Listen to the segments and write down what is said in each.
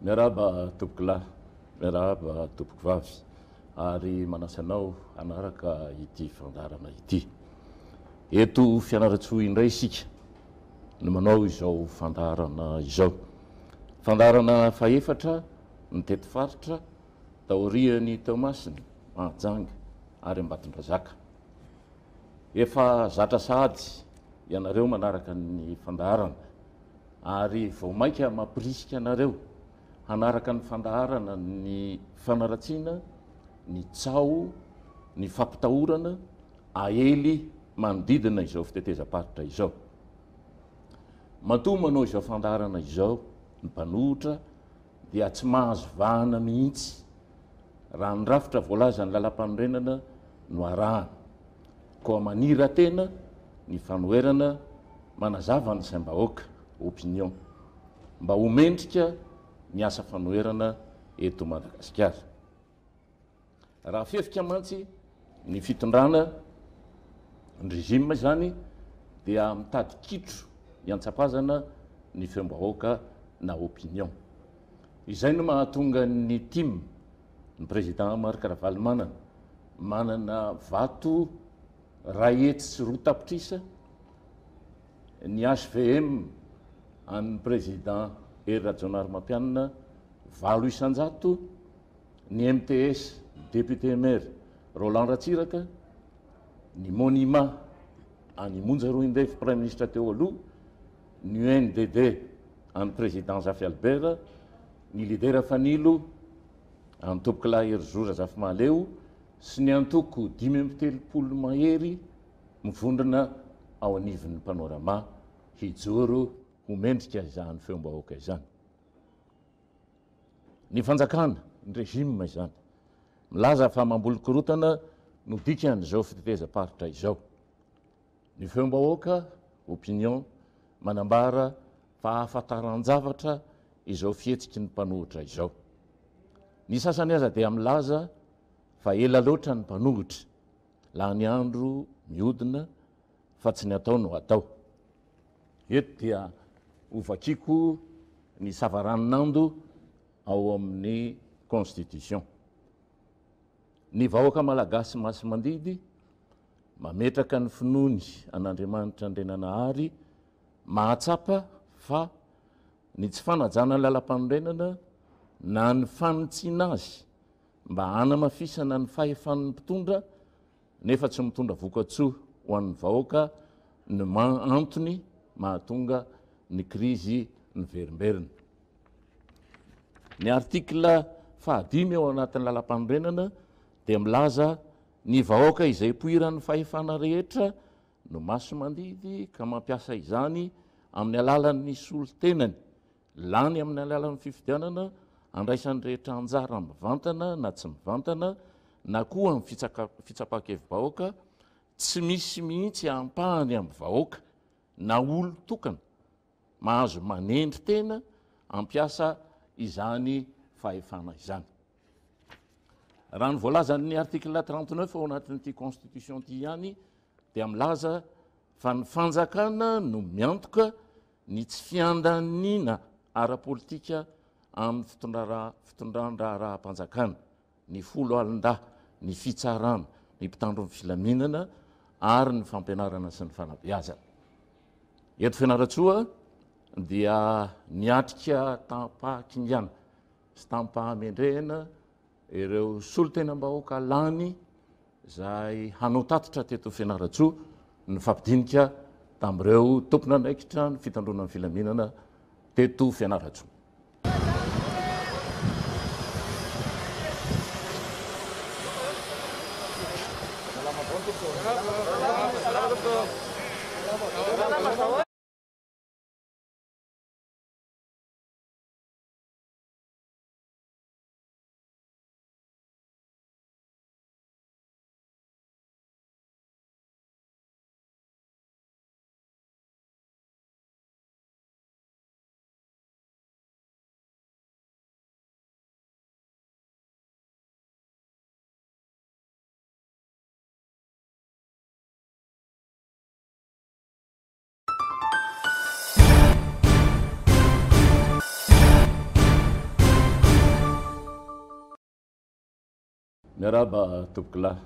Miarahaba tompoko lahy, miarahaba tompoko vavy, ary manasanao anaraka ity fandaharana ity. Eto Fianarantsoa indray isika no manao izao fandaharana izao. Fandaharana faefatra ny teto faritra, taorian'ny Toamasina, Mahajanga ary Ambatondrazaka. Efa zatra sahady ianareo manaraka ny fandaharana, ary vao mainka mampirisika anareo hanaraka ny fandaharana ny fanaratsiana, ny tsao, ny fampitahorana, aely manodidina izao fitetezam-paritra izao. Matoa manao izao fandaharana izao ny mpanohitra dia tsy mahazo vahana mihitsy raha ny rafitra voalaza ny lalam-panorenana no arahana, koa manira tena ny fanoherana manazava ny saim-bahoaka opinion mba homendrika ny asa fanoherana eto Madagasikara. Raha fefika mantsy ny fitondrana ny régime zany dia mitady kitro hiantsapazana ny feom-bahoaka na opinion. Izay no mahatonga ny team ny président Marc manana vato ray hetsy sy roa tapitrisa, ny HVM amin'ny président Rajonary Mampianina 8 isan-jato, ny MTS député maire Roland Ratsiraka, ny Monima any Monja Roindefy Prime Ministre teo aloha, ny UNDD amin'ny président Zafy Albert, ny lidera Fanilo amin'ny tompoko lahy Erzora Zafy Mahaleo sy ny antoko 5 mahery mivondrona ao anivon'ny panorama hijoro homendrika izany feom-bahoaka izany. Ny fanjakana, ny régime izany, milaza fa mambolo-korotana no dikan'izao fitetezam-paritra izao. Ny feom-bahoaka, opinion, manambara fa ahafantaran-javatra izao fihetsiky ny mpanohitra izao. Ny sasany aza dia milaza fa ela loatra ny mpanohitra, laha ny andro mihodina fa tsy ny atao no atao. Eto dia ovakiko ny savaranon'ando ao amin'ny constitution. Ny vahoaka malagasy masy mandidy mametraka ny finoany an'Andriamanitra Andrenanahary mahatsapa fa ny tsy fanajana ny lalam-panorenana na ny fanitsiana azy mba hanamafisana ny fahefan'ny mpitondra nefa tsy mitondra vokatsoa ho an'ny vahoaka no antony mahatonga ny krizy ny verimberina. Ny artikla 5 ao anatin'ny lalam-panorenana dia milaza ny vahoaka izay poiran'ny fahefana rehetra no maso mandidy ka mampiasa izany amin'ny alalan'ny solo-tenany, lany amin'ny alalan'ny fifidianana, andraisan'ny rehetra anjara mivantana na tsy mivantana, na koa amin'ny fitsapakevim-bahoaka, tsy misy mihitsy ampahany amin'ny vahoaka na olo tokana mahazo manendry tena ampiasa izany fahefana izany. Raha ny voalazan'ny artikla 39 ao anatin'ity constitution ty ihany dia milaza fa ny fanjakana no miantoka ny tsy fiandanina ara-politika amin'ny fitondran-draha-panjakana, ny folo alin-dahy, ny fitsarana, ny mpitandro ny filaminana ary ny fampianarana sy ny fanabeazana. Eto Fianarantsoa dia niatrika tampahakingana sy tampahamendrehana ireo solo-tenam-bahoaka lany zay hanao tatitra teto Fianarantsoa ny fampidinika tamin'ireo tompon'andraikitra ny fitandrona ny filaminana teto Fianarantsoa. Miarahaba tompoko lahy,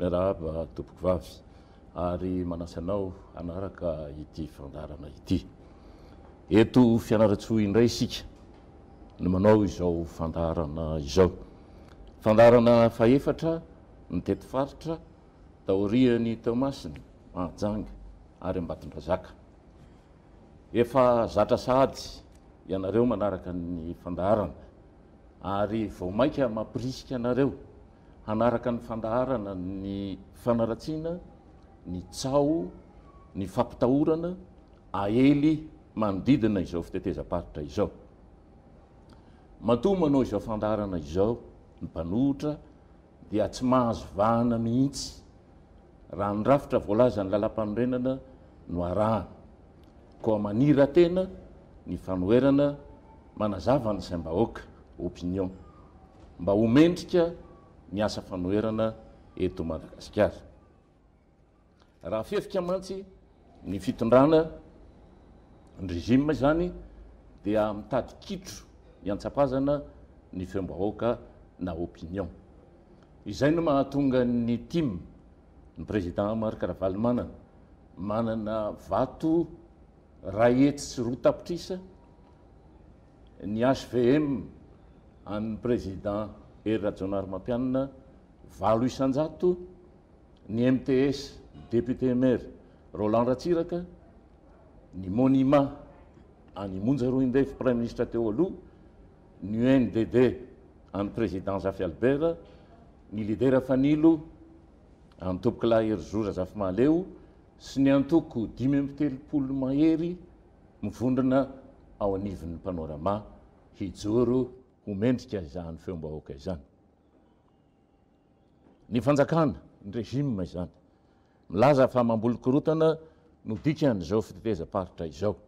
miarahaba tompoko vavy, ary manasanao anaraka ity fandaharana ity. Eto Fianarantsoa indray isika no manao izao fandaharana izao. Fandaharana faefatra ny teto faritra, taorian'ny Toamasina, Mahajanga ary Ambatondrazaka. Efa zatra sahady ianareo manaraka ny fandaharana, ary vao mainka mampirisika anareo hanaraka ny fandaharana ny fanaratsiana, ny tsao, ny fampitahorana, ahely manodidina izao fitetezam-paritra izao. Matoa manao izao fandaharana izao ny mpanohitra dia tsy mahazo vahana mihitsy raha ny rafitra voalaza ny lalam-panorenana no arahana, koa manira tena ny fanoherana manazava ny saim-bahoaka opinion mba homendrika ny asa fanoherana eto Madagasikara. Raha fefika mantsy ny fitondrana ny régime zany dia mitady kitro hiantsapazana ny feom-bahoaka na opinion. Izay no mahatonga ny team ny président Marc Ravalomanana manana vato ray hetsy sy roa tapitrisa, ny HVM an'ny président Rajonary Mampianina 9 isanjato, ny MTS député maire Roland Ratsiraka, ny Monima any Monja Roindefy prime ministre teo aloha, ny UNDD an'ny président Zafy Albert, ny lidera Fanilo an'ny tompoko lahy Erzora Zafy Mahaleo sy ny antoko 530 mahery mivondrona ao anivon'ny panorama hijoro homendrika izany feom-bahoaka izany. Ny fanjakana, ny régime izany, milaza fa mambolon-korotana no dikan'izao fitetezam-paritra izao.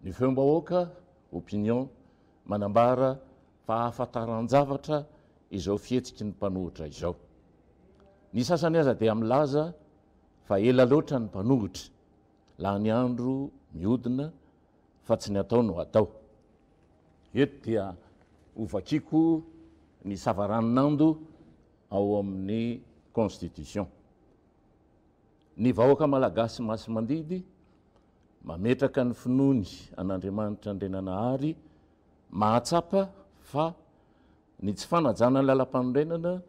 Ny feom-bahoaka, opinion, manambara fa ahafantaran-javatra izao fihetsiky ny mpanohitra izao. Ny sasany aza dia milaza fa ela loatra ny mpanohitra, laha ny andro mihodina fa tsy ny atao no atao. Eto dia ovakiko ny savaranon'ando ao amin'ny constitution. Ny vahoaka malagasy masy mandidy mametraka ny finoany an'Andriamanitra Andrenanahary mahatsapa fa ny tsy fanajana ny lalam-panorenana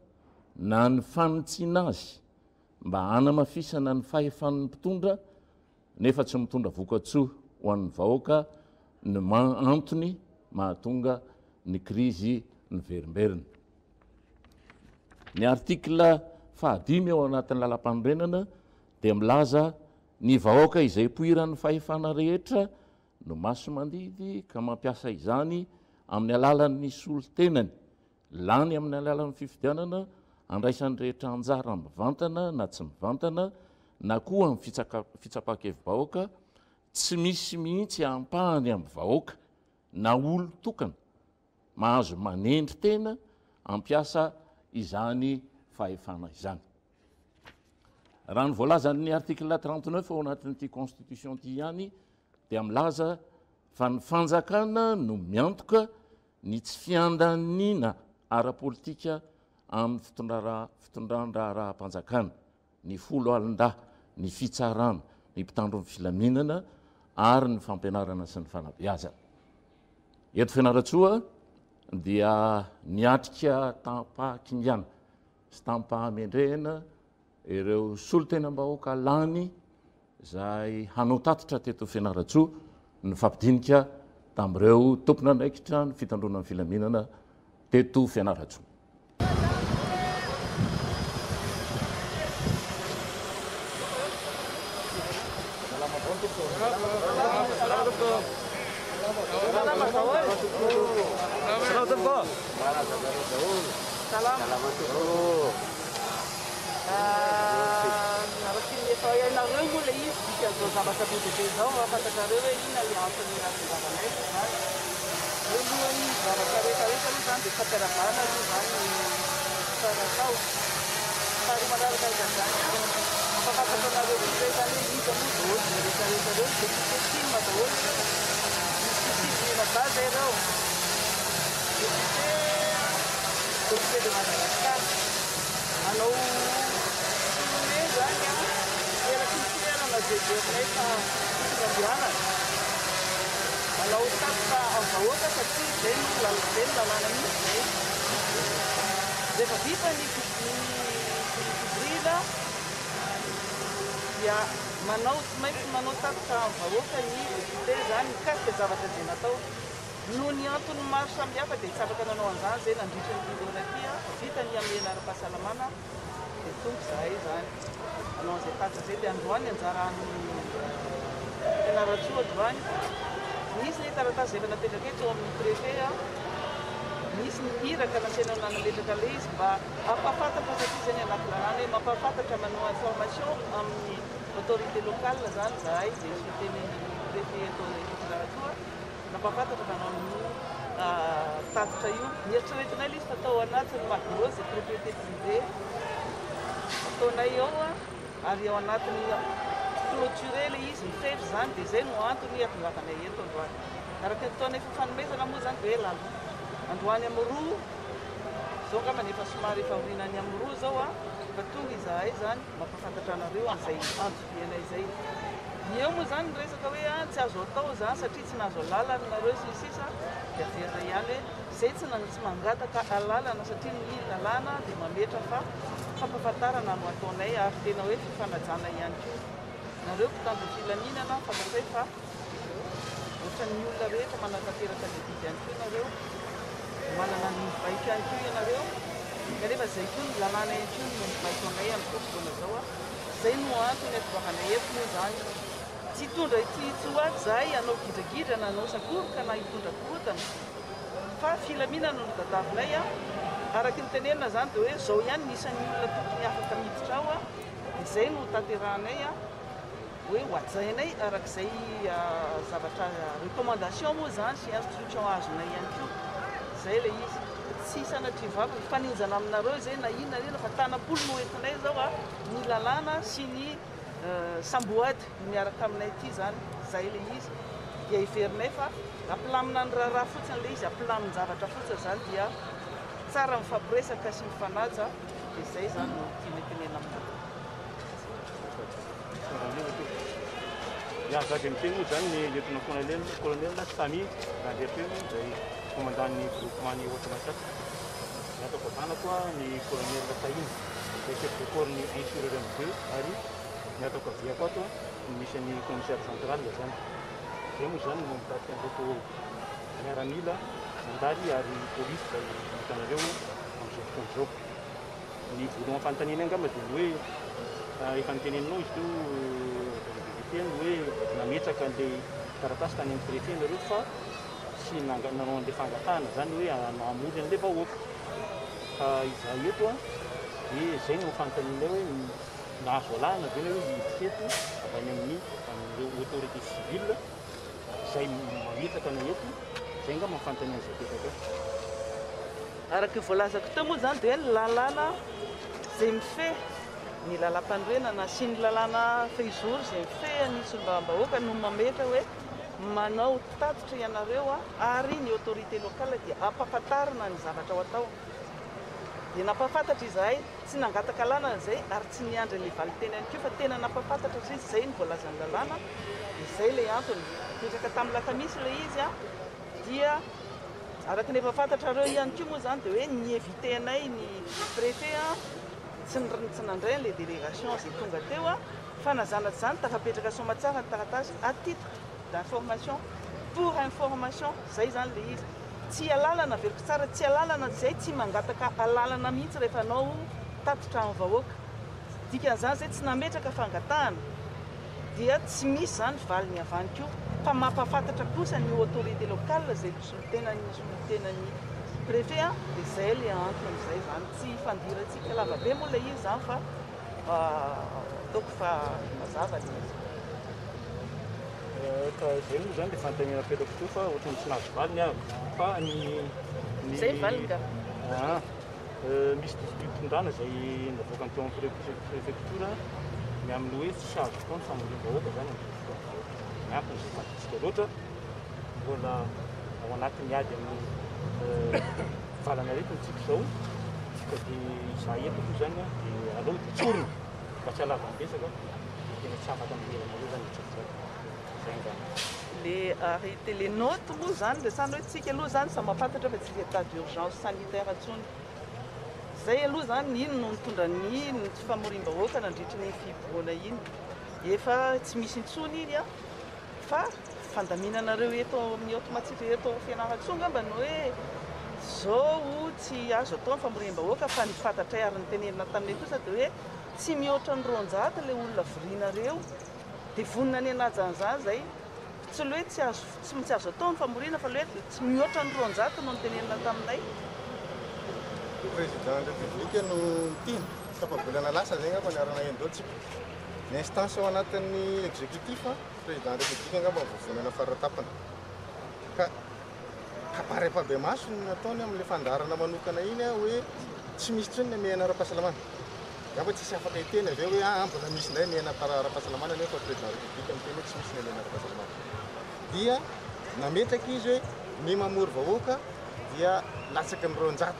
na ny fanitsiana azy mba hanamafisana ny fahefan'ny mpitondra nefa tsy mitondra vokatsoa ho an'ny vahoaka no antony mahatonga ny krizy ny verimberina. Ny artikla 5 ao anatin'ny lalam-panorenana dia milaza ny vahoaka izay poiran'ny fahefana rehetra no maso mandidy ka mampiasa izany amin'ny alalan'ny solo-tenany, lany amin'ny alalan'ny fifidianana, andraisan'ny rehetra anjara mivantana na tsy mivantana, na koa amin'ny fitsapakevim-bahoaka, tsy misy mihitsy ampahany amin'ny vahoaka na olo-tokana mahazo manendry tena ampiasa izany fahefana izany. Raha ny voalazan'ny artikla 39 ao anatin'ity constitution ity ihany dia milaza fa ny fanjakana no miantoka ny tsy fiandaniana ara-politika amin'ny fitondran-draharaham-panjakana, ny folo alin-dahy, ny fitsarana, ny mpitandron'ny filaminana ary ny fampianarana sy ny fanabeazana. Eto Fianarantsoa dia niatrika tampahakingana sy tampahamendrehana ireo solo-tenam-bahoaka lany izay hanao tatitra teto Fianarantsoa ny fampidinika tamin'ireo tompon'andraikitra ny fitandronan'ny filaminana teto Fianarantsoa. autorité de Madagascar. Anao hoe zany a eraky ny toerana zay fanamboarana. Anao tapitra amin'ny vahoaka satria zay no lalàna misy zay. Rehefa vita ny fibrila dia manao tsy maintsy manao tapitra amin'ny vahoaka ny député zany mikasika zavatra zay natao. Noho ny antony maro samihafa dia tsapaka nanao an'izany zay nandritra ny filoana aty vita ny amin'ny ara-pahasalamana dia tonga zahay zany anao an'izay tatra zay dia androany anjaran'ny Fianarantsoa androany. Misy ny taratasy zay napetraka eto amin'ny préfet misy ny iraka nasena nanametraka le izy mba ampahafantatra satria zay ny anaty lalàna hoe mampahafantatra manao information amin'ny autorité locale zany zahay dia sy teny préfet eto Fianarantsoa nampahafantatra manao ny tatitra io. Nieritreretinay izy fatao anatin'ny magrosy zay propriété privée ataonay ao ary ao anatin'ny clôturé le izy mifefy zany dia zay no antony atongavanay eto androany. Araka ny ataonay fanomezana moa zany hoe lalo androany amin'ny roa zao ngamba nefa somary efa orinany amin'ny roa zao fa tonga izahay zany mampahafantatra anareo an'izay anjovianay zay. Eo moa zany ny resaka hoe tsy azo atao zany satria tsy nahazo alalana nareo sisisa dia verina ihany hoe zay tsy mangataka alalana satria ny lalàna dia mametra fa fampahafantarana no ataonay ary tena hoe fifanajana ihany koa. Nareo mpitandro filaminana fantatsay fa ohatran'ny olona rehetra manatanteraka ny biby ihany koa nareo, manana ny mivaiko ihany koa ianareo kanefa zay koa ny lalàna ihany koa no mivaiko anay amin'ny fotoana zao zay no antony atovakanay eto moa zany. Tsy hitondra ity tsoaty zahay anao gidragidra na anao sakoroka na hitondra korotana fa filaminana no dadavinay araky ny tenenina zany dia hoe zao ihany nisan'ny olona tokony afaka miditra ao dia zay no tanterahanay hoe hoajainay arak'izay zavatra recommandation moa zany sy instruction azonay ihany koa zay le izy. Tsy sanatria vava mifaninjana aminareo zay na inona fa tanapolo no entinay zao ny lalàna sy ny samboady miaraka aminay ity zany zay le izy dia iverinay fa ampilamina ny raharaha fotsiny le izy ampilaminy zavatra fotsiny zany dia tsara mifampiresaka sy mifanaja dia zay zany no tianay aminareo. Ja, zaka amin'iteny moa zany ny lieutenant-colonel Samy nandriam-peo izay commandant-ny groupement-ny automatique. Ny atao kavanako ny colonel Tahiny izay chef de corps ny insureur M2 ary ny atao kaviako ato misy ny commissaire central zany. Zay moa zany no mitarika an'ireto miaramila mandary ary police izay hitanareo amin'izao fotoana izao. Ny voalohany fanontaniana angamba dia ny hoe efa niteneninao izy io teny hoe nametraka an'ilay taratasy tany amin'ny préfet nareo fa sy nanao an'ilay fangatahana zany hoe namory an'ilay vahoaka. Fa izahay eto dia zay no fanontanianay hoe nahazo alahana ve hoe hiditra eto avy any amin'ireo autorité civile izay mametraka anay eto zay nga mafanontaniana izay petraka. Araky voalazako teo moa zany dia ny lalàna zay mifehy ny lalam-panorenana sy ny lalàna fehizoro zay mifehy ny solombavam-bahoaka no mametra hoe manao tatitra ianareo ary ny autorité locale dia ampahafantarana ny zavatra ho atao. Dia nampahafantatra izahay tsy nangataka lalàna zay ary tsy niandry ilay valiteny ihany koa fa tena nampahafantatra izy zay ny voalazan'ny lalàna. Izay le antony mipetraka tamin'ny lakamisy le izy dia araky ny efa fantatrareo ihany koa moa zany dia hoe nievite anay ny préfet tsy nandray an'ilay délégation zay tonga teo fa nazanatsy zany tafapetraka somatsara ny taratasy à titre d'information pour information zay zany le izy. Tsy alalana veriko tsara tsy alalana zay tsy mangataka alalana mihitsy rehefa anao tatitra amin'ny vahoaka. Dikan'izany zay tsy nametraka fangatahana dia tsy misy zany valiny avany koa fa mampahafantatra kosa ny autorité locale zay solitenany préfet dia zay le antony zay zany tsy fandirantsika lava be moa le izy zany fa ataoko fa mazava le izy. Ka zay moa zany le fanontaniana petraka teo fa ohatrany tsy nahazo valiny avy fa ny zay valiny ka misy district-tondrana izay navoaka teo amin'ny préfecture ny amin'ny hoe tsy azo fotoana famorim-bahoaka zany amin'ny fotoana ny antony zay fantatsika loatra mbola ao anatin'ny ady amin'ny valana reto ntsika izao dia za eto koa zany dia aleo dia tsorina fa tsy alavam-besaka tena tsy afaka amin'ireo zany tsotsotra zay ngamba. Le arrêté les notes moa zany dia sany hoe tsika aloha zany sa mampantatra fa tsy état d'urgence sanitaire intsony. Zay aloha zany ino no mitondra ny tsy famorim-bahoaka nandritra ny fiboana iny. Efa tsy misy intsony iny a fa fandaminanareo eto amin'ny automatique eto Fianarantsoa ngamba no hoe zao tsy azo atao ny famorim-bahoaka fa ny fantatray ary ny tenenina taminay kosa dia hoe tsy mihoatra ny 200 le olona vorianareo dia vonina ny anajan'izany zay tsy le hoe tsy azo atao ny famoriana fa le hoe tsy mihoatra ny 200 no ny tenenina taminay. Président de la République no tiany tapabolana lasa zay ngamba niarana endotsika ny instance ao anatin'ny exécutif président de la République ngamba mivovonana faratapana ka kaparepa be maso ny ataony amin'le fandaharana manokana iny hoe tsy misy tsony ny mihena ara-pahasalamana ngamba tsisy afaka hiteny aveo hoe mbola misy ndray mihena ara-pahasalamana nefa président de la République miteny hoe tsy misy ny mihena ara-pahasalamana dia nametraka izy hoe ny mamory vahoaka dia latsaky ny 200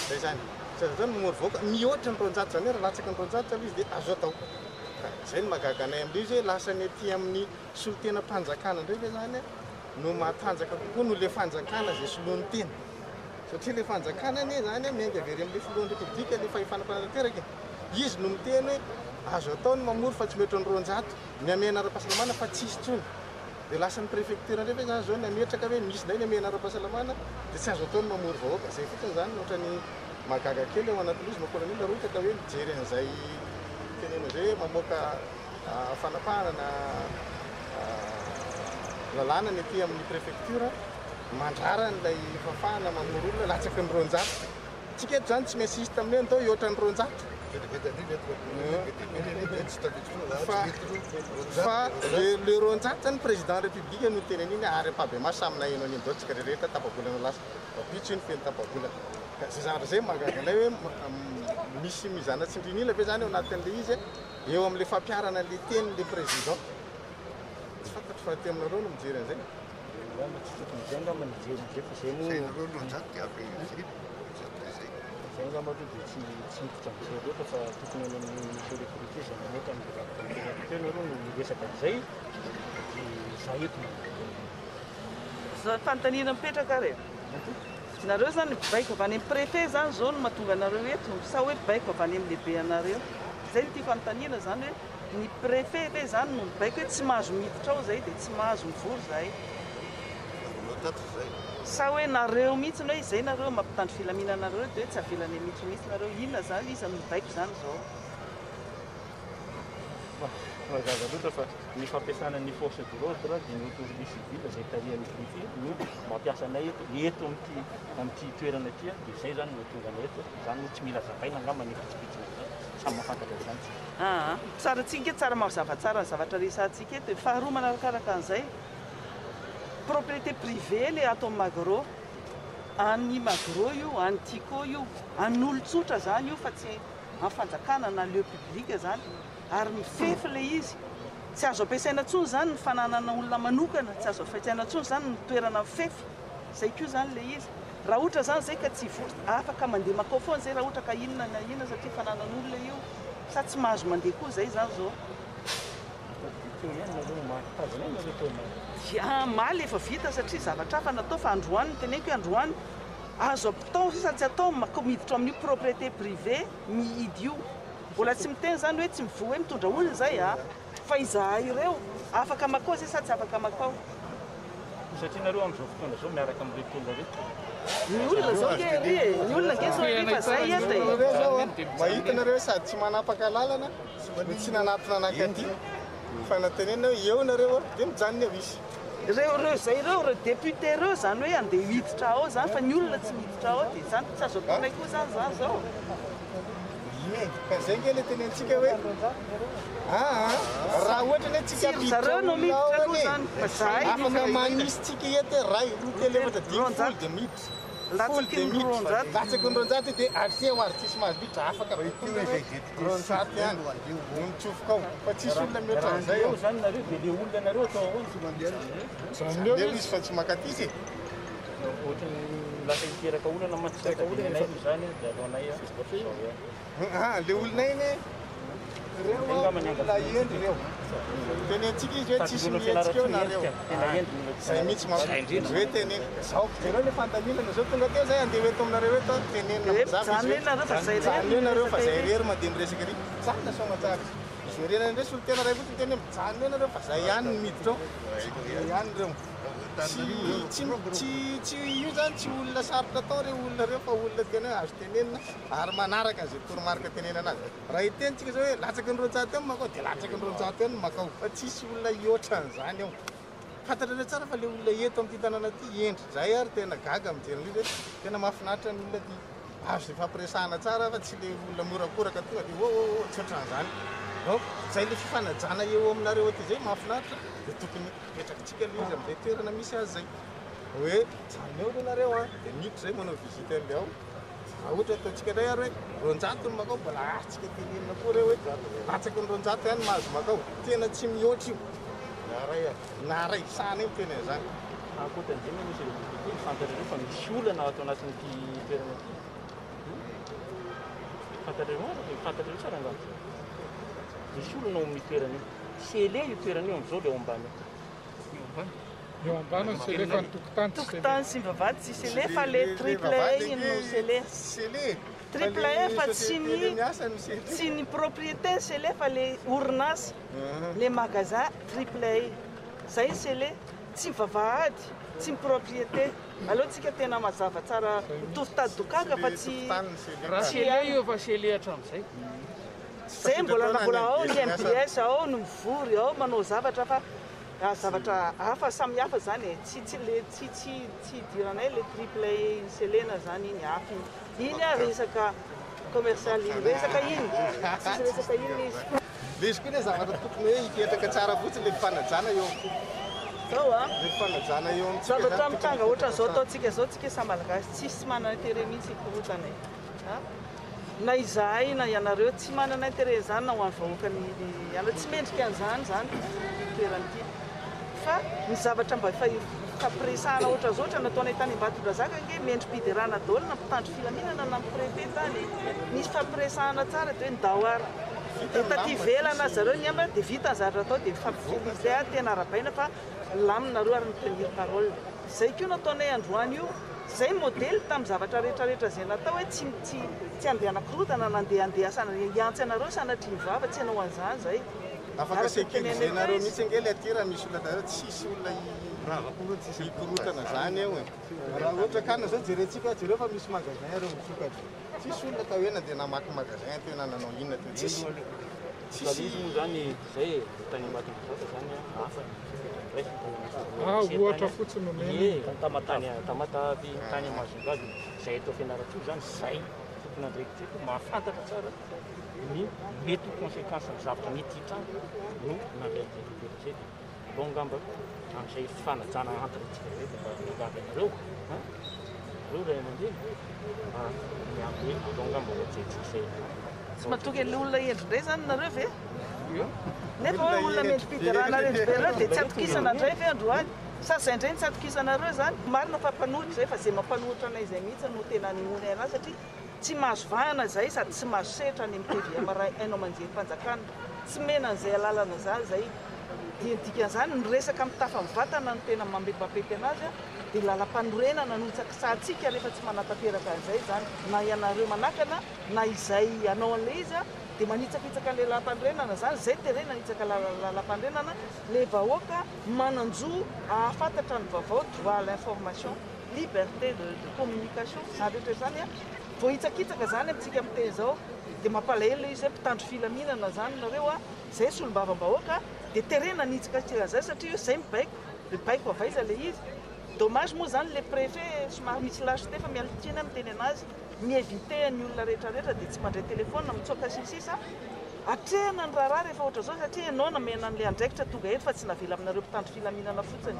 zay zany zany mamory vahoaka mihoatra ny 200 zany raha latsaky ny 200 izy dia azo atao zay ny magaga anay amin'ilay izy hoe lasa ny aty amin'ny solotena mpanjakana indray ve zany no matanjaka kokoa no le fanjakana zay soloany tena satria le fanjakana ane zany miainga very amin'le filohan'ny republika le fahifanam-panana teraka izy no miteny hoe azo atao ny mamory fa tsy mihoatra ny 200 ny amena ara-pahasalamana fa tsisy tsony dia lasa ny préfecture indray ve zany zao ny ametraka hoe misy ndray ny amena ara-pahasalamana dia tsy azo atao ny mamory vahoaka zay fotsiny zany ohatra ny magaga kely ao anatin'izy makolan'ila rohitra ka hoe mijery an'izay tenena zay mamoaka fanapahanana lalàna ny aty amin'ny préfecture mandrara n'ilay fafahana mamory olona latsaky ny 200 tsika eto zany tsy miasisy taminay atao hihoatra ny 200 fa le 200 zany président république no teneny iny ary ampabe maso samina ino an'iny dao tsika rehetra tapabolana lasa papitso iny feny tapabolana zay zany zay magaganay hoe misy mizana tsindrinila ve zany ao anatin'le izy eo amin'le fampiarana le teny'le président tsy fantatro fa ty aminareo no mijery an'izay zay ngamba nijery zay fa zay moa zay ngamba aloha dia tsy hiditra amin'izay loatra fa tokony any amin'ny sécurité zay manetra amin'nareo no miresaka an'izay dia za eto fanontaniana mipetraka re nareo zany baiko avy any amin'ny préfet zany zao no mahatonga anareo eto sa hoe baiko avy any amin'ny lehibe anareo zay ny tia fanontaniana zany hoe ny préfet ve zany no baiko hoe tsy mahazo miditra ao zay dia tsy mahazo mivory zay sa hoe nareo mihitsy hoe izay nareo mampitandro filaminanareo dia hoe tsy avelany mihitsy nareo inona zany izy amin'ny baiko zany zao mazava loatra fa ny fampiasana ny force de l'ordre dia ny autorité civile zay tarihan'ny préfet no mampiasa anay eto amin'ity toerana aty dia zay zany no tonga anay eto zany no tsy mila zavaina angamba ny fitsipitsina samy mahafantatra izany tsara tsika tsara mazava tsara ny zavatra resantsika eto faharoa manarakaraka an'izay propriété privée le ato amin'ny magro any magro io any tiko io an'olon-tsotra zany io fa tsy amin'ny fanjakana na lieu public zany ary mifefy le izy tsy azo ampiasaina tsony zany ny fananana olona manokana tsy azo ampiasaina tsony zany ny toerana mifefy zay koa zany le izy raha ohatra zany zay ka tsy afaka mandeha makao foana zay raha ohatra ka inona na inona satria fananan'olona io sa tsy mahazo mandeha koa zay zany zao maly efa vita satria zavatra hafa natao fa androany teneniko hoe androany azo atao sa tsy atao miditra amin'ny propriété privée mihidy io mbola tsy miteny zany hoe tsy mivoa hoe mitondra olona zay fa izahay ireo afaka makao zay sa tsy afaka makao satria nareo amin'izao fotoana zao miaraka amin'ireo olona reto ny olona zao ny olona ngefa zay ety mahita nareo sady tsy manapaka lalana tsy nanatona anakaty fa natenena hoe eo nareo dia mijanony ao izy reo zay reo député reo zany hoe andeha hiditra ao zany fa ny olona tsy miditra ao dia zany tsy azo ataonay koa zany zany zao ka zay nge le tenentsika hoe raha ohatra ny tsika no miditra koa zany fa zahay afaka manisy tsika ety ray roa telo efatra dimy folo dia miditra latsaky ny 200 latsaky ny 200 dia arseo ary tsisy mahazo miditra afaka 200 ihany no mitsofoka ao fa tsisy olona mihoatra an'izay ao zany nareo dia le olona nareo atao ahoana leo izy fa tsy makatisy ohatrany lasa hiteraka olana mantsaka olana zany dia aloanay le olona iny reo olona endry reo teny antsika izy hoe tsisy mihetsika eo nareo zay mihitsy hoe teny zao jereo le fandaminana zao tonga teo zay andeha eto aminareo eto teneninajanyo nareo fa zay rery mandeha miresaka ry zana somatsara izy renany ndray solo tena ray fotsiny teny mijanona eo nareo fa zay ihany miditra ao ihany reo tsy io zany tsy olona sarotra atao reo olona reo fa olona tena hoe azo tenenina ary manaraka zay toromarika tenenana azy raha hitentsika zao hoe latsaky ny ronjato eny makao dia latsaky ny ronjato eny makao fa tsisy olona iotran'izany ao fantatrareo tsara fa le olona eto amin'ity tanàna ty endry zay ary tena gaga mijery hoe tena mahafinaritra ny olona ty azo zay fampiresahana tsara fa tsy le olona morakoraka tonga dia tsy ohatran'izany zay le fifanajana eo aminareo ty zay mahafinaritra dia tokony petrakytsika le izy amin'izay toerana misy azy zay hoe jany eo le nareo a dia miditra zay manao visite an'le ao ohatra ataontsika indray ary hoe ronjato ny makao mbola atsika tenenina koa reo hoe latsaky ny ronjato ihany mahazo makao tena tsy mihoatra io naray sana io tena zany akoatan'izay misy fantarareo fa misy olana atao anatin'ity toerana ty fantarareo tsara angamba misy olana ao amin'ny toerana io sele io toerana io am'izao le ao ambany eo ambany ny sele fa ny tokotany sy mivavady tsy sele fa le triple iny no sele triple e fa tsy ny propriété sele fa le orinasa le magasin triple e zay sele tsy mivavahady tsy mipropriété alohantsika tena mazava tsara mitovy tady dokaka fa tsy sele io fa sele hatramin'izay zay mbola ao ny MBS ao no mivory ao manao zavatra fa zavatra hafa samy hafa zany e tsy idiranay le triple selena zany iny hafa iny a resaka commercial iny resaka iny tsisy resaka iny izy le izy koa le zavatra tokony hoe hipetaka tsara fotsiny le fanajana eo zao a le fanajana eo zavatra mitanga ohatran'izao ataontsika zao tsika sa malagasy tsisy manana intérêt mihitsy korotanay na izahay na ianareo tsy manana intérêt zany na ho an'ny vahoakany ianareo tsy mendrika an'izany zany toeran'ity fa ny zavatra mba fampiresahana ohatra zao ohatra nataonay tany Ambatondrazaka nge mendrim-piderana daholo na mpitandro filaminana na préfet tany misy fampiresahana tsara dia hoe ndahoara dia taty velana zareo ny amba dia vita ny zavatra atao dia fampifelizay a tena arabaina fa laminareo ary ny tenir parole zay koa nataonay androany io zay modely tamin'ny zavatra rehetrarehetra zay natao hoe tsy andeha anakorotana na andeha iantsy anareo sanatria vava tsy hanao an'izany zay afaka sekizenareo mihitsy ange le aty raha misy olona dareo tsisy olona ikorotana zany eo raha ohatra kana zao jerentsika jereo fa misy magasin reo misokatra tsisy olona ka hoe nandeha namaky magasin tena nanao inona to tsisy zany zay tany Ambatondrazaka zany hafa ohatra fotsiny nomeny tamatavy tany Amazongaby zay atao Fianarantsoa zany zay tokony andrekitseko mahafantatra tsara ny mety conséquence ny zavatra mety hitranga no naveazay bon ngamba am'izay fanajana antritsika zay dia mba migavy anareo reo ray aman-dreny miampy hoe bon ngamba ohatsy tsy matoky le olona endrindray zany nareo ve nefa hoe olona mendrim-piderana rendribereo dia tsy atokisana indray ve androany sazay indray ny tsy atokisana zany marina fa mpanohitra zay fa zay mampanohitra anay zay mihitsy no tena nihony anazy satria tsy mahazo vahana zay sady tsy mahazo setra ny MTV maray ainao manjery fanjakana tsy mena an'izay alalana zany zay dia dikan'izany ny resaka mitafa mivatana no tena mampety anazy a dia lalam-panorenana no tsakitsahantsika rehefa tsy manatanteraka an'izay zany na ianareo manakana na izay anao an'ilay izy a dia manitsakitsaka le lalam-panorenana zany zay terena nitsaka lalam-panorenana le vahoaka mananjo ahafantatra ny vaovao droit à l'information liberté de communication zany rehetra zany a vao hitsakitsaka zany amintsika miteny zao dia mampalahelo izy hoe mpitandro filaminana zany nareo a zay solombavam-bahoaka dia terena nitsakitsika zay satria io zay mibaiko avaiza le izy dommage moa zany le préfet somary misy lâcheté fa mialitrina miteny anazy miéviter ny olona rehetrarehetra dia tsy mandray telefôna mitsoaka sisisa atrehana ny raharaha rehefa ohatra zao satria ianao namena an'le andraikitra tonga eto fa tsy navela aminareo mpitandro filaminana fotsiny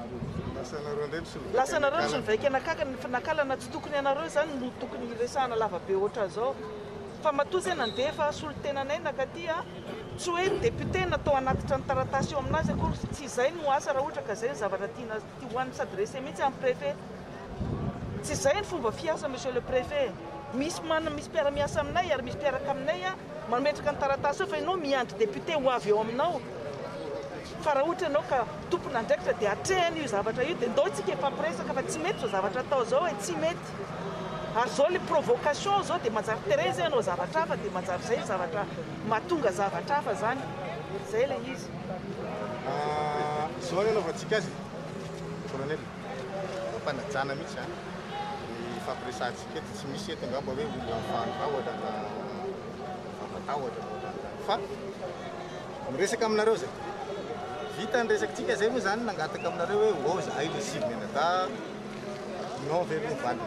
lasa nareo ny solovaika nakalana tsy tokony ianareo zany no tokony resahana lavabe ohatra zao fa matoa zay nandeha fa solo tenanay nakaty a tsy hoe député natao anatitra ny taratasy eo aminazy akory tsy izay no asa raha ohatra ka zay ny zavatra tia hoan'ny s'adresser mihitsy amin'ny préfet tsy izay ny fomba fiasa monsieur le préfet. Misy mpiara-miasa aminay ary misy mpiaraka aminay mametraka ny taratasy fa ianao miandry député ho avy eo aminao. Fa raha ohatra ianao ka tompona andraikitra dia atrehany io zavatra io dia ndaotsika efampiresaka fa tsy mety zao zavatra atao zao hoe tsy mety. Ary zao le provocation zao dia manjary terezy ianao zavatra hafa dia manjary zay zavatra mahatonga zavatra hafa zany. Zay le izy. Zao ny anaovantsika azy colonel mpanajana mihitsy ny fampiresantsika eto tsy misy eto angamba hoe olona mifandahatra na fampatahotra fa miresaka aminareo zay vita ny resakitsika zay moa zany nangataka aminareo hoe zahay le sivy menada non very valina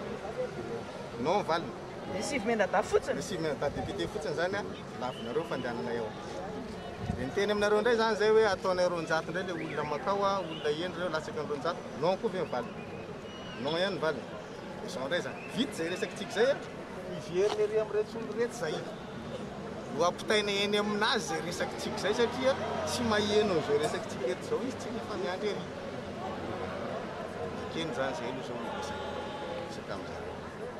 non valina le sivy menada fotsiny le sivy menada député fotsiny zany lavinareo fandehanana eo dia niteny aminareo indray zany zay hoe ataonay ronjato indray le olona makao olona endry reo latsaka ny ronjato non koa ve valina non ihany valina zao indray zany vita zay resakitsika zay ivery lery amin'iretsy olo rehetra zay ho ampitaina eny aminazy zay resakitsika zay satria tsy maheno zao resakitsika eto zao izy tsy nefa miandry ery keny zany zay aloha zao resaka amin'izany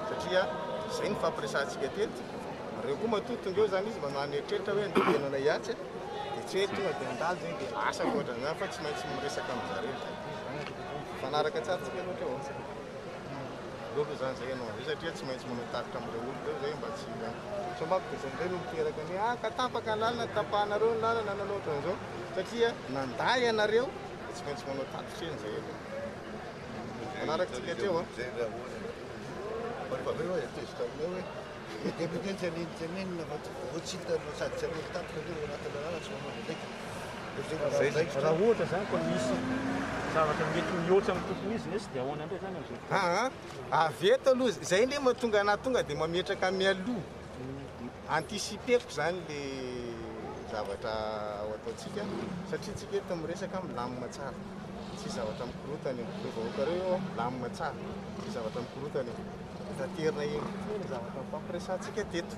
satria zay ny fampiresantsika teto reo koa matotonga eo zany izy manano eritreritra hoe andikenana iatsy dia tsy hoe tonga dia andalo zay dia asa ohatran'izany fa tsy maintsy miresaka amin'izareo fanaraka tsaratsika loatra eo lolo zany zay ianao am'zay satria tsy maintsy manao taritra amin'ireo olo reo zay mba tsy somako dia zay ndray no miteraka ny katapaka ny lalana tapahanareo ny lalana nanao ohatran'izao satria nanday anareo dia tsy maintsy manao taritra eny zay aloha fanaraka tsika hatreo raha ohatra zany koa misy zavatra mety mihoatra amin'ny tompony izy nesy dia ahoana indray zany am'zay aveto aloha zay ndre mahatonga anahy tonga dia mametraka mialoha anticipeko zany le zavatra ho ataontsika satria tsika eto miresaka milamina tsara tsy zavatra mikorotany vahoakareo milamina tsara tsy zavatra mikorotany taterina eny ny zavatra mifampiresantsika teto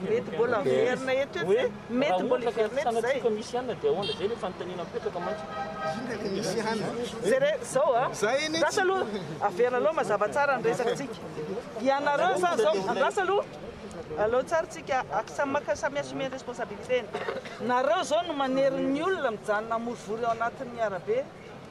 mety mbola verina eto mety mbola verina zay misy ihany dia ahoana zay le fanontaniana mipetraka mantsy inona le misy ihany zay zao zay eny rasa aloha averina aloha mazava tsara ny resakatsika ianareo zany zao rasa aloha aleo tsara tsika maka samy assumer responsabilité nareo zao no manerin'ny olona mijanona morovory ao anatin'ny arabe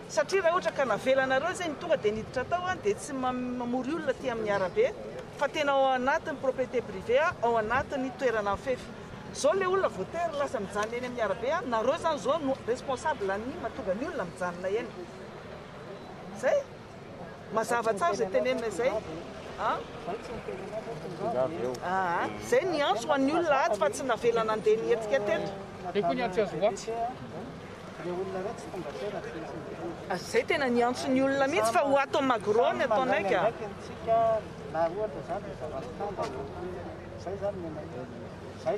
satria raha ohatra ka navelanareo zay ny tonga dia niditra tao dia tsy mamory olona ty amin'ny arabe fa tena ao anatin'ny propriété privé ao anatin'ny toerana fefy zao le olona voatery lasa mijanona eny amin'ny arabe nareo zany zao no responsable ny mahatonga ny olona mijanona eny zay mazava tsara zay tenenina zay zay ny antso ho an'ny olona aty fa tsy navelana andeha ny hetsika teto le koa ny antso azo vatsy zay tena ny antso ny olona mihitsy fa ho ato magrony ataonaiky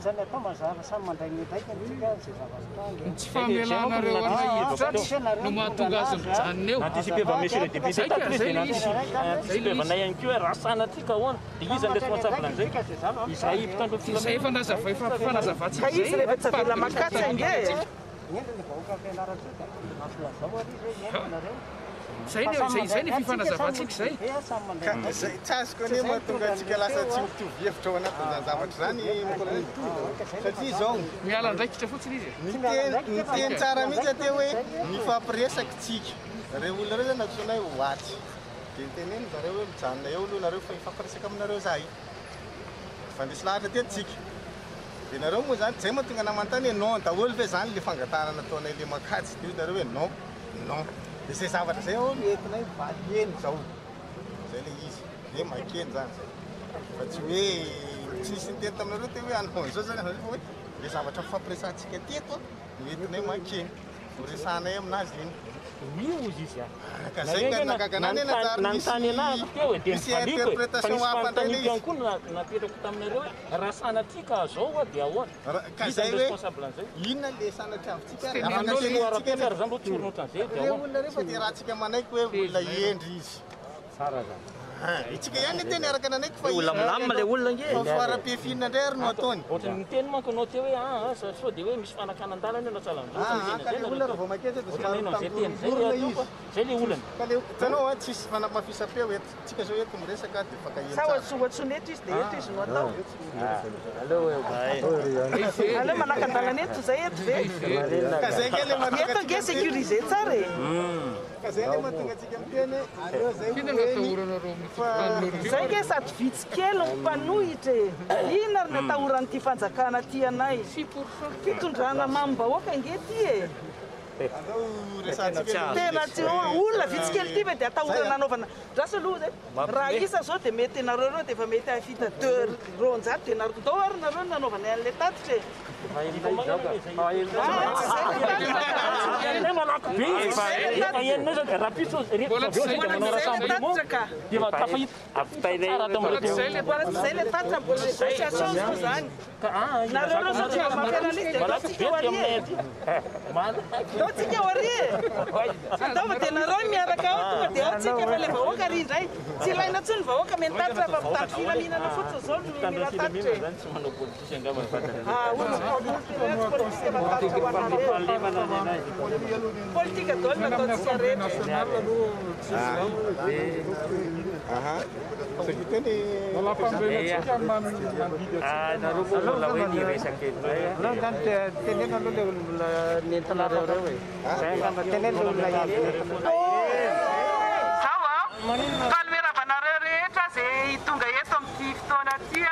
zany atao mazava samy mandray ny daika tsy famelanareo anahiditra no mahatonga azy mijanona eo anticipeva monsieur le député anticipeva-nay ihany koa hoe rasana aty ka ahoana dia izy ny responsable an'izay izay mpitandro izay fanazavatsy ka izy rehefa tsy avela makatsy ange endriny vahoaka fianarantsoa masolazao ary izy hoe entinareo zay ny fifanazavatsika zay zay tsazoko ane mahatonga atsika lasa tsy mitovy hevitra ao anatin'izany zavatra zany satria zao miala ndraikitra fotsiny izy miteny tsara mihitsy ate hoe mifampiresaky tsika reo olona reo zany natsoanay hoaty dia niteneny zareo hoe mijanona eo aloha nareo fa ifampiresaka aminareo zahay fandesy lahatra teto tsika dia nareo moa zany zay mahatonga namantany hoe non daholo ve zany le fangatarana ataonay le makatsy dia nareo hoe non non dia zay zavatra zay ao entinay valeny zao zay le izy dia makeny zany zay fa tsy hoe tsisy niteny taminareo te hoe anao zao zany hoe le zavatra fampiresantsika teto no entinay makeny horesanay aminazy iny miozy izy ka zay nagaganany ena tsara nanontany anazy teo dia misy interprétation hafa ndray le izy koa napetrako taminareo hoe rasana ty ka zao dia ahoana ka zay hoe inona le sanatravitsika ara zany ro tsorona ohatran'izay dia ahoana olona rehefa dia raha tsika manaiky hoe olona endry izy tsara zany Itsika ihany ny teny araka nanaiky fa Lamlamma le olona nge. fara-piafinana indray ary no ataony. Ohatrany miteny manko anao teo hoe sao dia hoe misy fanakanan-dalana na tsala Ka le olona raha vao makety dia somary tamborona izy. Zay le olana. Ka le hitanao tsisy mafisapeo eto. Tsika zao eto miresaka dia fakaheno Sao tsara. atsoneto izy dia eto izy no atao. Allo. Aleo manaka-dalana eto zay eto ve? Ka zay nge le mahatonga Eto nge sécurisé tsara e. ka zay le mahatonga atsika miteny aleo zay Zay nge sady vitsy kely ny mpanohitra e. Ina ary ny atahoran'ity fanjakana ty anay. Fitondrana mamim-bahoaka nge ty e. Tena tsy olona vitsy kely ty ve dia atahorana anaovana. Drasa aloha zay. Raha isa zao dia mety nareo reo dia efa mety ahafita 2 roanjato dia nareo dao ary nareo nanaovana an'le tatitra e. Zay le tatitra mbola négociation zao zany. Nareo reo zao tsy mampianalista dia ataotsika ho ary e. Ataotsika ho ary e. Ataova dia nareo miaraka ao tonga dia ao tsika fa le vahoaka ry indray. Tsy ilaina intsony ny vahoaka meny tatitra fa mitandro filaminana fotsiny zao no mila tatitra e. Politika dolo ataotsika rehetra. Kalmeravanareo rehetra zay tonga eto amin'ity fotoana ty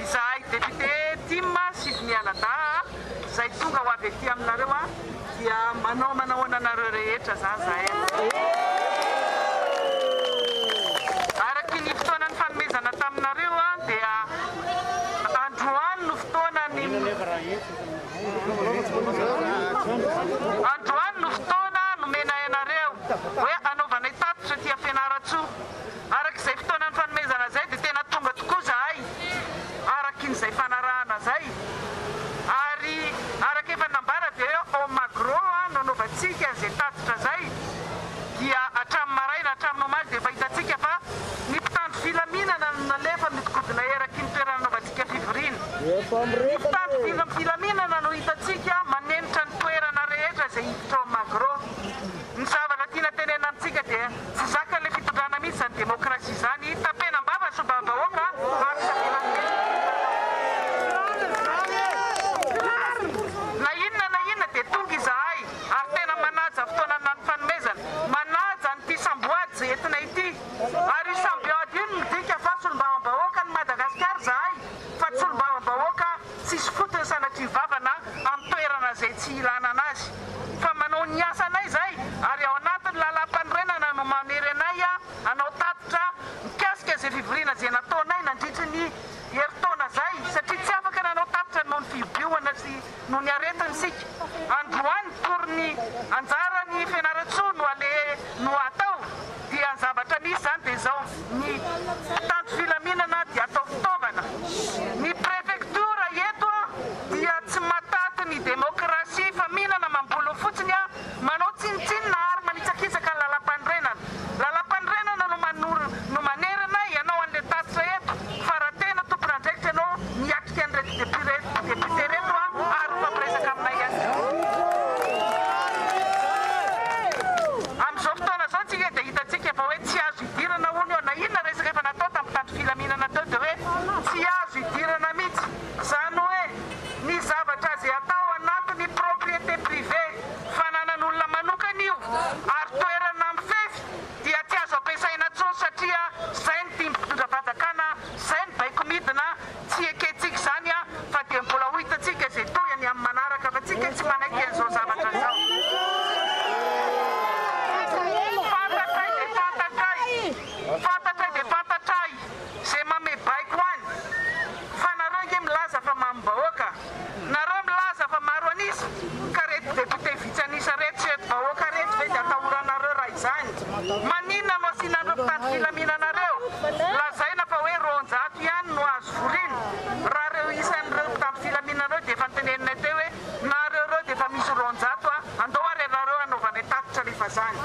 izahay député Tim Sivinianada zay tonga ho avy aty aminareo dia manaona anareo rehetra zany zahay. Araky ny fotoanan'ny fanomezana taminareo dia androany no fotoanany androany no fotoana nomena ianareo hoe anaovana tatitra tia Fianarantsoa. Arak'izay fotoanan'ny fanomezana zay dia tena tonga tokoa zahay arakin'izay fanarahana zay. Ary araka efa nambara dia au magro nanaovantsika zay tatitra zay dia hatramin'ny maraina hatramin'ny omaly dia efa hitantsika fa ny mpitandro filaminana nalefa mikodina eraky ny toerana nanaovantsika fivoriana. Ny mpitandro filaminana no hitantsika manenitra ny toerana rehetra zay hiditra au magro. Ny zavatra tiana tenena amintsika dia tsy zaka le fitondrana mihitsy zany demokrasia zany. Tapena mbava sombam-bahoaka ary safilamina. Na inona dia tonga izahay ary tena manaja fotoanana ny fanomezana. Manaja nyity samboady zay entina ity. Ary samboady iny midika fa solombavambahoaka ny Madagasikara zahay. Fa tsy solombavambahoaka tsisy fotony sanatria vavana amin'ny toerana zay tsy ilana anazy. Fa manao ny asanay zay ary ao anatin'ny lalam-panorenana no manery anay anao tatitra mikasika zay fivoriana zay nataonay nandritra ny heritaona zay satria tsy afaka nanao tatitra noho ny fibioana sy noho ny aretinysika. Androany por ny anjarany Fianarantsoa no atao dia ny zavatra misy zany dia zao ny mpitandro filaminana dia atao fitaovana. Ny prefektora eto dia tsy mataty ny demokrasia fa mihinana mambolo fotsiny manao tsinitsinina ary manitsakitsaka ny lalam-panorenana. Lalam-panorenana no manerana ianao an'le tatitra eto fa raha tena tompon'andraikitra ianao miatrika an'ireto député reto ary fampiresaka aminay ihany. Amin'izao fotoana zao tsika dia hitantsika fa hoe tsy azo hidirana hono eo na inona resaka efa natao tamin'ny mpitandro filaminana teo dia hoe tsy azo hidirana mihitsy. Zany hoe ny zavatra zay atao anatin'ny propriété privée fananan'olona manokana io ary toerana mifefy dia tsy azo ampiasaina intsony satria zay ny tia mitondra fanjakana, zay ny baiko midina tsy eketsika zany fa dia mbola ho hitantsika zay toyany amin'ny manaraka fa tsika tsy manaiky an'izao zavatra zao. Fantatray dia fantatray zay mame baiko any fa nareo nge milaza fa mamim-bahoaka. Nareo milaza fa maro anisa ka reto député vitsy anisa reto sy reto vahoaka reto ve dia atahoranareo raha izany. Maninona no asianareo mpitandro filaminanareo? Lazaina fa hoe roanjato ihany no azo voriana. Raha reo isan'ireo mpitandro filaminanareo dia efa nitenenina teo hoe nareo reo dia efa misy roanjato andao ary nareo anaovana tatitra rehefa zany.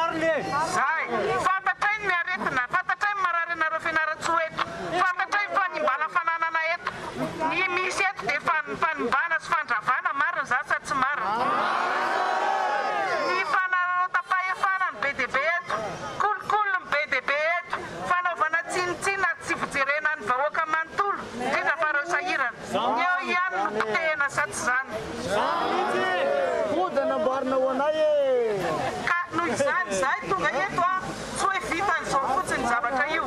Zay, fantatray ny aretina, fantatray marary nareo Fianarantsoa eto, fantatray fa ny mbala fananana eto, ny misy eto dia fanimbana sy fandravana marina za sa tsy marina. Ny fanarao tapahefana ny BDB eto, kolokolo ny BDB eto, fanaovana tsinitsina tsy fijerena ny vahoaka manontolo, indrindra fa reo sahirana. Eo ihany no potehana sa tsy zany. Noho izany zay tonga eto tsy hoe vita n'izao fotsiny zavatra io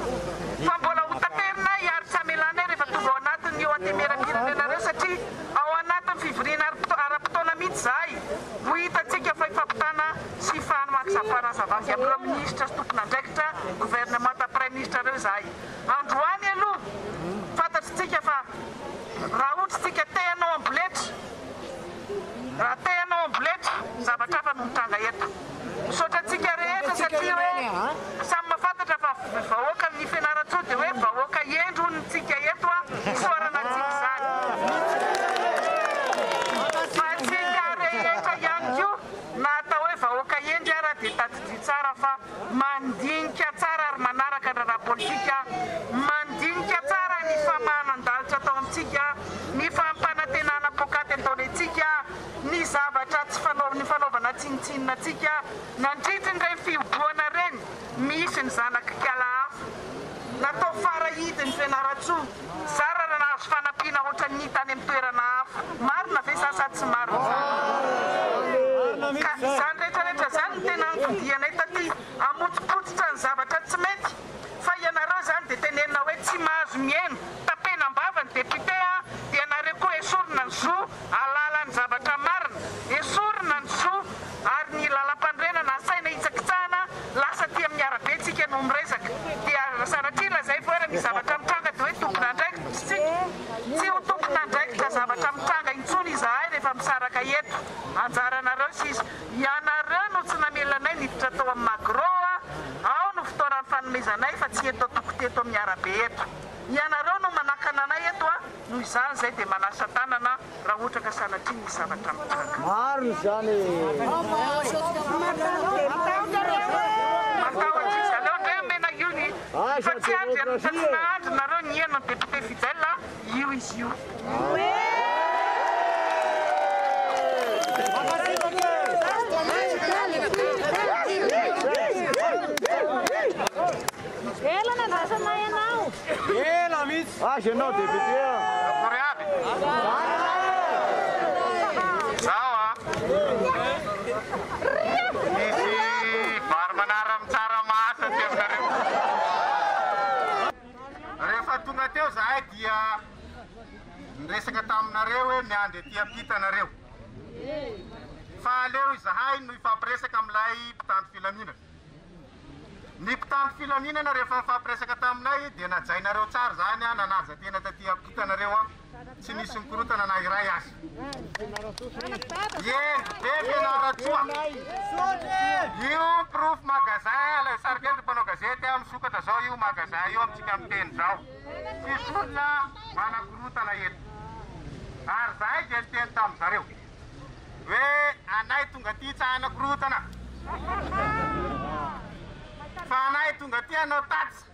fa mbola ho taperina hiaritra amelana rehefa tonga ao anatiny io antemera-pirenenareo satria ao anatin'ny fivoriana ara-potoana mihitsy zay ho hitantsika fa hifampitana sy fanamakisam-parazavavy amin'ireo minisitra sy tompon'andraikitra gouvernement après ministre reo zay. Androany aloha fantatritsika fa raha ohatritsika tehanao amboletra raha tehanao amboletra zavatra fa no mitranga eto. Misaotratsika rehetra satria hoe samy mahafantatra fa vahoaka ny Fianarantsoa dia hoe vahoaka endro nytsika eto isaoranantsika zany. Fa tsika rehetra ihany koa na atao hoe vahoaka endry ara dia tadidia tsara fa mandinika tsara ary manaraka ny raha politika, mandinika tsara ny famahanan-dalitra atao amintsika, ny fampanantenana pokaty ataonantsika, ny zavatra tsy fanaovana tsinitsininatsika, nandritra ireny fihoboana reny misy ny zanaka kala hafa natao farahidi ny Fianarantsoa zara raha nahazo fanampiana ohatra ny tany amin'ny toerana hafa. Marina ve sa tsy marina ka zany rehetrarehetra zany no tena nifodianay taty amotsipotsitra ny zavatra tsy mety fa ianareo zany dia tenenina hoe tsy mahazo mihaino tapenam-bava ny député dia nareo koa esorina ny zo alala ny zavatra marina, esorina ny zo ary ny lalam-pandrenana asaina hitsakitsahana lasa ty amin'ny arabe tsika no miresaka dia sanatria zay foera ny zavatra mitranga dia hoe tompon'andraikitra tsy ho tompon'andraikitra zavatra mitranga intsony izahay rehefa misaraka eto. Anjaranareo sisa ianareo no tsy namelanay niditra tao amin'ny magroa ao no fotoanan'ny fanomezanay fa tsy eto tokoteto amin'ny arabe eto. Ianareo no manakana anay eto noho izany zay dia manasa tanana raha ohatra ka sanatria ny zavatra mitranga. Maro zany. Matahotra aleo ndray mena io ny fa tsy andry anatsina andry nareo ny eno ny député fidèle io izy io. Ela na casa na ianao. Ela miss. Ianao député. Koreaby. Sawa. Misy vary manara mitsara masa ty aminareo. Rehefa tonga teo zahay dia niresaka taminareo hoe miandry aty ampitanareo. Fa aleo izahay no ifampiresaka amin'ilay mpitandro filaminana. Ny mpitandro filaminana rehefa mifampiresaka taminay dia najainareo tsara zany nanaja tena taty ampitanareo tsy nisy mikorotana na iray azy. Be Fianarantsoa. Io proof magasin la sargento mpanao gazety misokatra zao io magasin io amintsika amin'ny teny zao. Tsisy olona manakorotana eto. Ary zahay dia niteny tamin'izareo hoe anay tonga ty tsahana korotana. Fa anay tonga ty anao tatsa.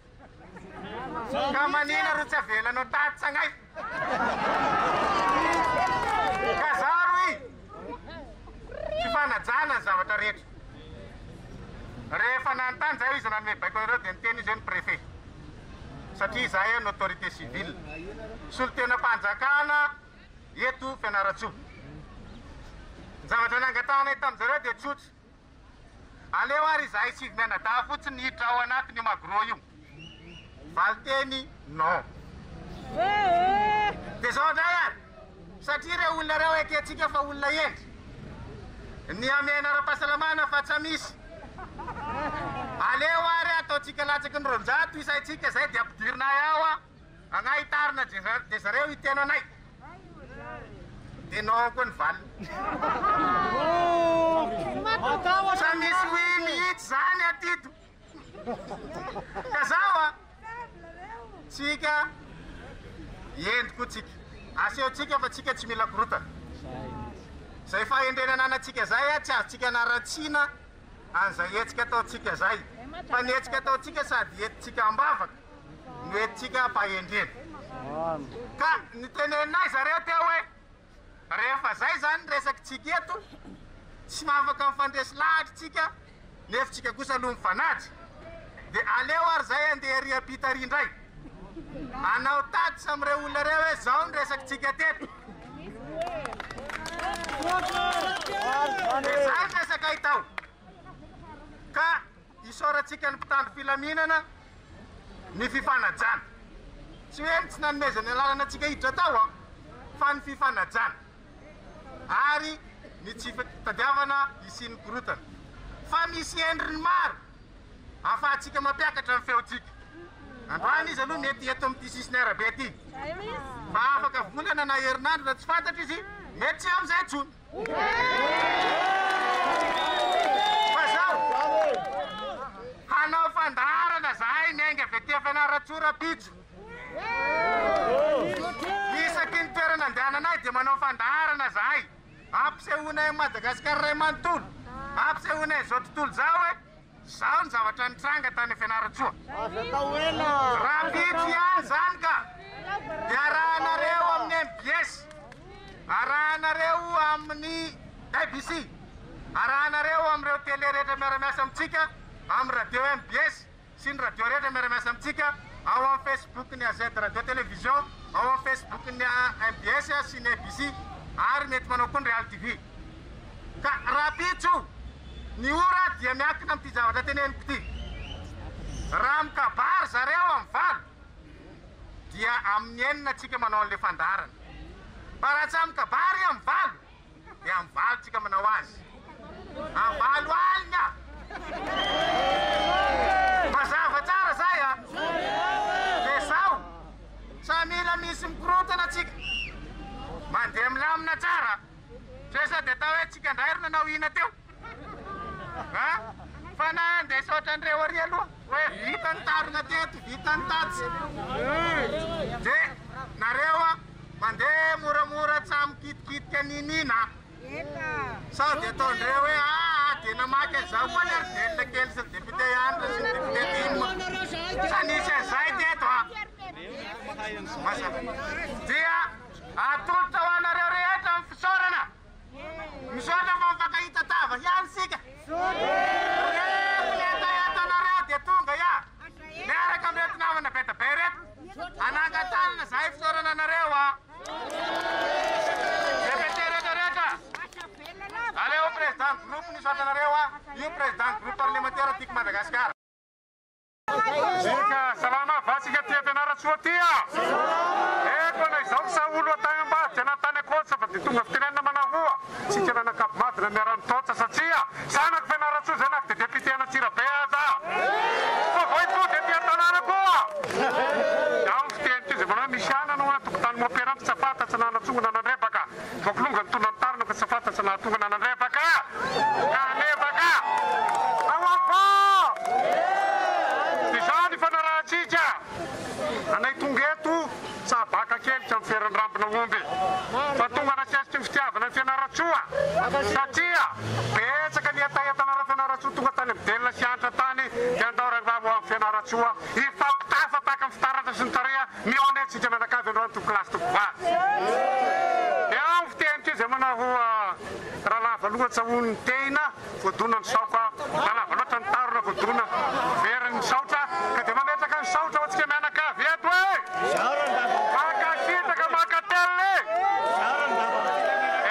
Ka manina ro tsy avelanao tatsa anay. Ka zaro i tsy fanajana ny zavatra rehetra. Rehefa nanontany zay izy nanome baiko anareo dia niteny izy hoe ny préfet. Satria zahay ny autorité civile. Solotena mpanjakana eto Fianarantsoa. Ny zavatra nangatanay tamin'izareo dia tsotra. Aleo ary zahay tsy mianadahy fotsiny hiditra ao anatiny magro io. Valiteny non. Dia zao indray ary satria ireo olona reo eketsika fa olona endry. Ny amena ara-pahasalamana fa tsy misy. Aleo ary ataotsika latsaky ny roanjato isaitsika zay dia ampidirinay ao agnahy tarina dia zareo hiteno anay. Dia non koa ny valiny. Sa misy hoe mihitsy zany atito. Ka zao tsika endriko tsika. Asehotsika fa tsika tsy mila korotana. Zay fahendrenananatsika zay tsy azotsika naratsiana an'izay hetsika ataontsika zay fa ny hetsika ataontsika sady entintsika ambavaka no entintsika ampahendrena ka nitenenay zareo teo hoe rehefa zay zany resakitsika eto tsy maafaka mifandresy lahatritsika nefitsika kosa aloha mifanajy de aleo ary zay andeha riapitary indray anao tady sam'ireo olona reo hoe zao ny resakitsika teto de zay ny resaka itao ka isaoratsika ny mpitandro filaminana ny fifanajana tsy hoe tsy nanomezany alalana atsika hiditra tao fa ny fifanajana ary ny tsy tadiavana isiany korotana fa misy endriny maro ahafahantsika mampiakatra ny feotsika androany izy aloha mety eto amin'ity sisiny arabe ty fa afaka volana na herinandro na tsy fantatra izy mety tsy am'izay ntsony fa zao hanao fandaharana zahay miainga avy aty Fianarantsoa rapitso isaky ny toerana andehananay dia manao fandaharana zahay ampisehoanay Madagasikara ray manontolo ampisehoanay zao tontolo zao hoe zao ny zavatra nitranga tany Fianarantsoa rapitso ihany zany ka dia arahanareo amin'ny MBS arahanareo amin'ny ABC arahanareo amin'ireo télé rehetra miara-miasa amintsika amin'ny radio MBS sy ny radio rehetra miara-miasa amintsika ao amin'ny Facebook ny AZ radio télévision ao amin'ny Facebook ny MBS sy ny ABC ary mety manao koa ny Real TV ka rapitso ny ora dia miankina amin'ity zavatra teneniko ity raha mikabary zareo amin'ny valo dia amin'ny enina atsika manao an'le fandaharana fa raha tsy amin'ny kabary amin'ny valo dia amin'ny valo tsika manao azy amin'ny valo alina mazava tsara zay dia sao sa mila misy mikorotana atsika mandeha milamina tsara tsy sady atao hoe tsika ndray ry nanao ina teo fa na andeha saotran'ireo ary aloha hoe vita ny tarina teto vita ny tatsy dia nareo mandeha moramora tsy amikitikitika ninina sady ataon'ireo hoe dia namaky an'izao koa ny aridelina kely sy ny député andra sy ny député dimo sa nisy an'izay teto dia atolotra ho anareo rehetra amin'ny fisaorana misaotra fa mifakahita tava ihany sika rehetraetanareo dia tonga miaraka amin'ireo tinavana betabe reto anangatanana zahay fisaorana anareo député rehetrarehetra aleo président groupe nisoatra anareo io président groupe parlementaire tiako Madagasikara Eka, salama vasika tia Fianarantsoa tia. Eko na izao sa olo atagny-bavy anatany akoatsa fa dia tonga fitenenina manavoa. Tsika nanakapomady na miara-mitotsa satria zanako Fianarantsoa zanako dia député Anatsirabe aza. Fa voito dia tanàna koa. Iaho fitenity izy manao misy anana hoe tokotany moaperante tsy fantatsa nanantsonga nanandrebaka. Voakolonga ny tonantarina ka tsy fantatsa nahatonga nanandrebaka. Nanebaka. Anay tonga eto sabaka kely tsy amin'ny feran-drambina omby fa tonga nasesitry ny fitiavana ny Fianarantsoa satria betsaka ny etaetanara Fianarantsoa tonga tany amin'ny delona sy antra tany dia andao raivavo amin'ny Fianarantsoa ifampitafa taka amin'ny fitaratra sy ny tareha mionetsika mianakavy androany toko lasy toko vavy dia ao fitenitra izy manao raha lava lohatsa hono tena voadonany saoka raha lava loatra ny tarona voadona veriny saotra ka dia mametraka ny saotra ho atsika mianakavy eto e makakitaka makatelle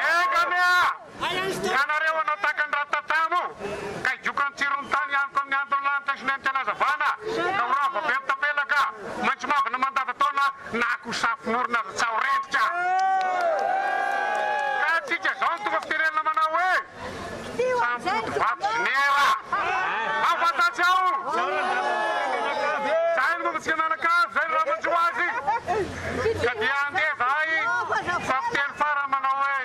eka mea ianareo anao taka ny ratatamo ka ijoka ny tsirony tany aniko amin'ny andony lanitra sy nenty anazavana ka horava be mitapelaka maintso mavana mandava taona nako safinorina tsao rentika ka tsika zao ny tonga fitenenina manao hoe sampoto vato sinera afatatsy ao zay ny mombatsika nanakavy zay ny raha manjo azy ka dia andeha zay fa fiteny farany manao hoe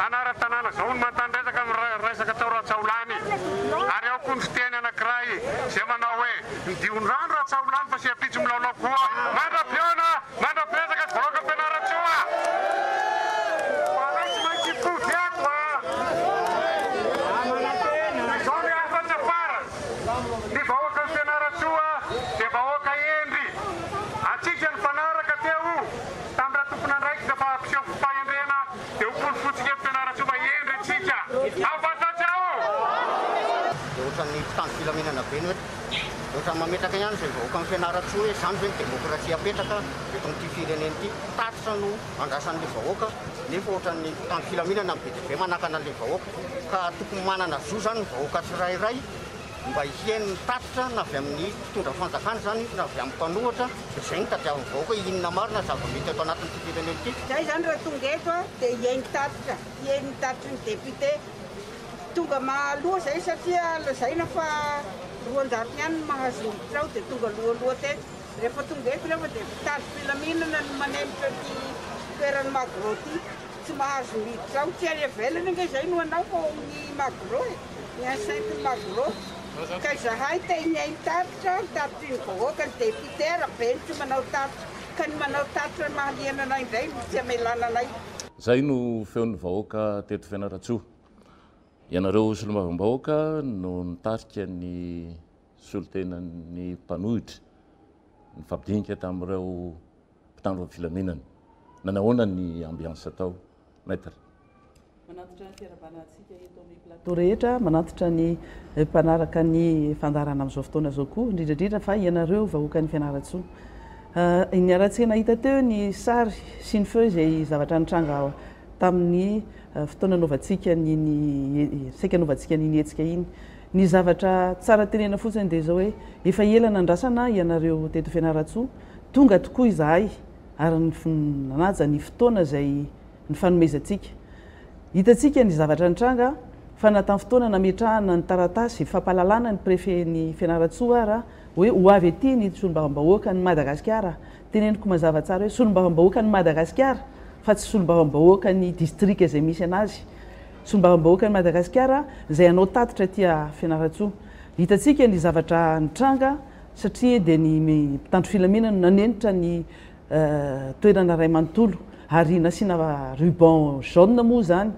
anara-tanàna zao ny mantandresaka amin'ny resaka tao Ratsaolany ary ao koa ny fiteny anankiray zay manao hoe nidiony rano Ratsaolany fa sy apitso milaolao koa mandra-piona mandra-piresaka ty vahoaka Fianarantsoa tsy maintsy pody eto zao ny afatra fara ny vahoaka ny Fianarantsoa dia vahoaka endry. Atsika ny fanaraka teo tamin'ny tompona andraiky dia fa ampiseho fahendrena dia ho polifotsika ny Fianarantsoa endry atsika. Afantatrao! Dia ohatran'ny mpitandro filaminana be ny ohatran'ny mametraka ihany izay vahoaka amin'ny Fianarantsoa hoe izany zany demokrasia apetraka eto amin'ity firenena ity tatitra no andrasan'ilay vahoaka nefa ohatran'ny mpitandro filaminana be dia be manakana an'ilay vahoaka ka tokony manana zo zany ny vahoaka tsirairay mba hihain'ny tatitra na avy amin'ny mpitondra fanjakana zany na avy amin'ny mpanohitra dia izay ny tadiavin'ny vahoaka inona marina zava-mety eto anatin'ity firenena ity. Zay zany raha tonga eto dia hihain'ny tatitra ny député tonga mahaloha zay satria lazaina fa 200 ihany mahazo hiditra ao dia tonga lohaloha teto. Rehefa tonga eto rehefa dia mpitandro filaminana no manemitra ty toerany magro ty tsy mahazo hiditra ao tsy ary avelany nga zay no anao fa ny magro ny enceinte magro ka zahay te hihain'ny tatitra ny vahoaka ny député rabeny tsy manao tatitra ka ny manao tatitra mahaliana anay indray tsy amelana anay. Zay no feon'ny vahoaka teto Fianarantsoa. Ianareo solombavam-bahoaka no nitarika ny solotenan'ny mpanohitra nifampidinika tamin'ireo mpitandro filaminana. Nanahoana ny ambiansa atao, maître? Manatitra ny fiarabanantsika eto amin'ny plateau rehetra, manatitra ny mpanaraka ny fandaharana amin'izao fotoana izao koa, indrindrandrindra fa ianareo vahoaka ny Fianarantsoa. Ny aratsika nahita teo ny sary sy ny feo izay zavatra nitranga tamin'ny fotoana novantsika saika novantsika ny hetsika iny. Ny zavatra tsara tenena fotsiny dia zao hoe efa ela nandrasana ianareo teto Fianarantsoa, tonga tokoa izahay ary nanaja ny fotoana izay ny fanomezantsika. Hitatsika ny zavatra nitranga fa na tamin'ny fotoana nametrahana ny taratasy fampalalana ny préfet ny Fianarantsoa raha hoe ho avy ety ny solombavam-bahoaka ny Madagasikara. Teneniko mazava tsara hoe solombavam-bahoaka ny Madagasikara fa tsy solombavam-bahoaka ny district izay misy anazy. Solombavam-bahoaka ny Madagasikara izay anao tatitra tia Fianarantsoa. Hitatsika ny zavatra nitranga satria dia ny mpitandro filaminana nanenitra ny toerana ray manontolo ary nasiana ruban jaune moa zany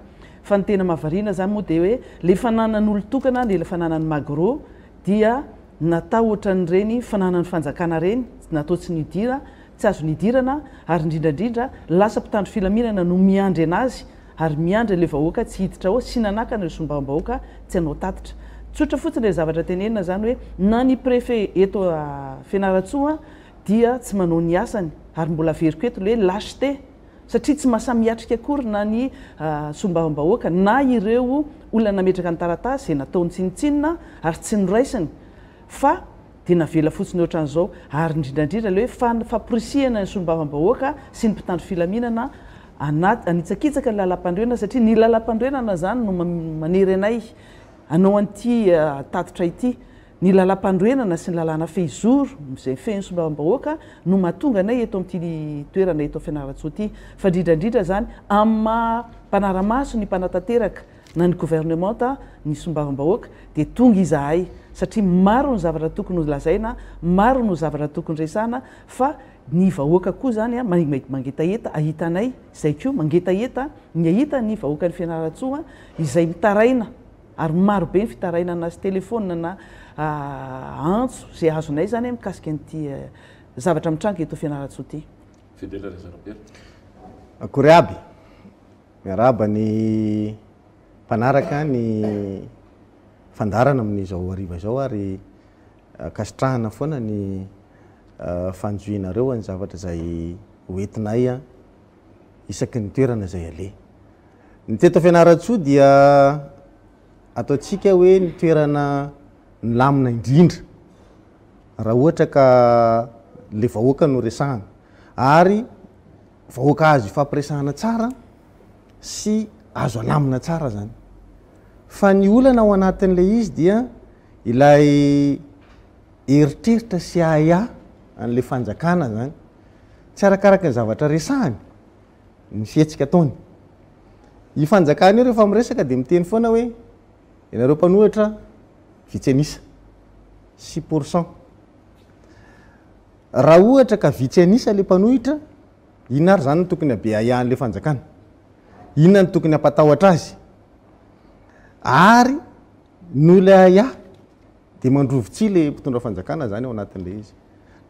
fa ny tena mahavariana zany moa dia hoe le fananan'olo tokana le fananan'ny magro dia natao ohatran'ireny fananan'ny fanjakana reny natao tsy nidira tsy azo nidirana ary indrindrandrindra lasa mpitandro filaminana no miandry anazy ary miandry le vahoaka tsy hiditra ao sy nanakana le solombavam-bahoaka tsy anao tatitra. Tsotra fotsiny le zavatra tenenina zany hoe na ny préfet eto Fianarantsoa dia tsy manao ny asany ary mbola veriko eto le lâcheté satria tsy mahasamihatrika akory na ny solombavam-bahoaka na ireo olona nametraka ny taratasy izay nataony tsinitsinina ary tsy noraisiny fa dia navela fotsiny ohatran'izao ary indrindrandrindra le hoe famporisihana ny solombavam-bahoaka sy ny mpitandro filaminana anitsakitsaka ny lalam-pandroenana satria ny lalam-pandroenana zany no manery anay anao an'ity tatitra ity. Ny lalam-pandroenana sy ny lalàna fehizoro izay fehiny solombavam-bahoaka no mahatonga anay eto amin'ity toerana eto Fianarantsoa ity fa indrindrandrindra zany amin'ny mpanara-maso ny mpanatanteraka na ny gouvernementa ny solombavam-bahoaka dia tonga izahay satria maro ny zavatra tokony ho lazaina, maro no zavatra tokony resana fa ny vahoaka koa zany mangetaeta ahitanay izay koa mangetaeta ny ahita ny vahoaka ny Fianarantsoa izay mitaraina ary maro be ny fitarainana sy telefônina na antso izay azonay zany mikasika an'ity zavatra mitranga eto Fianarantsoa ity. Fidèle Rezarabera. Akory aby miaraba ny mpanaraka ny fandarana amin'izao ariva izao ary kasitrahana foana ny fanjoinareo ny zavatra izay hoentinay isaky ny toerana izay ale. Ny teto Fianarantsoa dia ataontsika hoe ny toerana ny lamina indrindra raha ohatra ka le vahoaka no resahana ary vahoaka azo ifampiresahana tsara sy azo alamina tsara zany fa ny olana ao anatin'le izy dia ilay eritreritra sy aya an'le fanjakana zany tsy arakaraka ny zavatra resahany ny fihetsika ataony. I fanjakana io rehefa miresaka dia miteny foana hoe ianareo mpanohitra vitsy anisa 6%. Raha ohatra ka vitsy anisa le mpanohitra, inona ary zany no tokony abe ayan'le fanjakana, inona no tokony ampatahotra azy ary no le aya dia mandrovitsy le mpitondra fanjakana zany ao anatin'le izy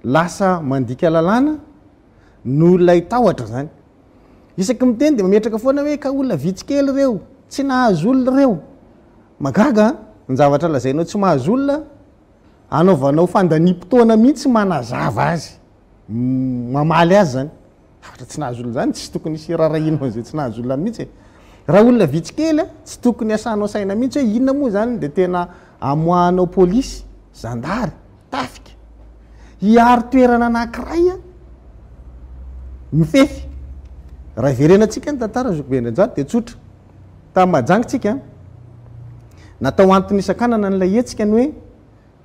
lasa mandika lalàna no lay tahotra zany isaky miteny dia mametraka foana hoe ka olona vitsikely reo tsy nahazo olona reo magaga ny zavatra lazainao tsy mahazo olona anaovanao fandanimpotoana mihitsy manazava azy mamaly azy zany zavatra tsy nahazo olona zany tsy tokony isy rarahino zay tsy nahazo olona mihitsy raha olona vitsikely tsy tokony asanao saina mihitsy hoe inona moa zany dia tena amoahanao polisy zandary tafika hiaro toerana anankiray mifefy raha iverenantsika ny tantara zokobendrajady dia tsotra tamin'ny majangitsika natao antony isan-kanana nylay hetsika ny hoe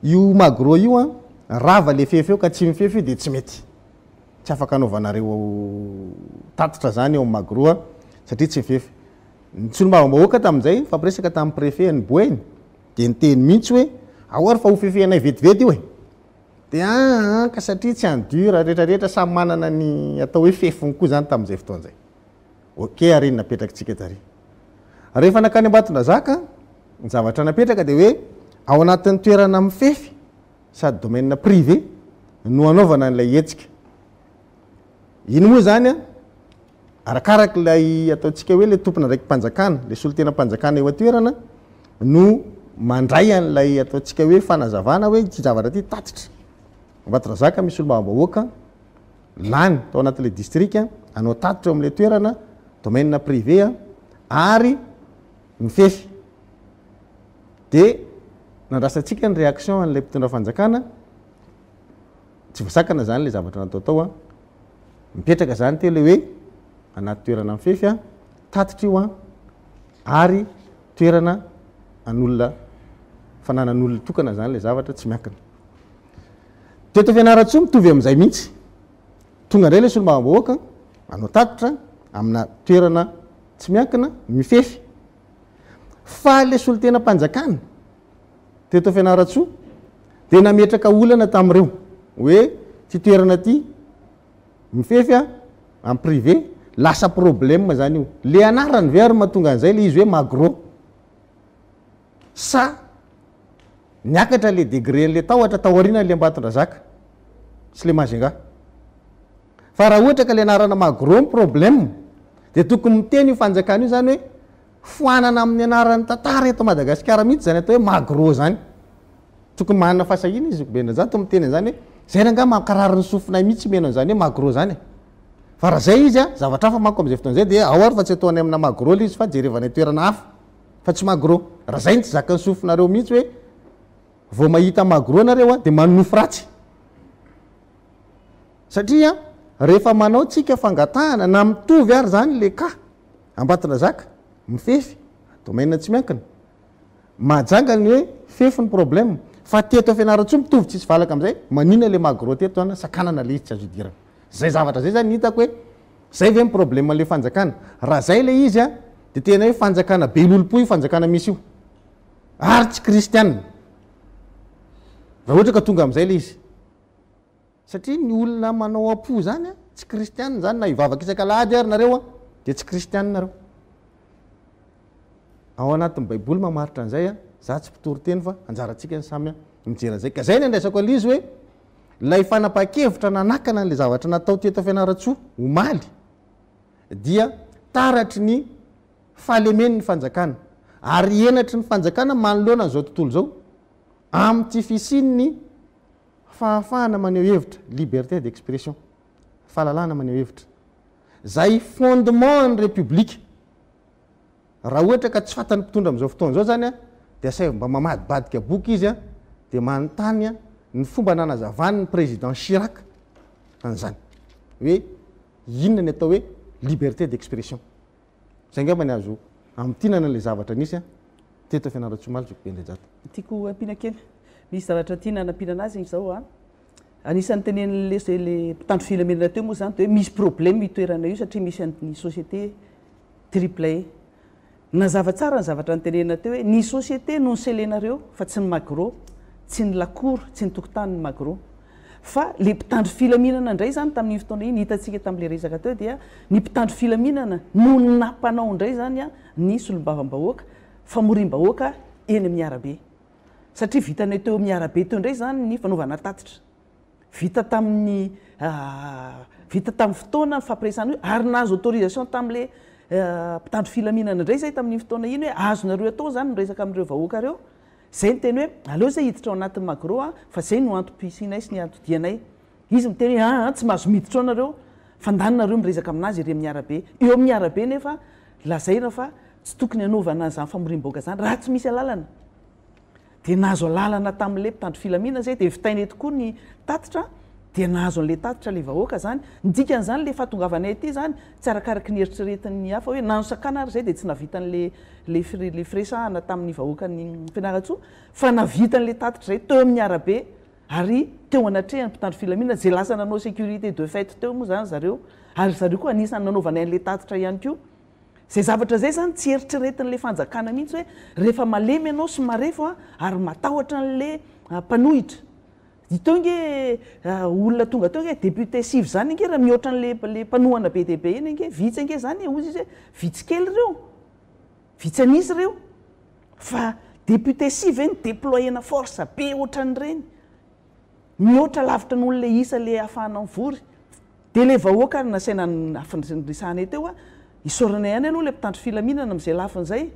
io magro io rava le fefy eo ka tsy mifefy dia tsy mety tsy afaka anaovanareo tatitra zany eo magro satria tsy mifefy ny tsolombavambahoaka tamin'izay fampiresaka tamin'ny préfet ny boeny dia niteny mihitsy hoe ahoary fa ho fefehanay vetivety io e dia ka satria tsy andura rehetrarehetra samy manana ny atao hoe fefiny koa zany tamin'izay fotoan'izay ok areny napetraka tsika tary rehefa nakany ambatondrazaka ny zavatra napetraka dia hoe ao anatin'ny toerana mifefy sady domaine privé no anaovana n'ilay hetsika ino moa zany arakaraky lay ataontsika hoe le tompona ndraiky mpanjakana le solotena mpanjakana eo atoerana no mandray an'lay ataontsika hoe fanazavana hoe ty zavatra ty tatitra ambatondrazaka misy olombavambahoaka lany tao anatin'le district anao tatitra eo amin'le toerana domaine privé ary mifefy dia nandrasantsika ny réaction an'lay mpitondra fanjakana tsy voasakana zany le zavatra natao tao mipetraka zany teo le hoe anaty toerana mifefy tatitra io ary toerana an'olona fananan'olona tokana zany le zavatra tsy miankina teto Fianarantsoa mitovy amin'izay mihitsy tonga indray le solombavambahoaka anao tatitra amina toerana tsy miankina mifefy fa le solotena mpanjakana teto Fianarantsoa dia nametraka olana tamin'ireo hoe ty toerana ty mifefy amin'ny privé lasa problème zany io le anarany ve ary mahatonga an'izay le izy hoe magro sa niakatra le degré n'le tahotra taoriana le ambatondrazaka sy le mazenga fa raha ohatra ka le anarana magro ny problème dia tokony miteny io fanjakana io zany hoe foanana amin'ny anaran'ny tantara eto Madagasikara mihitsy zany atao hoe magro zany tokony manana fahasahina izy bendrazato miteny zany hoe zay ranga makarary ny sofinay mihitsy meno an'izany hoe magro zany fa raha zay izy zavatra hafa manko amin'izay fotoan'izay dia ao ary fa tsy ataony amina magro le izy fa jerevana toerana hafa fa tsy magro raha zay ny tsy zaka ny sofinareo mihitsy hoe vao mahita magro nareo dia manofo ratsy satria rehefa manao tsika fangatahana na mitovy ary zany le ka ambatondrazaka mifefy domaine tsy miankina mahajangany hoe fefy ny problème fa teto Fianarantsoa mitovy tsisy valaka amin'izay manina le magro teto sakanana le izy tsy azo idirana zay zavatra zay zany hitako hoe zay ve ny problème le fanjakana raha zay le izy dia tena hoe fanjakana be lolompo io fanjakana misy io ary tsy kristianina raha ohatra ka tonga amin'izay le izy satria ny olona manao apo zany tsy kristianina zany na ivavaka isan-kalahady ary nareo dia tsy kristianina nareo ao anatin'ny baiboly mamaritra an'izay za tsy mpitory teny fa anjarantsika ny samy mijeran'izay ka zay ny andraisako alizy hoe lay fanapa-kevitra nanakana n'le zavatra natao teto Fianarantsoa omaly dia taratry ny fahalemeny ny fanjakana ary enatry ny fanjakana manoloana n'izao tontolo zao amin'ty fisiny ny fahafahana maneho hevitra liberté d'expression fahalalana maneho hevitra zay fondement ny république raha ohatra ka tsy fatany mpitondra amin'izao fotoana zao zany dia say mba mamadibadika boky izy dia manontany ny fomba nanazavany ny président Chirac an'izany hoe inona ny atao hoe liberté d'expression zay ngambany azo amin'tinana le zavatra nisy teto Fianarantsoa maly zokobendrajato tiako ampiana kely misy zavatra tia nanampiana anazy izao anisan'ny tenen'le mpitandro filaminana teo moa zany hoe misy problème itoerana io satria misy ny société triple nazava tsara ny zavatra nytenenina teo hoe ny société no ny selenareo fa tsy ny magro tsy ny lakour tsy ny tokotany ny magro fa le mpitandro filaminana indray zany tamin'ny fotoana iny hitantsika tamin'le resaka teo dia ny mpitandro filaminana no nampanao indray zany ny solombavam-bahoaka famorim-bahoaka eny amin'ny arabe satria vitanay teo amin'ny arabe teo indray zany ny fanaovana tatitra vita tamin'ny fotoana fampiresana io ary nahazo autorisation tamin'le mpitandro filaminana indray zay tamin'ny fotoana iny hoe azonareo atao zany miresaka amin'ireo vahoaka reo zay ny teny hoe aleo zay hiditra ao anatin'ny magro fa zay no antom-pisinay sy ny antodianay izy miteny hoe tsy mahazo miditra ao nareo fandaninareo miresaka aminazy ire amin'ny arabe eo amin'ny arabe nefa lazaina fa tsy tokony anaovana zany famorim-boaka zany raha tsy misy alalana dia nahazo alalana tamin'le mpitandro filaminana zay dia vitainay tokoa ny tatitra dia nahazo an'le tatitra le vahoaka zany ndikan'izany le fahatongavanay aty zany tsy arakaraky ny eritreretin'ny hafa hoe nanosakana ary zay dia tsy navitan'le firesahana tamin'ny vahoakany Fianarantsoa fa navitan'le tatitra zay teo amin'ny arabe ary teo anatrehany mpitandro filaminana zay lasa nanao sécurité de fait teo moa zany zareo ary zareo koa anisany nanaovanay an'le tatitra ihany koa zay zavatra zay zany tsy eritreretin'le fanjakana mihitsy hoe rehefa malemy ianao sy marefo ary matahotra an'le mpanohitra itonge olona tonga teo nge député sivy zany nge raha mihoatra an'le mpanohana be dia be iny nge vitsy nge zany ozy izy hoe vitsy kely reo vitsy anisy reo fa député sivy eny déployena force be ohatran'ireny mihoatra lavitra n'olona isa le ahafahana mivory dia le vahoaka ary nasaina afandrisanay teo isoranay ihany aloha le mpitandro filaminana amin'izay lafin'izay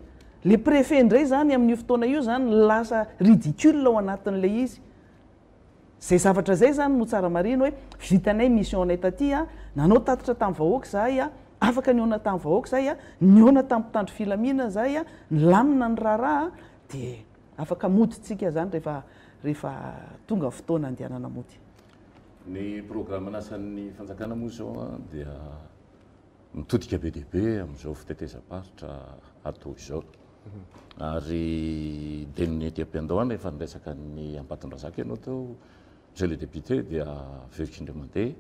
le préfet indray zany amin'io fotoana io zany lasa ridicule ao anatin'le izy zay zavatra zay zany no tsara marino hoe vitanay missionnay taty nanao tatitra tamin'ny vahoaka zahay afaka niona tamin'ny vahoaka zahay niona tamin'ny mpitandro filaminana zahay lamina ny raharaha dia afaka moditsika zany rehefa tonga fotoana andehanana mody ny programme nasan'ny fanjakana moa zao dia mitodika be dia be amin'izao fitetezam-paritra atao izao ary dia ny ety am-piandohana efa niresaka ny Ambatondrazaka ianao teo zay le député dia verikindray mandeha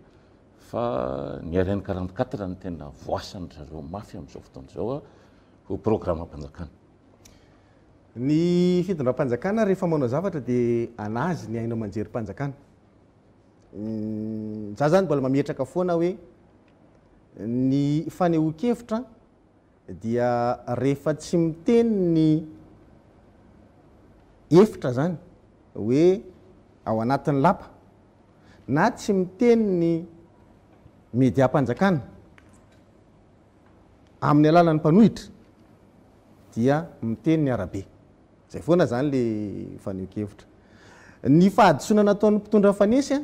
fa ny RN 44 ny tena voasany zareo mafy amin'izao fotoana izao ho programme am-panjakana ny fitondram-panjakana rehefa manao zavatra dia anazy ny ainao manjery-panjakana za zany mbola mametraka foana hoe ny fanehoan-kevitra dia rehefa tsy miteny ny efitra zany hoe ao anatin'ny lapa na tsy miteny ny média-mpanjakana amin'ny alalan'ny mpanohitra dia miteny ny arabe zay foana zany le fanehoan-kevitra ny fahadisoana nataon'ny mpitondra fanesy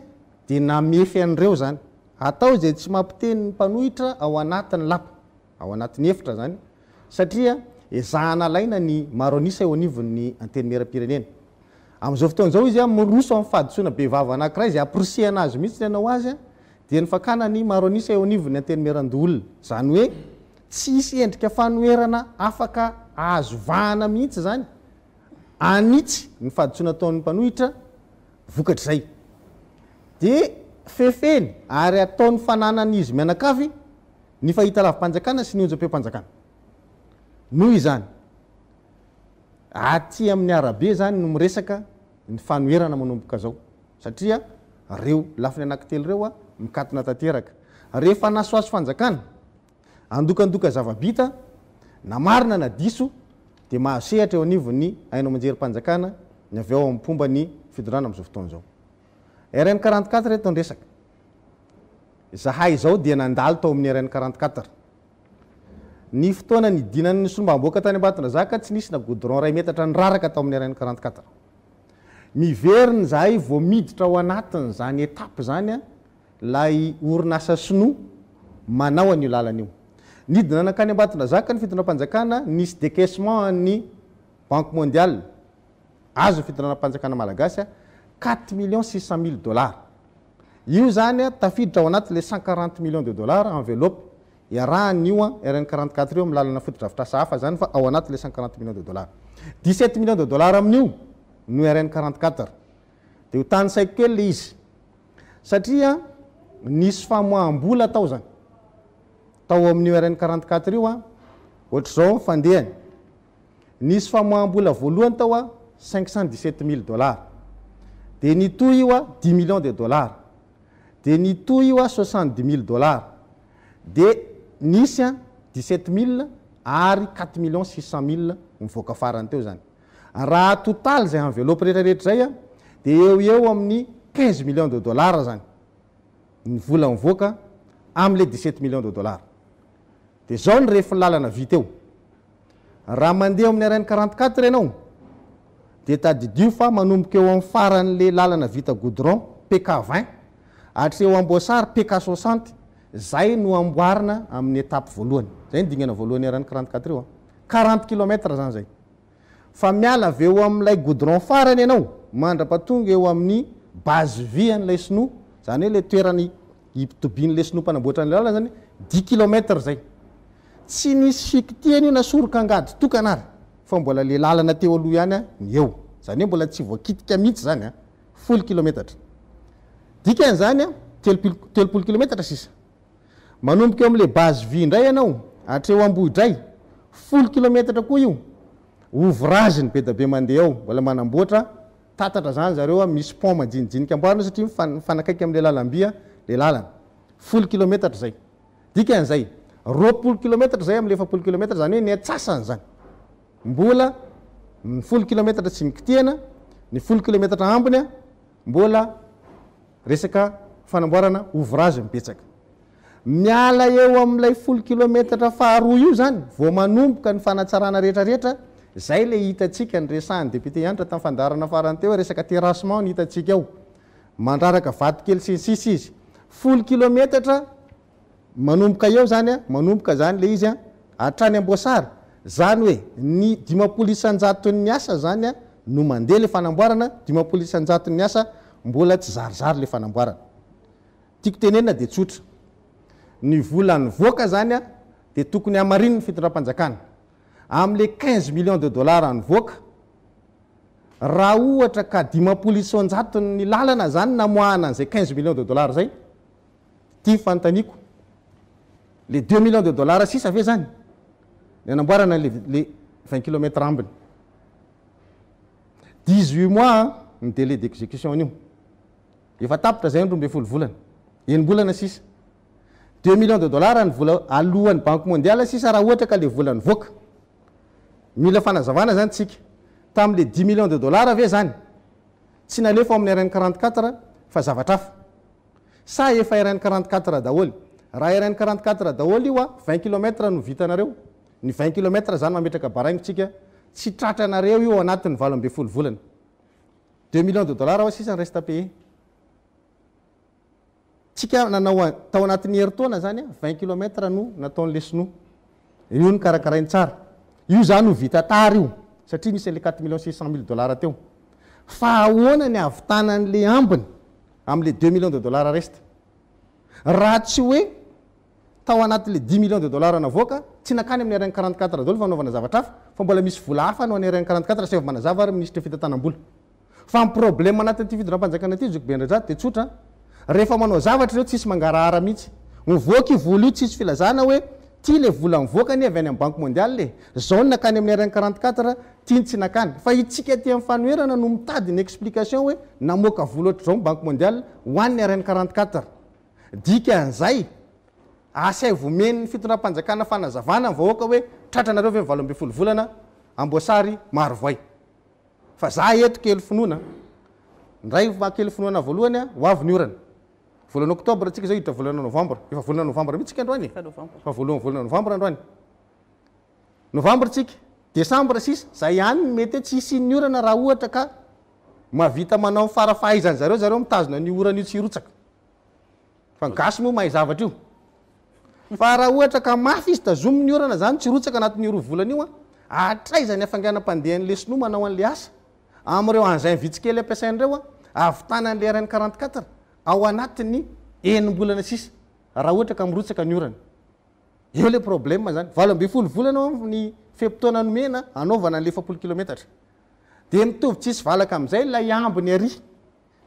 dia namefy an'ireo zany atao zay tsy mampiteny ny mpanohitra ao anatin'ny lapa ao anatin'ny efitra zany satria ezahana laina ny maro anisa eo anivon'ny anteny meram-pirenena amin'izao fotoana zao izy miroso amin'ny fahadisoana be vava anankiray zay apirisiana azy mihitsy ny anao azy dia ny fakana ny maro anisa eo anivon'ny anteny meran-doolona zany hoe tsisy endrika fanoherana afaka ahazovahana mihitsy zany anitsy ny fahadisoana ataon'ny mpanohitra vokatra zay dia fefeny ary ataon'ny fananany izy mianakavy ny fahita lavi-panjakana sy ny onjam-peo-panjakana noho izany aty amin'ny arabe zany no miresaka ny fanoherana manomboka zao satria reo lafiny anankitelo reo mikatona tanteraka rehefa nasoaso fanjakana andokandoka zavabita na marina na diso dia mahasehatra eo anivon'ny ainao manjery-panjakana ny avy ao amin'ny pomba ny fidorana amin'izao fotoana zao RN 44 eto ndresaka zahay zao dia nandalo tao amin'ny RN 44 ny fotoana ny dinan'ny sombamboaka tany Ambatondrazaka tsy nisy na goudron ray metatra ny raraka tao amin'ny RN 44 miveriny zahay vao miditra ao anatiny zany etape zany lay orinasa sinoa manao an'io lalana io nidina nakany Ambatondrazaka ny fitondram-panjakana nisy décaissement ny banque mondiale azo fitondram-panjakana malagasy 4 600 000 $. Io zany tafiditra ao anaty le 140 millions de dollars enveloppe iarahan'io RN 44 io amin'ny lalana fotodrafitrasa hafa zany fa ao anaty le 140 millions de dollars. 17 millions de dollars amin'io no RN 44 dia ho tany saiko kely le izy satria nisy famoaham-bola tao zany tao amin'io RN 44 io ohatr'izao mifandehany nisy famoaham-bola voalohany tao 517 000 $. dia nitoy io 10 millions de dollars dia nitoy io 70 000 $. dia nisy 17 000 ary 4 600 000 mivoaka farany teo zany raha total zay enveloppe rehetrarehetra zay a dia eo amin'ny 15 millions de dollars zany ny vola mivoaka amin'le 17 millions de dollars dia zao ny rehefa lalana vita eo raha mandeha amin'ny RN 44 ianao dia tadidio fa manomboka eo amin'ny faran'le lalana vita goudron PK 20 hatreo amboasary PK 60 zay no amboarina amin'ny étape voalohany zay ny dingana voalohany RN 44 eo 40 km zany zay fa miala avy eo amin'ilay goudron farany ianao mandrapatonga eo amin'ny base vie an'ilay sinoa zany hoe le toerany itobian'le sinoa mpanamboatra ny lalana zany 10 km zay tsy nisy fikitiany io na soroka angady tokana ary fa mbola le lalana teo aloha ihany a ny eo zany hoe mbola tsy voakitika mihitsy zany a 10 km dikan'izany a 30 km sisa manomboka eo amin'le base vie indray ianao hatreo ambohidray 10 km koa io ouvrage ny be da be mandeha ao mbola manamboatra tatatra zany zareo a misy pont majinijinika amboarina satria mifanakaiky amin'le lalambia le lalana 10 km zay dikan'izay 20 km zay amin'le 10 km zany hoe ny atsasany zany mbola ny 10 km tsy mikitiana ny 10 km ambiny a mbola resaka fanamboarana ouvrage mipetsaka miala eo amin'ilay 10 km faharoa io zany vao manomboka ny fanatsarana rehetrarehetra zay le hitatsika ny resahan'ny député ianitra tamin'ny fandaharana farany teo resaka terrassement ny hitatsika ao mandraraka vato kely sisisy izy 10 km manomboka eo zany a manomboka zany le izy a hatrany amboasary zany hoe ny 50 ny asa zany a no mandeha le fanamboarana 50 ny asa mbola tsy zarizary le fanamboarana tiako tenenina dia tsotra ny volany voaka zany a dia tokony hamariny ny fitondram-panjakana amin'le 15 millions de dollars ny voaka raha ohatra ka 50 ny lalana zany namoahana an'izay 15 millions de dollars zay tia fantaniko le 2 millions de dollars sisa ve zany ny anamboarana le 20 km ambiny 18 mois ny délai d'exécution an'io efa tapitra zay 12 volana enimbolana sisa 2 millions de dollars ny vola alohan'ny banque mondiale sisa raha ohatra ka le volany voaka mila fanazavana zany tsika tamin'le 10 millions de dollars ve zany tsy nalefa amin'ny RN 44 fa zavatra hafa sa efa RN 44 daholy raha RN 44 daholy io a 20 km no vitanareo ny 20 km zany mametraka baraigny tsika tsy tratranareo io anatin'ny 12 volana 2 millions de dollars ao sisa reste à payer tsika nanao tao anatin'ny heritaona zany a 20 km no nataon'le sinoa io ny karakarainy tsara io zany ho vita tara io satria misy le 4 millions 600 000 dollars teo fa ahoana ny avitanan'le ambiny amin'le 2 millions de dollars reste raha tsy hoe tao anatin'le 10 millions de dollars navoaka tsy nakany amin'ny RN 44 daholo fanaovana zavatra hafa fa mbola misy vola hafa no any RN 44 sy manazava ary ministre fitantanam-bola fa ny problème anatin'ity fidondram-panjakana ity zoko bendradraty dia tsotra rehefa manao zavatra ireo tsisy mangarahara mihitsy mivoaka io vola io tsisy filazana hoe tia le vola mivoaka ny avy any amin'ny banque mondiale le zao ny nakany amin'ny RN 44 tiany tsy nakany fa itsika ty amin'ny fanoherana no mitady ny explication hoe namoaka vola oatra zao ny banque mondiale ho an'ny RN 44 dika an'izay asay vomeny ny fitondram-panjakana fanazavana vahoaka hoe tratranareo ve 12 volana amboasary maro voay fa za eto kely finoana ndray kely finoana voalohany a ho avy ny orana volana octobre tsika zao hiditra volana novambra efa volana novambra mihitsika androany fa voalohany volana novambra androany novambra tsika desambra sisa zay ihany mety tsy isiny orana raha ohatra ka mavita manao farafahaizany zareo mitazona ny orana io tsy hirotsaka fa gasy moa mahay zavatra io fa raha ohatra ka mafy izy tazomy ny orana zany tsy rotsaka anatin'ny roa volana io a atraizany afanganam-pandehan'le sinoa manao an'le asa am'ireo an'izay vitsikely ampiasain'ireo a avitanan'le RN 44 ao anatin'ny enimbolana sisa raha ohatra ka mirotsaka ny orana eo le problème zany 12 volana ny fempotoana nomena anaovana ny 10 km dia mitovy tsisy valaka amin'izay lay ambiny ary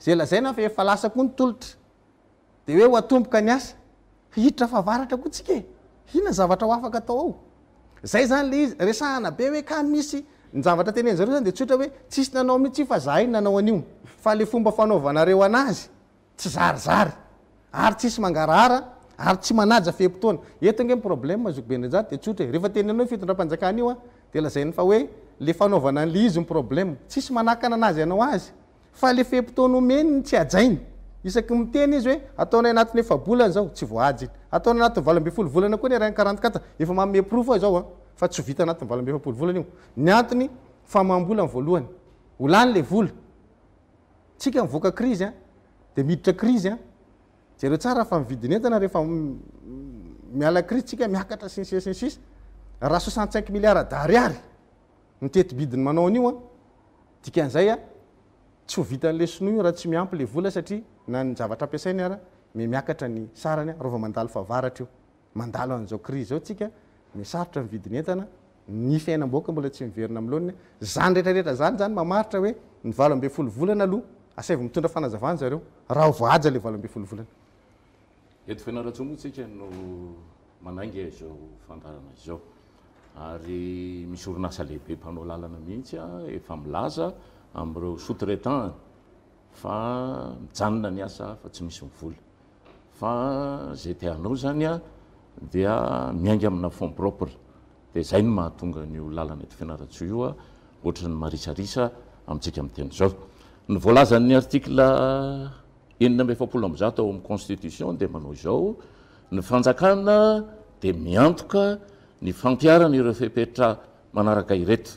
zay lazaina fa efa lasa koa ny tolotra dia hoe ho atomboka ny asa hiditra fa varatra koa tsika hina zavatra ho afaka atao ao zay zany le izy resahana be hoe ka misy ny zavatra teneny zareo zany dia tsotra hoe tsisy nanao mihitsy fa za iny nanao an'io fa le fomba fanaovanareo anazy tsy zarizary ary tsisy mangarahara ary tsy manaja fempotoana eto nge problème zoko bendrajaty dia tsotra rehefa tenenao fitondram-panjakana io a dia lazainy fa hoe le fanaovana an'le izy ny problème tsisy manakana anazy ianao azy fa le fem-potoana omeny tsy ajainy isaky miteny izy hoe ataonay anatin'ny efabolana zao tsy voajy ataonay anatin'ny 20 volana koa ny rainy 44 efa manome proof ao zao fa tsy vita anatin'ny 20 volana io ny antony fa mambola ny voalohany olany le vola tsika mivoaka krizy dia miditra krizy jereo tsara fa mividiny entana rehefa miala krizy tsika miakatra sinsis raha 65 milliards d'ariary nytetibidiny manao an'io dikan'izay tsy ho vitan'le sinoa io raha tsy miampy le vola satria na ny zavatra ampiasainy ara miakatra ny sarany rova mandalo favaratra io mandalo an'izao krizy zao tsika misarotra mividiny entana ny fiainam-boaka mbola tsy miverina am'loany zany rehetrarehetra zany mamaritra hoe ny 20 volana aloha asavy mitondra fanazavany zareo raha voaja le 20 volana eto Fianarantsoa moa tsika no manainga izao fandarana izao ary misy orinasa lehibe mpanao lalana mihitsy efa milaza am'ireo sous-traitant fa mijanona ny asa fa tsy misy mivola fa zay teanao zany dia miainga amina fond propre dia zay no mahatonga nyo lalana eto Fianarantsoa io ohatra ny marisarisa amintsika miteny zao ny voalazan'ny article 970 ao amin'ny constitution dia manao izao ny fanjakana dia miantoka ny fampiarana ireo fepetra manaraka ireto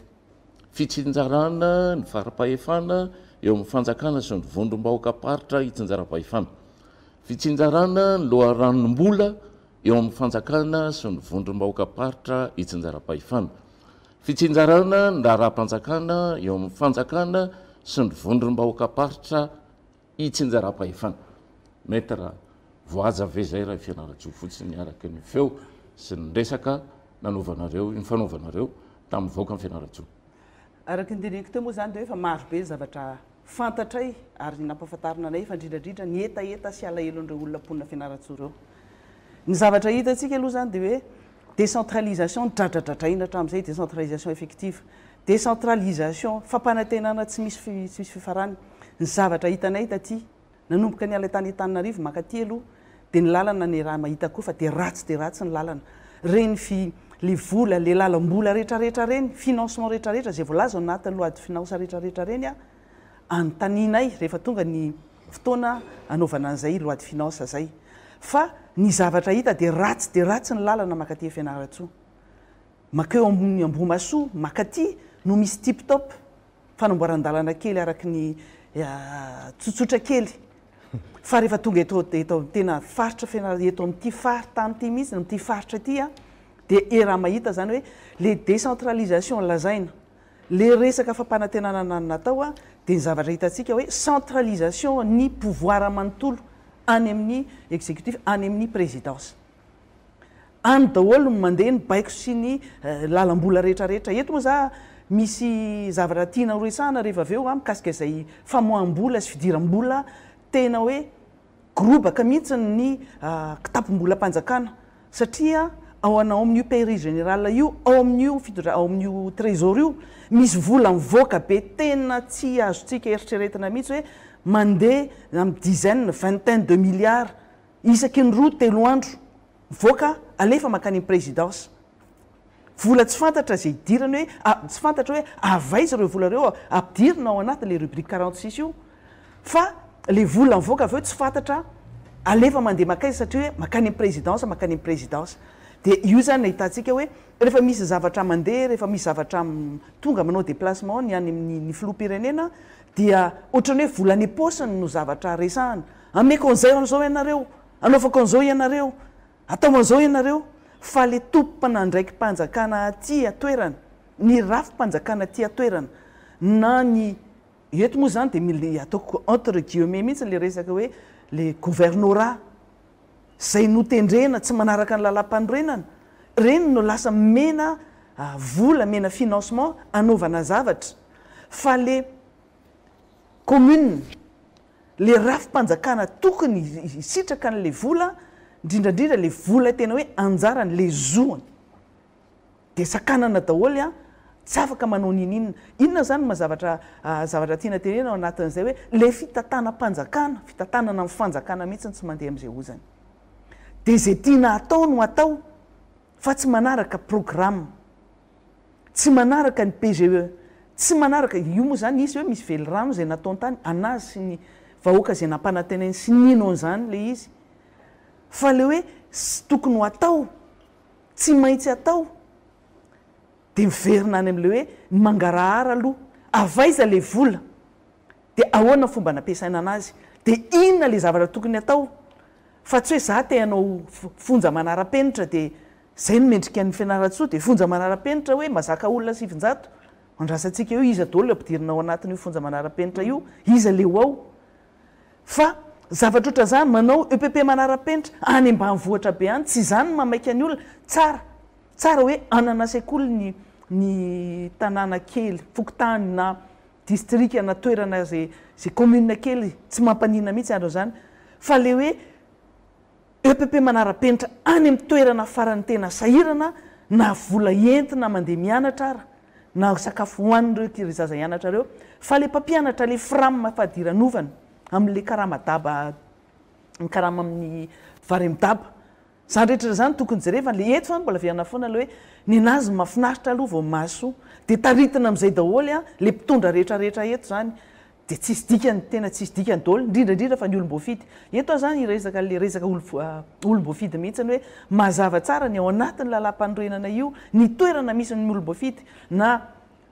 fitsinjarana ny fara-pahefana eo amin'ny fanjakana sy ny vondrom-bahoaka paritra hitsinjara-pahefana fitsinjarana ny loharanombola eo amin'ny fanjakana sy ny vondrom-bahoaka paritra hitsinjara-pahefana fitsinjarana ny raharaha-panjakana eo amin'ny fanjakana sy ny vondrom-bahoaka paritra hitsinjara-pahefana mety raha voaja ve zay raha Fianarantsoa fotsiny araka ny feo sy ny resaka nanaovanareo ny fanaovanareo tamin'ny voaka ny Fianarantsoa araka nyteneniko teo moa zany dia efa maro be zavatra fantatray ary nampafantarina anay fa indrindrandrindra ny etaeta sy alahelon'ireo olona mponina Fianarantsoa ireo ny zavatra hitantsika aloha zany dia hoe décentralisation dradradradraina hatramin'izay décentralisation effective décentralisation fampanantenana tsy misy fifarany ny zavatra hitanay taty nanomboka ny ala tany Antananarivo makaty aloha dia ny lalana ny raha mahita koa fa dia ratsy ny lalana reny le vola le lalam-bola rehetrarehetra reny financement rehetrarehetra zay voalaza anatin'ny loi de finance rehetrarehetra reny anotaninay rehefa tonga ny fotoana anaovana an'izay loi de finance zay fa ny zavatra hita dia ratsy ny lalana makaty Fianarantsoa makeo amin'ny Ambomasoa makaty no misy tip top fanamboaran-dalana kely araky ny tsotsotra kely fa rehefa tonga eto tena faritra Fianarantsoa eto amin'ity faritany ity mihitsy amin'ity faritra ity dia raha mahita zany hoe le décentralisation lazaina le resaka fampanantenana natao dia ny zavatra hitantsika hoe centralisation ny pouvoir manontolo any amin'ny exécutif any amin'ny présidence any daholo mandeha ny baiko sy ny lalam-bola rehetrarehetra eto moa za misy zavatra tiana roesana rehefa aveo mikasika izay famoaham-bola sy fidiram-bola tena hoe grobaka mihitsy ny kitapom-bola-panjakana satria ao anao amin'io pairie général io ao amin'io trésor io misy vola mivoaka be tena tsy azontsika eritreretina mihitsy hoe mandeha amin'ny dizaine vingtaine de milliards isaky ny roa telo andro mivoaka alefa makany présidence vola tsy fantatra zay idirany hoe tsy fantatra hoe avaiza ireo vola reo ampidirina ao anaty le rubrique 46 io fa le vola mivoaka aveo tsy fantatra alefa mandeha makaiza satria hoe makany présidence dia io zany nahitantsika hoe rehefa misy zavatra mandeha rehefa misy zavatra tonga manao déplacement ny any amin'ny filoham-pirenena dia ohatrany hoe volany posiny no zavatra resahana ameko an'izao ianareo anaovako an'izao ianareo atao an'izao ianareo fa le tompona ndraiky mpanjakana aty atoerana ny rafim-panjakana aty atoerana na ny eto moa zany dia ataoko entre guillemets mihitsy le resaka hoe le gouvernorat zay notendrena tsy manaraka ny lalam-panorenana reny no lasa mena vola mena financement anaovana zavatra fa le commune le rafim-panjakana tokony isitraka n'le vola indrindrandrindra le vola tena hoe anjarany le zoany dia sakanana daholo tsy afaka manao inona zany mazavatra tiana tenena ao anatin'izay hoe le fitantanam-panjakana fitantanana amin'ny fanjakana mihitsy tsy mandeha amin'izay ozany dia zay tiana atao no atao fa tsy manaraka programme tsy manaraka ny PGE tsy manaraka io moa zany izy hoe misy vely rano zay nataony tany anazy sy ny vahoaka zay nampanantenany sy nino an'izany le izy fa le hoe tokony ho atao tsy maintsy atao dia miverina any amin'le hoe mangarahara aloha avaiza le vola dia ahoana fomba nampiasaina anazy dia inona le zavatra tokony atao fa tsy hoe za te hanao fonja manara-penitra dia zay no mendrika ny Fianarantsoa dia fonja manara-penitra hoe mazaka olona 700 andrasantsika eo iza daholo le ampidirina ao anatin'io fonja manara-penitra io iza le ho ao fa zavatra oatra zany manao EPP manara-penitra any ambanivohitra be any tsy zany no mamaika ny olona tsara hoe anana sekoly ny tanàna kely fokotany na district na toerana zay commune kely tsy mampanina mihitsy andro zany fa le hoe EPP manara-penitra any amin'ny toerana farany tena sahirana na vola entina mandeha mianatra ara na sakafo hoanin'ireo zaza hianatra reo fa le mpampianatra le fram fahadiran'ovana amin'le karamadaba ny karama amin'ny varemidaba zany rehetra zany tokony jereva le eto fa mbola viana foana le hoe ny anazy mafinaritra aloha vao maso dia taritina amin'izay daholy a le mpitondra rehetrarehetra eto zany dia tsisy dikany tena tsisy dikany daholo indrindraindrindra fa ny olom-boafidy eto zany resaka le resaka olom-boafidy mihitsy ny hoe mazava tsara ny ao anatin'ny lalam-panorenana io ny toerana misy ny olom-boafidy na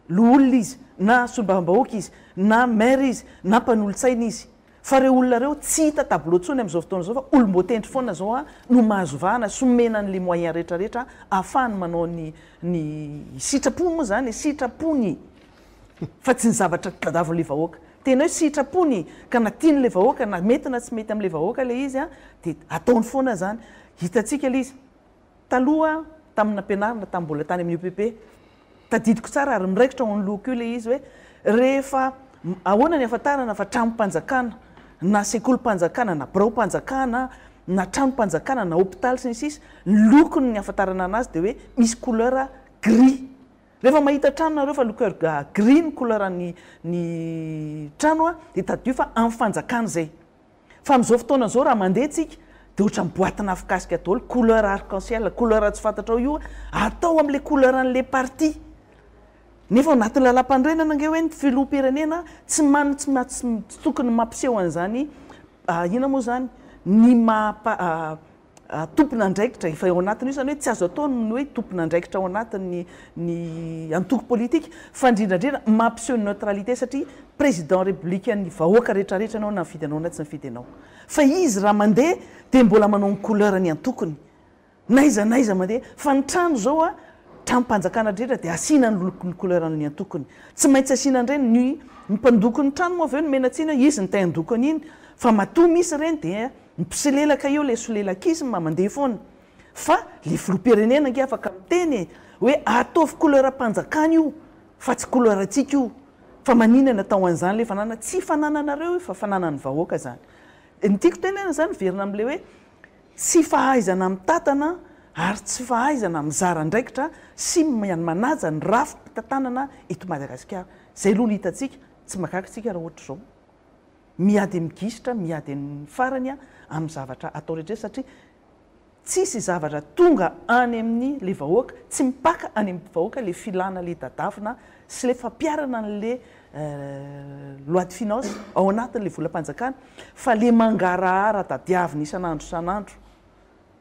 loolona izy na solombavam-bahoaka izy na maire izy na mpanolotsaina izy fa reo olona reo tsy hita tableau tsony amin'izao fotoana zao fa olom-boatendry foana zao a no mahazovahana somena n'le moyen rehetrarehetra ahafahany manao ny sitrapony moa zany sitrapony fa tsy ny zavatra tadavin'le vahoaka tena hoe sitrapony ka na tian'le vahoaka na mety na tsy mety amin'le vahoaka le izy a dia ataony foana zany hitantsika le izy taloha tamina ampianarina tambola tany amin'ny EPP tadidiko tsara ary miraikitra ao anoloko io le izy hoe rehefa ahoana ny afantarana fa trano-mpanjakana na sekoly-mpanjakana na birao-mpanjakana na trano-mpanjakana na hôpitaly sy ny sisa lokony ny afantarana anazy dia hoe misy couleur gris rehefa mahita trano nareo fa couleur gris ny couleur ny trano a dia tadio fa amin'ny fanjakana zay fa amin'izao fotoana zao raha mandeha tsika dia ohatra miboatina afikasika daholo couleur arc-en-ciel couleur tsy fantatra ao io atao amin'le couleur an'le parti nefa anatin'ny lalam-panorenana nge hoe ny filoham-pirenena tsy tokony mampiseho an'izany ina moa zany ny tompona andraikitra efa ao anatin'io zany hoe tsy azo atao ny hoe tompona andraikitra ao anatin'ny antoko politika fa indrindrandrindra mampiseho ny neutralité satria président républicain vahoaka rehetrarehetra anao na mifidy anao na tsy mifidy anao fa izy raha mandeha dia mbola manao ny couleur ny antokony naiza mandeha fa ny trano zao a trano-mpanjakana drehetra dia asiana ny lokony couleur ny antokony tsy maintsy asiana ireny ny mpandoko ny trano moa avy eo ny menatsiana izy ny taindokony iny fa matoa misy ireny dia mipisilelaka eo le solelakisme mandeha foana fa le filoham-pirenena nge afaka miteny hoe ataovy couleur mpanjakana io fa tsy couleur atsika io fa maninana atao an'izany le fananana tsy fanananareo io fa fananany vahoaka zany ny tiako tenena zany verina amin'le hoe tsy fahaizana mitatana ary tsy fahaizana mizara ndraikitra sy manaja ny rafim-pitantanana eto Madagasikara zay aloha ny hitantsika tsy makakitsika raha ohatra zao miady migisitra miady ny farany a amin'ny zavatra atao rehetra satria tsisy zavatra tonga any amin'ny le vahoaka tsy mipaka any amin'ny vahoaka le filana le dadavina sy le fampiarana an'le loi de finance ao anatin'le volam-panjakana fa le mangarahara tadiavina isan'andro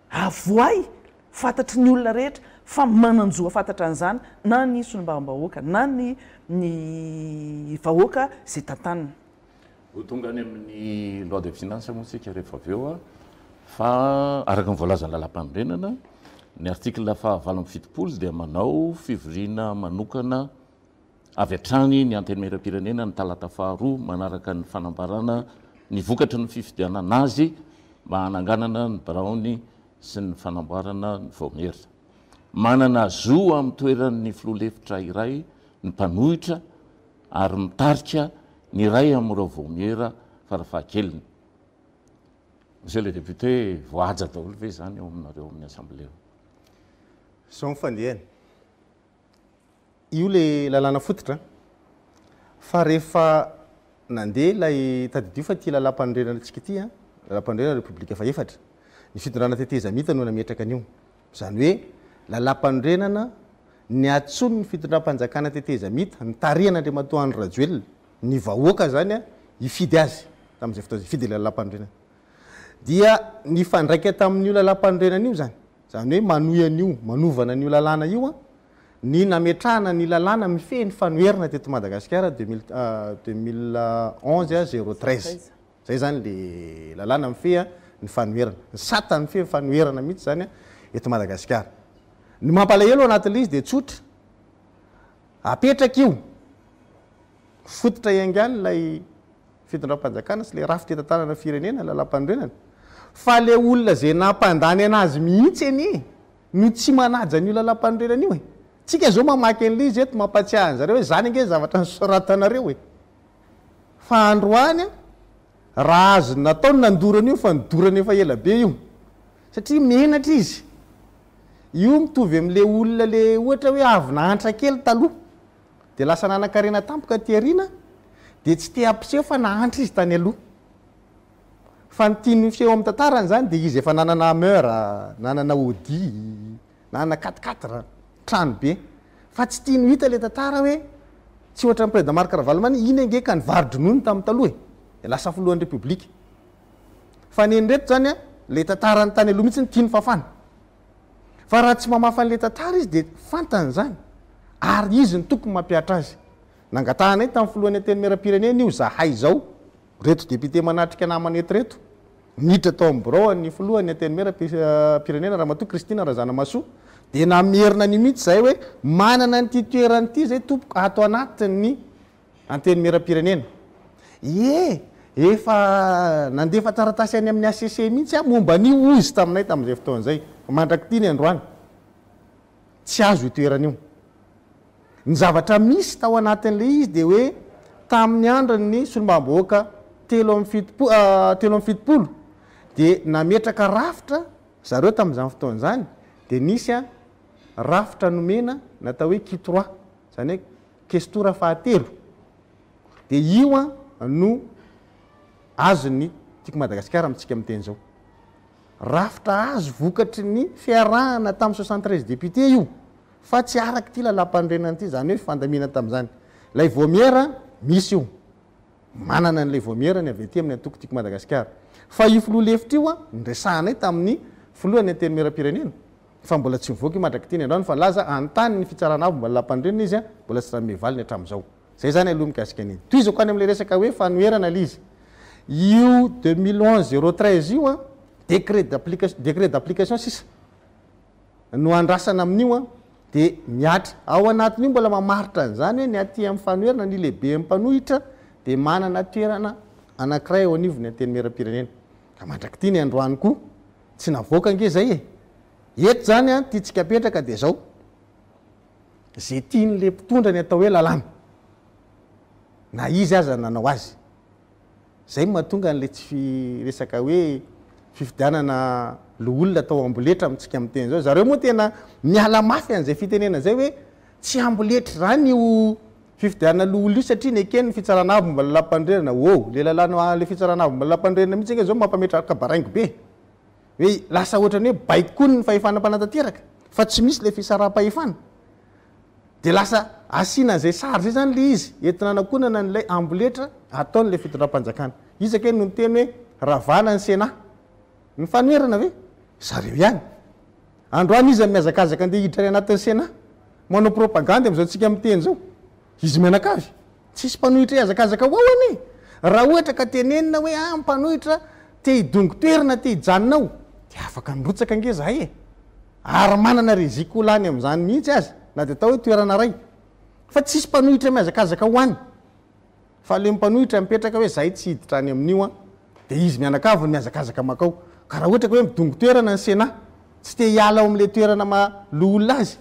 avoay fantatry ny olona rehetra fa mananjoa fantatra an'izany na ny solombavam-bahoaka na ny vahoaka zay tantanina ho tonga any amin'ny loi de finance moa tsika rehefa avy eo a fa araka ny voalazany lalam-panorenana ny article fahavalo amby fitopolo dia manao fivoriana manokana avy hatrany ny antenimieram-pirenena ny talata faharoa manaraka ny fanambarana ny vokatra ny fifidianana azy mba hananganana ny baraony sy ny fanamboarana ny vaomeritra manana zo amin'ny toeran'ny filoha-lefitra iray ny mpanohitra ary mitarika ny ray amin'ireo vaomiera farafahakeliny monsieur le député voaja daholo ve zany eo aminareo amin'ny assemblée zao mifandehany io le lalàna fototra fa rehefa nandeha ilay tadidio fa ty lalam-panorenana antsika ty a lalam-panorenana république fa efatra ny fitondrana teteza mita no nametraka an'io zany hoe lalam-panorenana ny atsony ny fitondram-panjakana teteza mita ny tarihana Andriamatoandro Rajoelina ny vahoaka zany a ifidy azy tamin'izay fotoana ifidy ilay lalam-pandrenana dia ny fandraika tamin'io lalam-pandrenana io zany hoe manohy an'io manovana an'io lalàna io a ny nametrahana ny lalàna mifehy ny fanoherana teto Madagasikara 2011-013 zay zany le lalàna mifehy ny fanoherana ny satany mifehy fanoherana mihitsy zany eto Madagasikara. Ny mampalahelo anatin'ilay izy dia tsotra apetraka io fototra iangany lay fitondram-panjakana sy le rafitetantanana firenena lalam-pandrenana fa le olona zay nampandany anazy mihitsy anie no tsy manaja an'io lalam-pandrenana io tsika zao mamaky an'ilay izy eto mampatsiahy an'zareo hoe zany ange zavatra nysoratanareo fa androany raha azo nataony nandorana io fa nidorana efa ela be io satria menatra izy io mitovy am'le olona le ohatra hoe avy nahantra kely taloha dia lasa nanan-karena tampoka tiarina dia tsy te hampiseho fa nahantra izy tany aloha fa nytiany miseho amin'ny tantarany zany dia izy efa nanana meura nanana audi nanana 4-4 trano be fa tsy tiany hita le tantara hoe tsy ohatra ny président Marc Ravalomanana iny ange ka nivarodronono tamin'ny taloha dia lasa filohan'ny repoblika fa ny reto zany le tantarany tany aloha mihitsy ny tiany fafana fa raha tsy mamafa an'le tantara izy dia fantany zany ary izy ny tokony mampiatra azy nangatahana tamin'ny filohan'ny teny mera-pirenena io zahay zao reto député manatrika namany eto reto miditra tao amin'ny birao ny filohan'ny teny mera-pirenena Ramatoa Kristina Razanamasoa dia namerina ny mihitsy zay hoe manana nyty toeranyity zay tompoko ato anatiny anteny mera-pirenena efa nandefa taratasy any amin'ny ACC mihitsy momba an'io izy taminay tamin'izay fotoan'izay mandrakity ny androany tsy azo itoeran'io ny zavatra misy tao anatin'le izy dia hoe tamin'ny androny solombambahoaka 7 dia nametraka rafitra zareo tamin'izany fotoan'izany dia nisy rafitra nomena natao hoe Q3 zany hoe kestora fahatelo dia io no azony tiako Madagasikara amintsika miteny zao rafitra azo vokatry ny fiarahana tamin'ny 73 député io fa tsy araka ty lalam-pandrenana ty zany hoe fandamina tamin'izany lay vomiera misy io manana n'lay vomiera ny avy aty amin'ny antoko tiako Madagasikara fa io filoha lefitra io nresahanay tamin'ny filohan'ny anteny mera-pirenena fa mbola tsy mivoaka io mandrakity ny androany fa laza antany ny fitsarana avy mbola lalam-pandrenana izy mbola tsy raha mivaliny hatramin'izao zay zany aloha mikasika an'iny toizako any amin'le resaka hoe fanoherana le izy io 2011-013 io décret d'application sisa no andrasana amin'io dia miatra ao anatin'io mbola mamaritra an'izany hoe ny aty amin'ny fanoherana ny lehibe Mpanohitra dia manana toerana anankiray ao anivony anteny mera-pirenena ka mandrakity ny androany koa tsy navoaka ange zay eto zany tiatsika apetraka dia zao zay tian'le mpitondra ny atao hoe lalàna na izy aza nanao azy zay mahatonga n'le tsy resaka hoe fifidianana lo olona atao amboletra amintsika am'teny zao zareo moa tena miala mafy an'izay fitenena zay hoe tsy amboletra zany io fifidianana lo olona io satria ny ekeny ny fitsarana avy mbola lampandrenana le lalàna le fitsarana avy mbola lampandrenana mihitsy ange zao mampametraka baraingo be hoe lasa ohatrany hoe baikony ny fahefana mpanatateraka fa tsy misy le fisaram-pahefana dia lasa asiana an'izay sary zay zany le izy entina anakonana n'lay amboletra ataon'le fitondram-panjakana izy akeny no nyteny hoe ravana ny sena ny fanoherana ve zareo ihany androany izy miazakazaka andeha hiditra any anatin'ny sena manao propaganda am'izao tsika miteny zao izy mianakavy tsisy mpanohitra hiazakazaka ao any raha ohatra ka tenenina hoe mpanohitra te hidongo toerana te hijanonao dia afaka nirotsaka ange zahay ary manana rezikoolany amin'izany mihitsy azy na dia atao hoe toerana ray fa tsisy mpanohitra miazakazaka ho any fa le mpanohitra mipetraka hoe zahay tsy hiditra any amin'io dia izy mianakavy ny miazakazaka makao ka raha ohatra ka hoe midongo toerana ny sena tsy te hiala ao amin'le toerana malo olona azy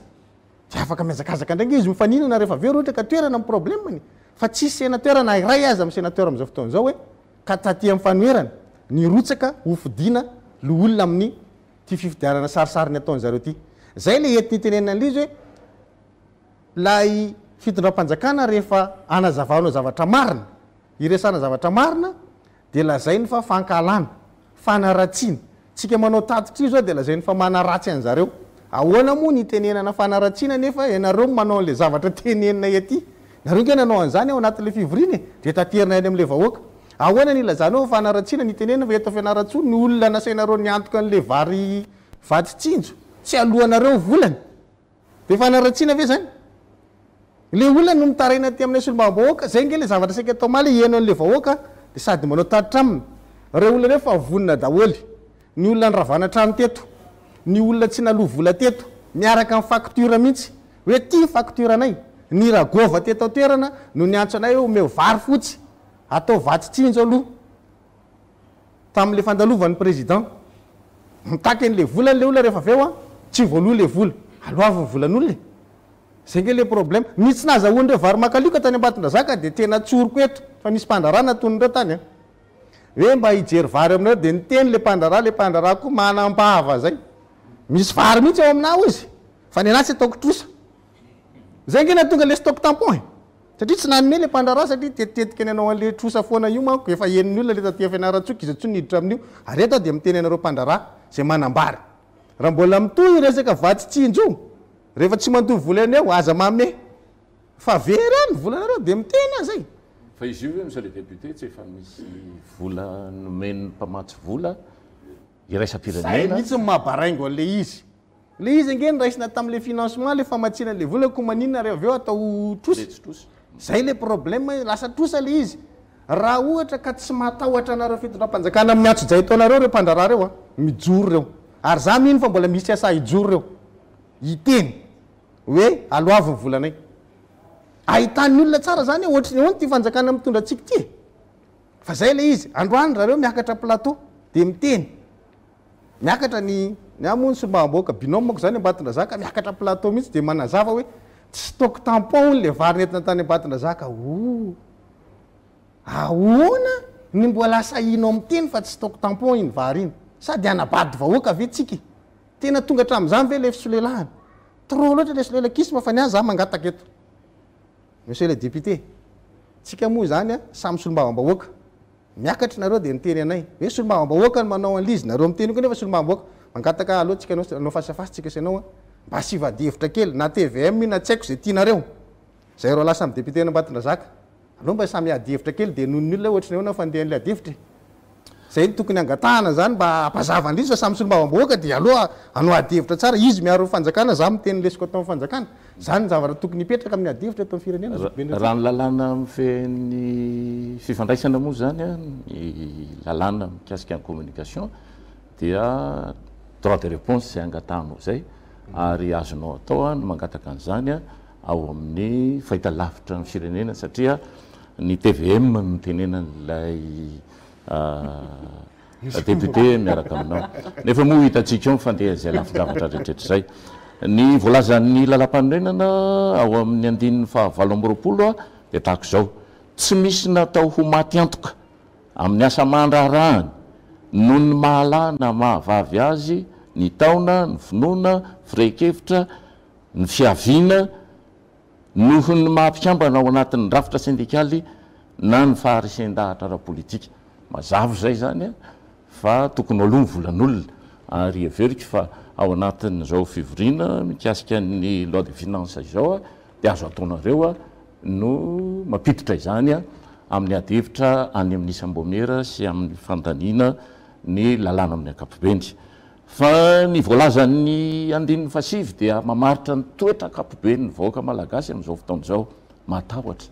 dia afaka miazakazaka ndraingy izy mifaninana rehefa aveo ohatra ka toerana amin'ny problemany fa tsisy senatoerana iray azy amin'ny senatoera amin'izao fotoan'izao hoe ka taty amin'ny fanoherana nirotsaka hofidiana lo olona amin'ny ty fifidianana sarisary ny ataony zareo ty zay le enti nitenenina an'le izy hoe lay fitondram-panjakana rehefa anazavanao zavatra marina iresana zavatra marina dia lazainy fa fankalana fanaratsiana tsika manao tatitra io zao dia lazainy fa manaratsy an'zareo ahoana moa ny tenenana fanaratsiana nefa ianareo manao an'le zavatra tenenina ety nareo nge nanao an'izany ao anatin'le fivoriny de taterina any am'le vahoaka ahoana ny ilazany hoe fanaratsiana ny tenenina fa eto fianaratsoa ny olona nasainareo niantoka an'le vary vatitsinjo tsy alohanareo volany de fanaratsiana ve zany le olona no mitaraina ty amin'ny solombavam-bahoaka zay nge le zavatra saika atao maly ieno an'le vahoaka de sady manao tatitra aminy reo olona refa vonina daholy ny olona ny ravana trano teto ny olona tsy naloha vola teto miaraka amin'ny facture mihitsy hoe ty facture anay ny ragova teto toerana no niantso anay hoe omeo vary fotsy atao vatitsinjo aloha tamin'le fandalovan'ny président mitaky n'le vola n'le olona rehefa aveo a tsy voaloha le vola aloavy ny volan'olona zay nge le problème misy nazahoany reo vary makalioka tany ambatondrazaka de tena tsoroko eto fa nisy mpandarana tonyreo tany a hoe mba hijery vary aminareo de niteny le pandrara koa manam-bava zay misy vary mihitsy ao aminao izy fa ny anasy ataoko trosa zay nge na tonga le stock tampon satria tsy nanome le pandrara satria tetitetika ny anao an'le trosa foana io manko efa eniny olona le tatia fianaratsoka izy tso niditra amin'io ary eto de miteny anareo pandara zay manambary raha mbola mitohy resaka vatitsinjo rehefa tsy mandohy volany eo aza mame fa very any volanareo de miteny zay fa izy io hoe monsieur le député tsy efa misy vola nomeny mpamatsy vola iraisam-pirenena mihitsy mahabaraingo an'le izy le izy nge niraisina tamin'le financement le famatsina le vola ko maninona re aveo atao trosa zay le problème lasa trosa le izy raha ohatra ka tsy matahotra anareo fitondram-panjakana miatso jay taonareo reo mpandrara reo a mijoro reo ary za mino fa mbola misy asa hijoro reo hiteny hoe aloavy ny volanay ahitany olona tsara zany ohatrany ahoany ty fanjakana mitondra atsika ty fa zay le izy androany raha reo miakatra plateau de miteny miakatra ny amony solombavam-bahoaka binômako zany ambatondrazaka miakatra plateau mihitsy de manazava hoe tsy stock tampon ony le vary nentina tany ambatondrazaka ahoana ny mbola asahino amiteny fa tsy stock tampon iny vary iny sady anabady vahoaka ave tsika tena tonga hatram'izany ve le fisolelahany trop loatra le solelakisma fa ny azy za mangataka eto monsieur le député tsika moa zany a samy solombavam-bahoaka miakatra nareo de niteny anay hoe solombavam-bahoaka ny manao an'izy nareo miteny ko nefa solombavam-bahoaka mangataka aloha tsika anao fasafasy tsika sanao mba sivadihevitra kely na tvm na tsy haiko zay tianareo zay ro lasa amy député nambatondrazaka aloha mba samy adihevitra kely de nohony olona ohatrany hoe nao fandeha an'le adihevitra zay ny tokony angatahana zany mba ampazava andrizy fa samy solombavam-bahoaka de aloha anao adihevitra tsara izy miaro fanjakana za miteny lesiko atao fanjakana zany ny zavatra tokony hipetraka amin'ny adihevitra atao firenena raha ny lalàna mifeny fifandraisana moa zany a ny lalàna mikasika ny communication dia droit de réponse zay angatahanao zay ary azonao atao a no mangataka an'izany a ao amin'ny fahita lavitra ny firenena satria ny tvm no tenena n'lay député miaraka aminao nefa moa hitatsika eo mifandeha zay lafin-javatra rehetrehtra zay ny voalazan'ny lalam-panorenana ao amin'ny andininy fahavalo amby roapolo a de tahako zao tsy misy natao ho maty antoka amin'ny asa mandrarahany noho ny mahalana mahavavy azy ny taona ny finoana firehikevitra ny fiaviana noho ny mahampikambana ao anatin'ny rafitra syndikaly na ny faharisen-dahatra ara-politika mazavo zay zany a fa tokony aloha ny volan'olona ary everika fa ao anatin'izao fivoriana mikasika ny loi de finance izao a de azo ataonareo a no mampiditra izany a amin'ny adihevitra any amin'ny isam-bomera sy amin'ny fandaniana ny lalàna amin'ny ankapobeny fa ny voalazan'ny andininy fasivy dia mamaritra ny toetra ankapobeny ny vahoaka malagasy amin'izao fotaona izao matahotra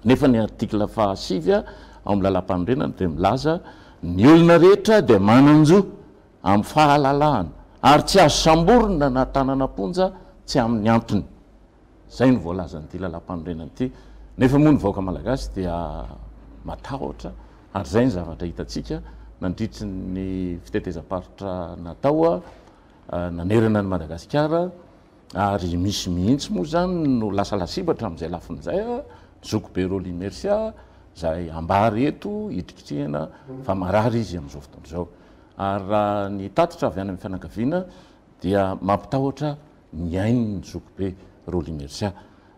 nefa ny article fahasivy a ao amin'ny lalam-panorenana de milaza ny olona rehetra de mananjo amin'ny fahalalahana ary tsy azo samborona na tananamponja tsy amin'ny antony zay ny voalazan'ity lalam-panorenana ity nefa moa ny vahoaka malagasy dia matahotra ary zay ny zavatra hitatsika nandritry ny fitetezam-paritra natao a nanerana ny Madagasikara ary misy mihitsy moa zany no lasa lasibatra amin'izay lafin'izay a zoko be rôly mercia zay ambary eto hitrikitrihana fa marary izy amin'izao fotoana izao ary raha ny tatitra avy any amin'ny fianakaviana dia mampitahotra miainy ny zoko be rôly mercia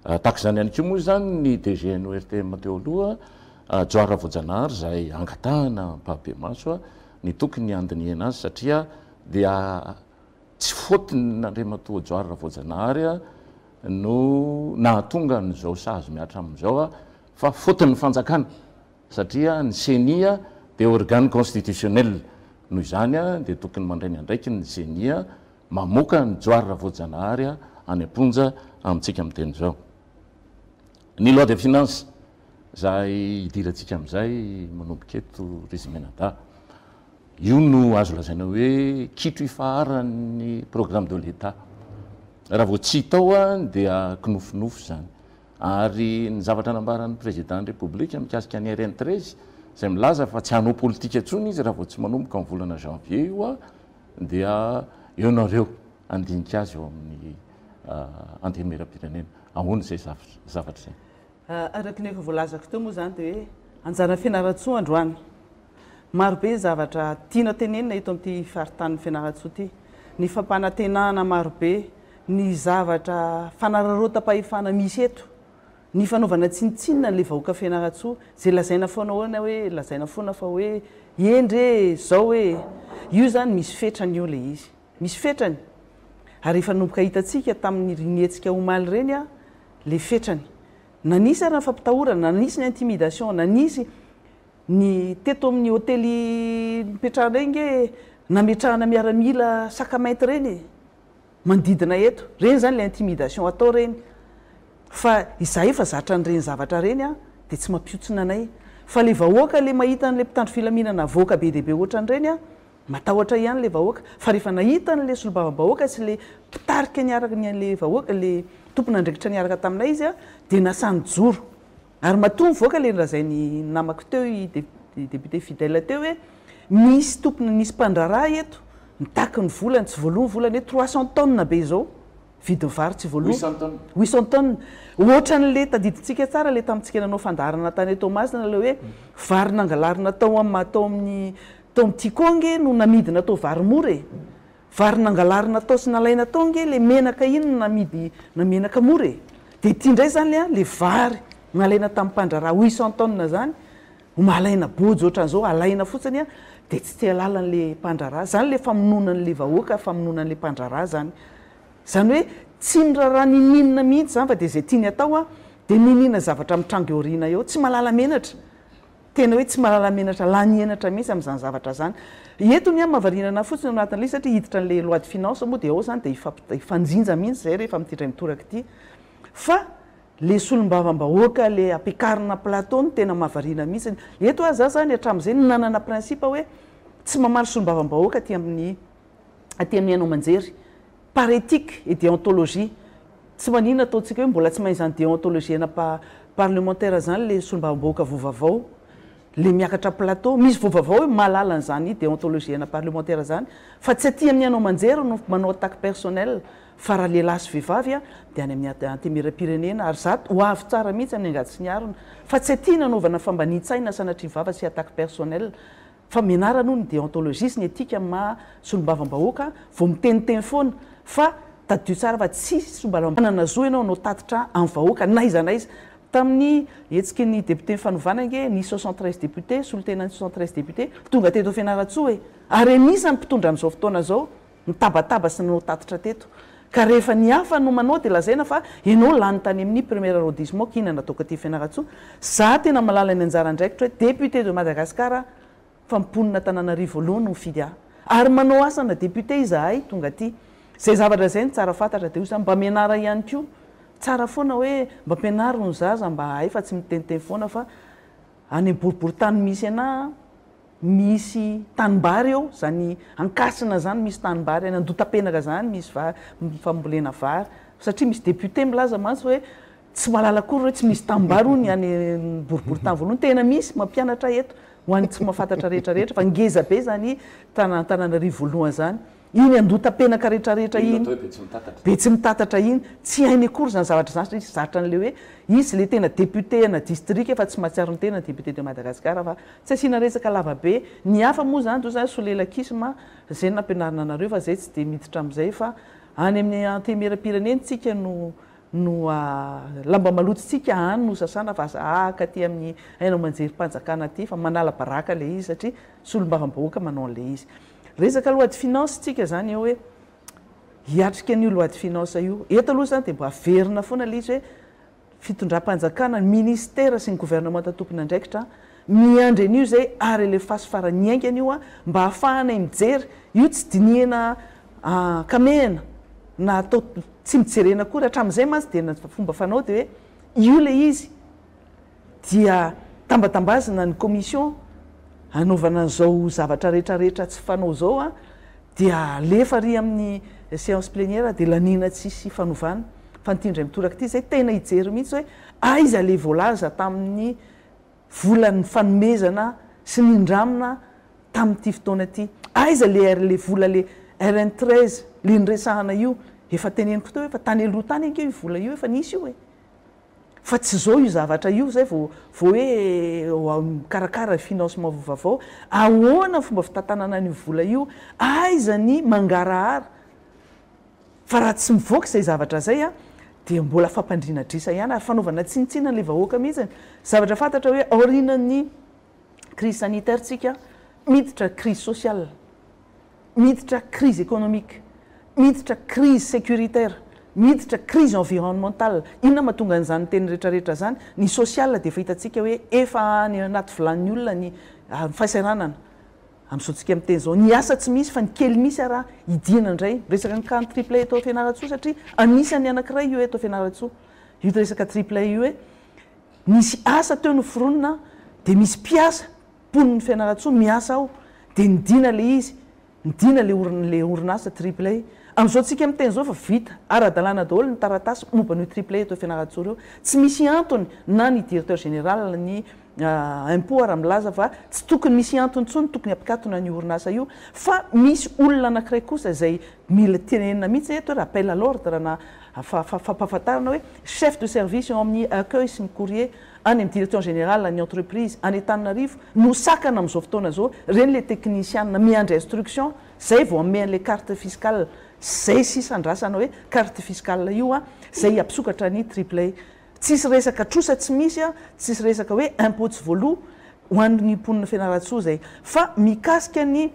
tahaka izany ihany koa moa zany ny DGNORTM teo aloha Joara Voajanahary zay angatahana mpahabe maso a ny tokony andiniana azy satria dia tsy fotony nandriamatoa Joara Voajanahary no nahatonga n'izao sazy miatra amin'izao fa fotony fanjakana satria ny senia dia organe constitutionnel noho izany dia tokony mandray ny andraiky ny senia mamoka ny Joara Voajanahary any amponja amintsika amin'ny teny izao. Ny loi de finance zay idirantsika amin'izay manomboka eto Rizimenada io no azo lazaina hoe kitro ifaharan'ny programme de l'État. Raha vao tsy tao dia kinofinofo zany. Ary ny zavatra nambaran'ny président de république mikasika ny RN 13 zay milaza fa tsy hanao politika intsony izy raha vao tsy manomboka amin'ny volana janvier io dia eo nareo andinika azy eo amin'ny antemeram-pirenena. Ahoana zay zavatra zay? Araka ny efa voalazako teo moa zany dia hoe anjara Fianarantsoa androany. Marobe zavatra tiana tenenina eto amin'ity faritany Fianarantsoa ity. Ny fampanantenana marobe, ny zavatra fanararotam-pahefana misy eto, ny fanaovana tsinitsinina le vahoaka Fianarantsoa, zay lazaina foana hoana hoe lazaina foana fa hoe endre zao hoe io zany misy fetrany io le izy. Misy fetrany. Ary efa nomboka hitantsika tamin'ny rinetsika omaly reny le fetrany. Nanisy ary ny fampitahorana, nanisy ny intimidation, nanisy ny teto amin'ny hôtely mipetrahana reny nametrahana miaramila sakamainty reny mandidina eto. Reny zany le intimidation atao reny. Fa izahay efa zatra n'ireny zavatra reny dia tsy mampiotsina anay. Fa le vahoaka le mahita an'le mpitandro filaminana vahoaka be dehibe ohatran'ireny matahotra ihany le vahoaka. Fa rehefa nahita n'le solombavambahoaka sy le mpitarika niaraka n'le vahoaka, le tompona andraikitra niaraka taminay izy dia nasany joro. Ary matoa mivoaka le nolazainy namako teo i député fidèle teo hoe misy tompona nisy mpandraraha eto mitaky ny volany tsy voaloha ny volany hoe 300 tonnes be izao vidiny vary tsy voaloha 800 tonnes. Ohatran'le tadidintsika tsara le tamintsika nanao fandaharana tany Tomasina le hoe vary nangalarina tao amin'ny Tikonge no namidina tao vary mora. Vary nangalarina tao sy nalaina tao nge le menaka iny namidy na menaka mora. Dia ity indray zany le vary nalaina tamin'ny mpandraraha 800 tonnes zany malaina bojo ohatran'izao alaina fotsiny dia tsy tia lalan'le mpandraraha. Zany le famononan'le vahoaka, famononan'le mpandraraha zany. Zany hoe tsy miraraha nininina mihitsy zany fa dia zay tiany atao dia ninina zavatra mitrango eoriana eo, tsy malala menatra. Tena hoe tsy malala menatra, lany enatra mihitsy amin'izany zavatra zany. Eto ny mahavarinana fotsiny anatin'ilay satria hiditra n'le loi de finance moa dia ao zany dia ifanjinja mihitsy zay rehefa mitindray mitoraka ity. Fa le solombavambahoaka le ampiakarina plateau no tena mahavarina mihitsy. Eto aza zany hatramin'izay nanana principe hoe tsy mamaly solombavambahoaka aty amin'ny hainao manjery. Par éthique et déontologie. Tsy manina ataontsika hoe mbola tsy mahay izany déontologie parlementaire zany le solombavambahoaka vovavao. Le miakatra plateau, misy vovavao hoe mahalala an'izany déontologie parlementaire zany, fa tsy aty amin'ny anao manjery no manao attaque personnel. Fa raha lehilahy sy vehivavy dia any amin'ny antemeram-pirenena ary zato ho avy tsara mihitsy amin'ny angady sy ny arona. Fa tsy aty nanaovana fambanitsaina sanatria vava sy attaque personnel. Fa mianarana no ny déontologie sy ny etika ma solombavambahoaka vao miteniteny foana fa tadio tsara fa tsy solombavambahoaka zo ianao no tatitra amin'ny vahoaka naiza naiza. Tamin'ny etsika ny député Fanovanange ny 73 député solotena ny 73 député tonga teto Fianarantsoa hoe ary anisany mpitondra amin'izao fotoana zao mitabataba sy nanao tatitra teto. Ka rehefa ny hafa no manao dia lazaina fa ianao lany tany amin'ny premier arrondissement kina natao aty Fianarantsoa. Za tena malala ny anjara andraikitra hoe député de Madagascar famponina Tananarivo voalohany no fidy ary manao asana député izahay tonga aty. Zay zavatra zay ny tsara fantatra dia osa mba mianara ihany koa. Tsara foana hoe mba mpianary ny zaza mba hay fa tsy miteniteny foana fa any boriboritany misy misy tanimbary eo zany ankasina zany misy tanimbary any andotapenaka zany misy fambolena vary satria misy député milaza mantsy hoe tsy malala akory hoe tsy misy tanimbary ony any boriboritany voalohany tena misy mampianatra eto ho an'ny tsy mahafantatra rehetrarehetra fa ngeza be zany Tananarivo voalohany zany. Iny andotapenaka rehetrarehetra iny be tsy mitatatra iny tsy hainy akory zany zavatra zany satria zatra n'le hoe izy le tena député ana district fa tsy mahatsiaro ny tena député de Madagascar fa tsy asiana resaka lava be. Ny hafa moa zany toy zany solelakisma zay nampianarina anareo fa zay tsy dia miditra amin'izay fa any amin'ny antemeram-pirenena tsika no lamba malototsika any no sasana fa aka aty amin'ny hainao manjery mpanjakana aty fa manala baraka le izy satria solombavambahoaka manao an'le izy. Resaka loi de finance tsika zany eo hoe hiatrika ny loi de finance io eto aloha zany dia mba averina foana le izy hoe fitondram-panjakana ny ministera sy ny gouvernement tatompona andraikitra miandry an'io zay ary le fasy farany aingany io a mba hahafahanay mijery io tsy dinihana kamehana na atao tsy mijerena kory hatramin'izay mantsy dia na fomba fanao dia hoe io le izy dia tambatambazina ny commission anaovana an'izao zavatra rehetrarehetra tsy fanao zao a dia lefa ry amin'ny séance plénière dia lanina tsisy fanovana fantindray mitoraka ity zay tena hijery mihitsy hoe aiza le voalaza tamin'ny volan'ny fanomezana sy nindramina tamin'ity fotoana ity aiza le vola le RN13 le nyresahana io efa teneniko teo efa tany aloha tany anke io vola io efa nisy io e fa tsy zao io zavatra io zay vo hoe karakara financement vaovao ahoana fomba fitantanana ny vola io aiza ny mangarahara fa raha tsy mivoaka zay zavatra zay a dia mbola fampandrina drisa ihany ary fanaovana tsinitsina le vahoaka mihitsy zavatra fantatra hoe aorinan'ny crise sanitaire tsika miditra crise sociale miditra crise économique miditra crise sécuritaire miditra crise environnementale inona mahatonga an'izany teny rehetrarehetra zany ny social dia fahitantsika hoe efa any anaty vilan'ny olona ny fahasairanana amin'izao tsika miteny zao ny asa tsy misy fa ny kely misy raha idina indray resaka ny kany triple eto Fianarantsoa satria anisany anankiray io eto Fianarantsoa io resaka triple io hoe misy asa teo ny foronina dia misy mpiasa poniny Fianarantsoa miasa ao dia nidina le izy nidina le orinasa triple amin'izao tsika miteny zao fa vita ara-dalàna daholo ny taratasy momba ny triple eto Fianarantsoa reo tsy misy antony na ny directeur général ny impôt raha milaza fa tsy tokony misy antony tsony tokony apikatona ny orinasa io fa misy olona anankiray kosa izay mila tenenina mihitsy eto hoe rappel à l'ordre na fampahafantarana hoe chef de service eo amin'ny accueil sy ny courrier any amin'ny direction générale ny entreprise any Antananarivo no sakana amin'izao fotoana zao reny le technicienne miandry instruction zay vao ame an'le carte fiscale zay sisandrasana hoe carte fiscale io a zay ampisokatra ny triple tsisy resaka trosa tsy misy a tsisy resaka hoe impôt tsy voaloha ho an'ny mponina Fianarantsoa zay fa mikasika ny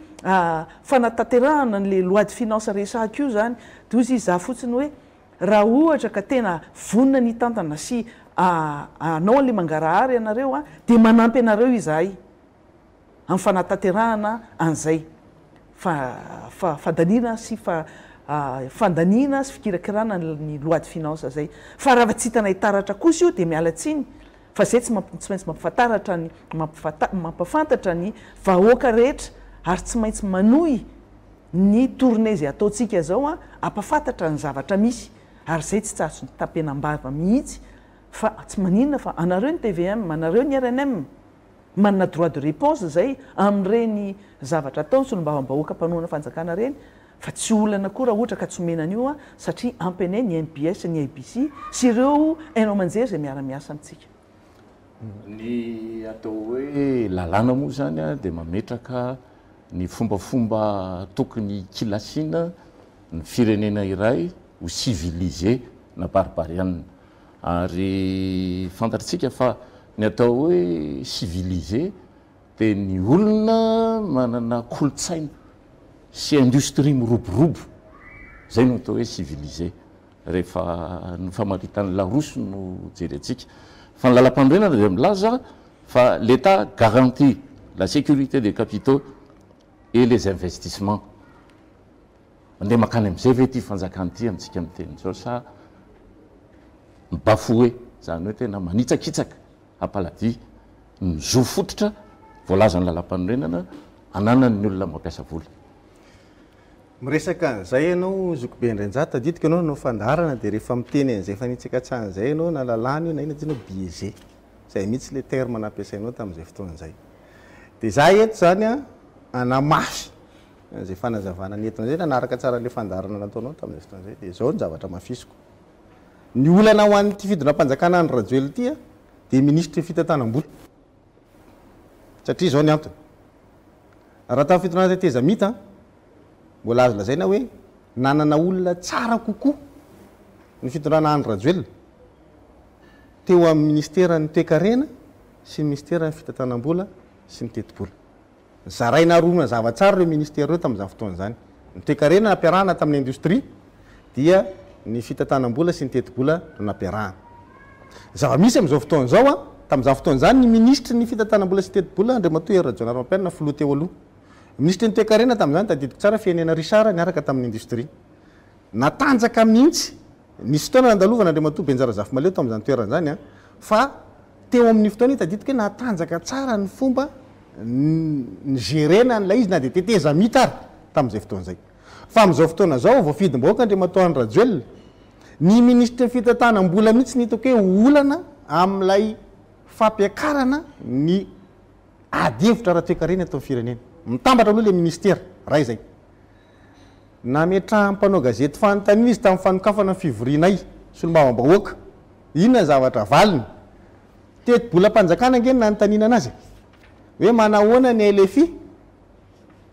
fanatanterahana le loi de finance resahako io zany dia izy za fotsiny hoe raha ohatra ka tena vonina ny tantana sy anao le mangarahary ianareo a dia manampy ianareo izahay amin'ny fanatanterahana an'izay fandaniana sy fandaniana sy fikirakirana ny loi de finance zay fa raha tsy hitanay taratra kosa io dia miala tsiny fa zay tsy maintsy mampafantaratra ny mampafantatra ny vahoaka rehetra ary tsy maintsy manohy ny tournée zay ataontsika zao a ampafantatra ny zavatra misy ary zay tsy tsaso ny tapenambava mihitsy fa tsy maninona fa anareo ny TVM anareo ny RNM manana droit de réponse zay amin'ireny zavatra ataony sy lombavam-bahoaka mpanohana fanjakana reny fa tsy olana koa raha ohatra ka tsy omenan'io a satria ampinay ny MPS ny ABC sy ireo hainao manjery zay miara-miasa amintsika ny atao hoe lalàna moa zany a dia mametraka ny fombafomba tokony kilasina ny firenena iray ho civilisé na barbarianina ary fantatritsika fa ny atao hoe civilisé dia ny olona manana kolotsaina sy industrie miroborobo zay no atao hoe civilisé rehefa ny famaritan'ny laroso no jerentsika fa ny lalam-pandrenana dia milaza fa l'État garantit la sécurité des capitaux et les investissements mandeha makany amin'izay ve ty fanjakany ty amintsika miteny zao sa mibafoué zany hoe tena manitsakitsaka ampalady ny zo fototra voalaza ny lalam-panorenana ananany ny olona mampiasa vola miresaka an'izay ianao zokobe indranjata ditika anao no fandaharana dia rehefa miteny an'izay fanitsaka tsan'izay ianao na lalàna io na ina tynao biaisé zay mihitsy le terme nampiasainao tamin'izay fotoan'izay dia za eto zany a anamafy zay fanazavana ny entona zay nanaraka tsara le fandaharana nataonao tamin'izay fotoan'izay dia zao ny zavatra mafisiko ny olana ho an'ity fidonam-panjakana ny rajoely ity a dia ministre fitantanam-bola satria zao ny antony raha tamin'ny fitonana teteza mita mbola azo lazaina hoe nanana olona tsara kokoa ny fitondrana any rajoelina teo amin'ny ministera ny toekarena sy ny ministera ny fitantanam-bola sy ny teti-bola zaraina rona zavatsara ireo ministera ireo tamin'izany fotoana zany ny toekarena nampiarahana tamin'ny industrie dia ny fitantanam-bola sy ny teti-bola no nampiarahana. Zava-misy amin'izao fotoana zao a, tamin'izao fotoana zany ny ministra ny fitantanam-bola sy teti-bola Andriamatoa Rajaonarimampianina filoha teo aloha. Ministra ny toe-karena tamin'izany tadidiko tsara fiainana Richard niaraka tamin'ny industrie. Natanjaka mihitsy nisy fotoana nandalovana Andriamatoa Benjarazafy Maleo tamin'izany toerana zany a, fa teo amin'ny fotoana tadidiko hoe natanjaka tsara ny fomba ny gérena n'ilay izy na dia teteza mitara tamin'izay fotoana zay. Fa amin'izao fotoana zao voafidimbahoaka Andriamatoa Rajoelina, ny ministra fitantanam-bola mihitsy ny hitako hoe olana amin'ilay fampiakarana ny adihevitra ara-toe-karena eto amin'ny firenena. Mitambatra aloha le ministera raha izay. Nametrahan'ny mpanao gazety fanontaniana izy tamin'ny fanokafana fivorianay solombavambahoaka. Inona zavatra valiny? Teti-bola mpanjakana angeny nanontaniana anazy. Hoe manahoana ny LFI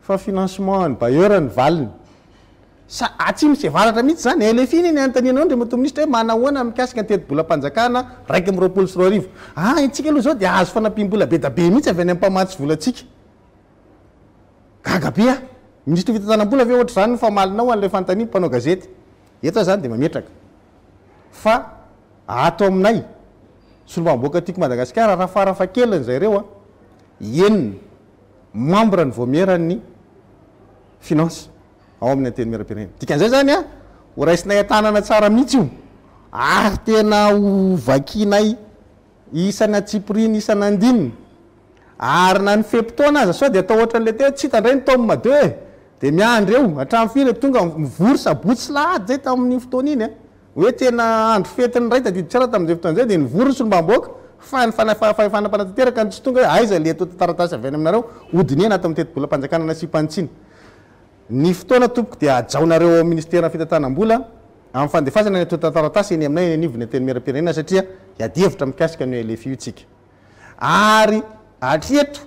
fa financement ny bailleur ny valiny. Sa atsy misy valatra mihitsy zany LFI ny nanontaniana Andriamatoa ministra hoe manahoana mikasika ny teti-bola mpanjakana 2.4 Ah, itsika aloha zao dia azo fanampim-bola be da be mihitsy avy any amin'ny mpamatsy volantsika. Gaga be a, ministra fitantanam-bola ve ohatra zany famalinao an'ilay fanontaniana mpanao gazety. Eto zany dia mametraka. Fa ato aminay solombavambahoaka tiako Madagasikara raha farafakeliny zareo a, enina membre ny voameran'ny finance ao amin'ny anteny miaram-pirenena. Dikan'izay zany a, ho raisinay tanana tsara mihitsy io. Ary tena ho vakinay isana tsipriny isana andininy. Ary na ny fepotona aza sao dia atao ohatran'ilay teo tsy hitandray ny tome 2 dia miandry eo hatramin'ny firy tonga mivory sabotsy lahady zay tamin'ny fotoana iny a. Hoe tena andro fetiny ray tadidy tsara tamin'izay fotoana zay dia nivory ny solombavambahoaka fa ny fanapanatanteraka ny tsy tonga hoe aiza le atao taratasy avy any aminareo odiny ato amin'ny teti-bola mpanjakana nasy-pantsiny. Ny fotoana tompoko dia ajaonareo ao ministera fitantanam-bola amin'ny fandefasana ny atao taratasy eny aminay anivony ateny miaram-pirenena satria hiadihevitra mikasika ny LFI itsika. Ary hatreto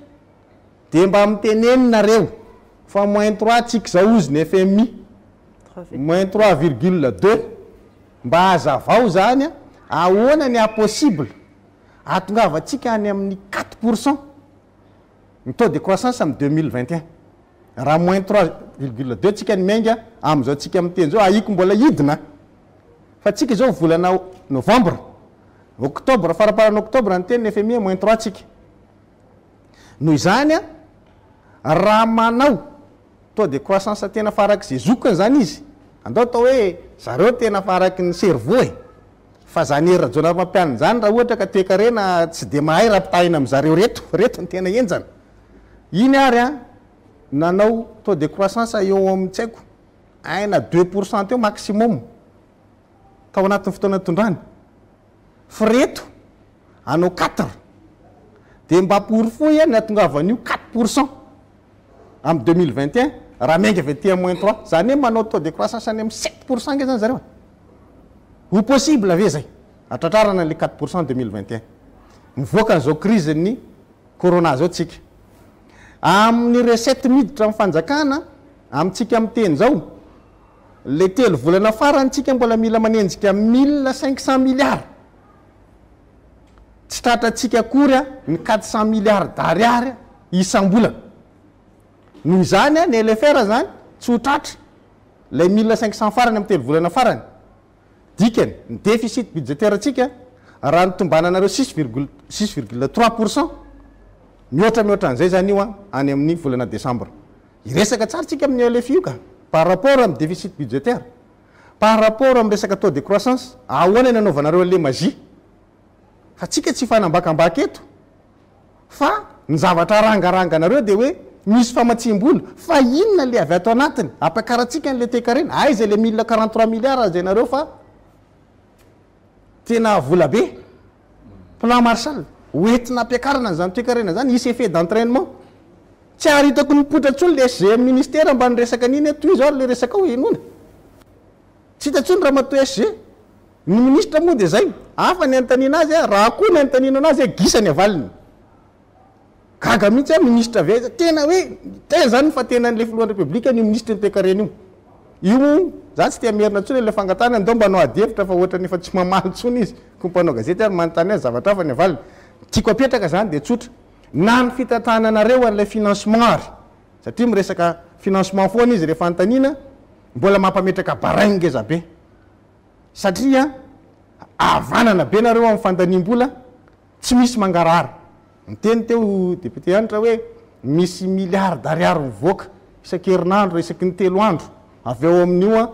dia mba mitenenina fa -3 tsika zao ozy ny FMI -3,2 mba azavao zany a, ahoana ny impossible atongavatsika any amin'ny 4% ny taux de croissance amin'ny 2021. Raha -3,2 tsika ny menga amin'izao tsika miteny zao aiko mbola hidina. Fa tsika zao volana Novambra, Oktobra, faraparany Oktobra ny teny FMI -3 tsika. Noho izany a, raha manao taux de croissance tena farak'izay zokany zany izy, andao atao hoe zareo tena faraky ny cerveau e. Fa zany Rajaonarimampianina zany raha ohatra ka toe-karena tsy dia mahay raha-pitahina amin'zareo reto ny tena enjana. Iny ary a, nanao taux de croissance eo amin'ny tsy haiko 1 à 2% eo maximum tao anatin'ny fotoana tondrany. Fa reto anao 4 dia mba porifoy ny atongavan'io 4% amin'ny 2021 raha menga avy aty -3 zany hoe manao taux de croissance any amin'ny 7% nge zany zareo. Ho possible ve zay? Atratrarana le 4% 2021. Mivoaka n'izao crise ny corona zao tsika. Amin'ny recette miditra amin'ny fanjakana amintsika amin'ny teny zao, le telo volana farany tsika mbola mila manenjika 1500 milliards. Tsy tratratsika akory a ny 400 milliards d'ariary isam-bola. Noho izany a ny LFR zany tsy ho tratra le 1500 farany amin'ny telo volana farany. Dikany ny déficit budgétaire tsika raha nitombananareo 6,3%, mihoatra an'izay zany io a any amin'ny volana Desambra. Iresaka tsara tsika amin'ny LFI io ka par rapport amin'ny déficit budgétaire, par rapport amin'ny resaka taux de croissance, ahoana ny anaovanareo le magie. Fa tsika tsy fanambakambaka eto, fa ny zavatra rangaranganareo dia hoe misy famatsim-bola, fa inona le avy ato anatiny apakaratsika n'le toe-karena. Aiza le 1043 milliards zay nareo fa tena vola be. Plan Marshall hoentina ampiakarana zany toe-karena zany isy effet d'entraînement. Tsy ary hitako nipotra tsony le SG ministère mba niresaka niny toy zao le resaka hoe inona. Tsy hita tsony raha matoa SG. Ny ministra moa dia zay, hafa ny antanina azy raha koa ny antanina anazy gisany avaliny. Gaga mihitsy a ministra ve tena hoe tena zany fa tena n'le filohan'ny Republika ny ministra ny toe-karena io. Io za tsy tia merina tsony le fangatana andao mba anao adihevitra fa ohatra nefa tsy mamaly tsony izy ko mpanao gazety ary manontany azy zavatra hafa ny avaliny. Tiako apetraka zany dia tsotra. Na ny fitantananareo an'ilay financement ary, satria miresaka financement foana izy rehefa antanina, mbola mampametraka baraingeza be. satria avanana be nareo amin'ny fandaniam-bola tsy misy mangarara. Miteny teo député anitra hoe misy milliard d'ariary mivoaka isan-kerinandro isaky ny 3 andro avy eo amin'io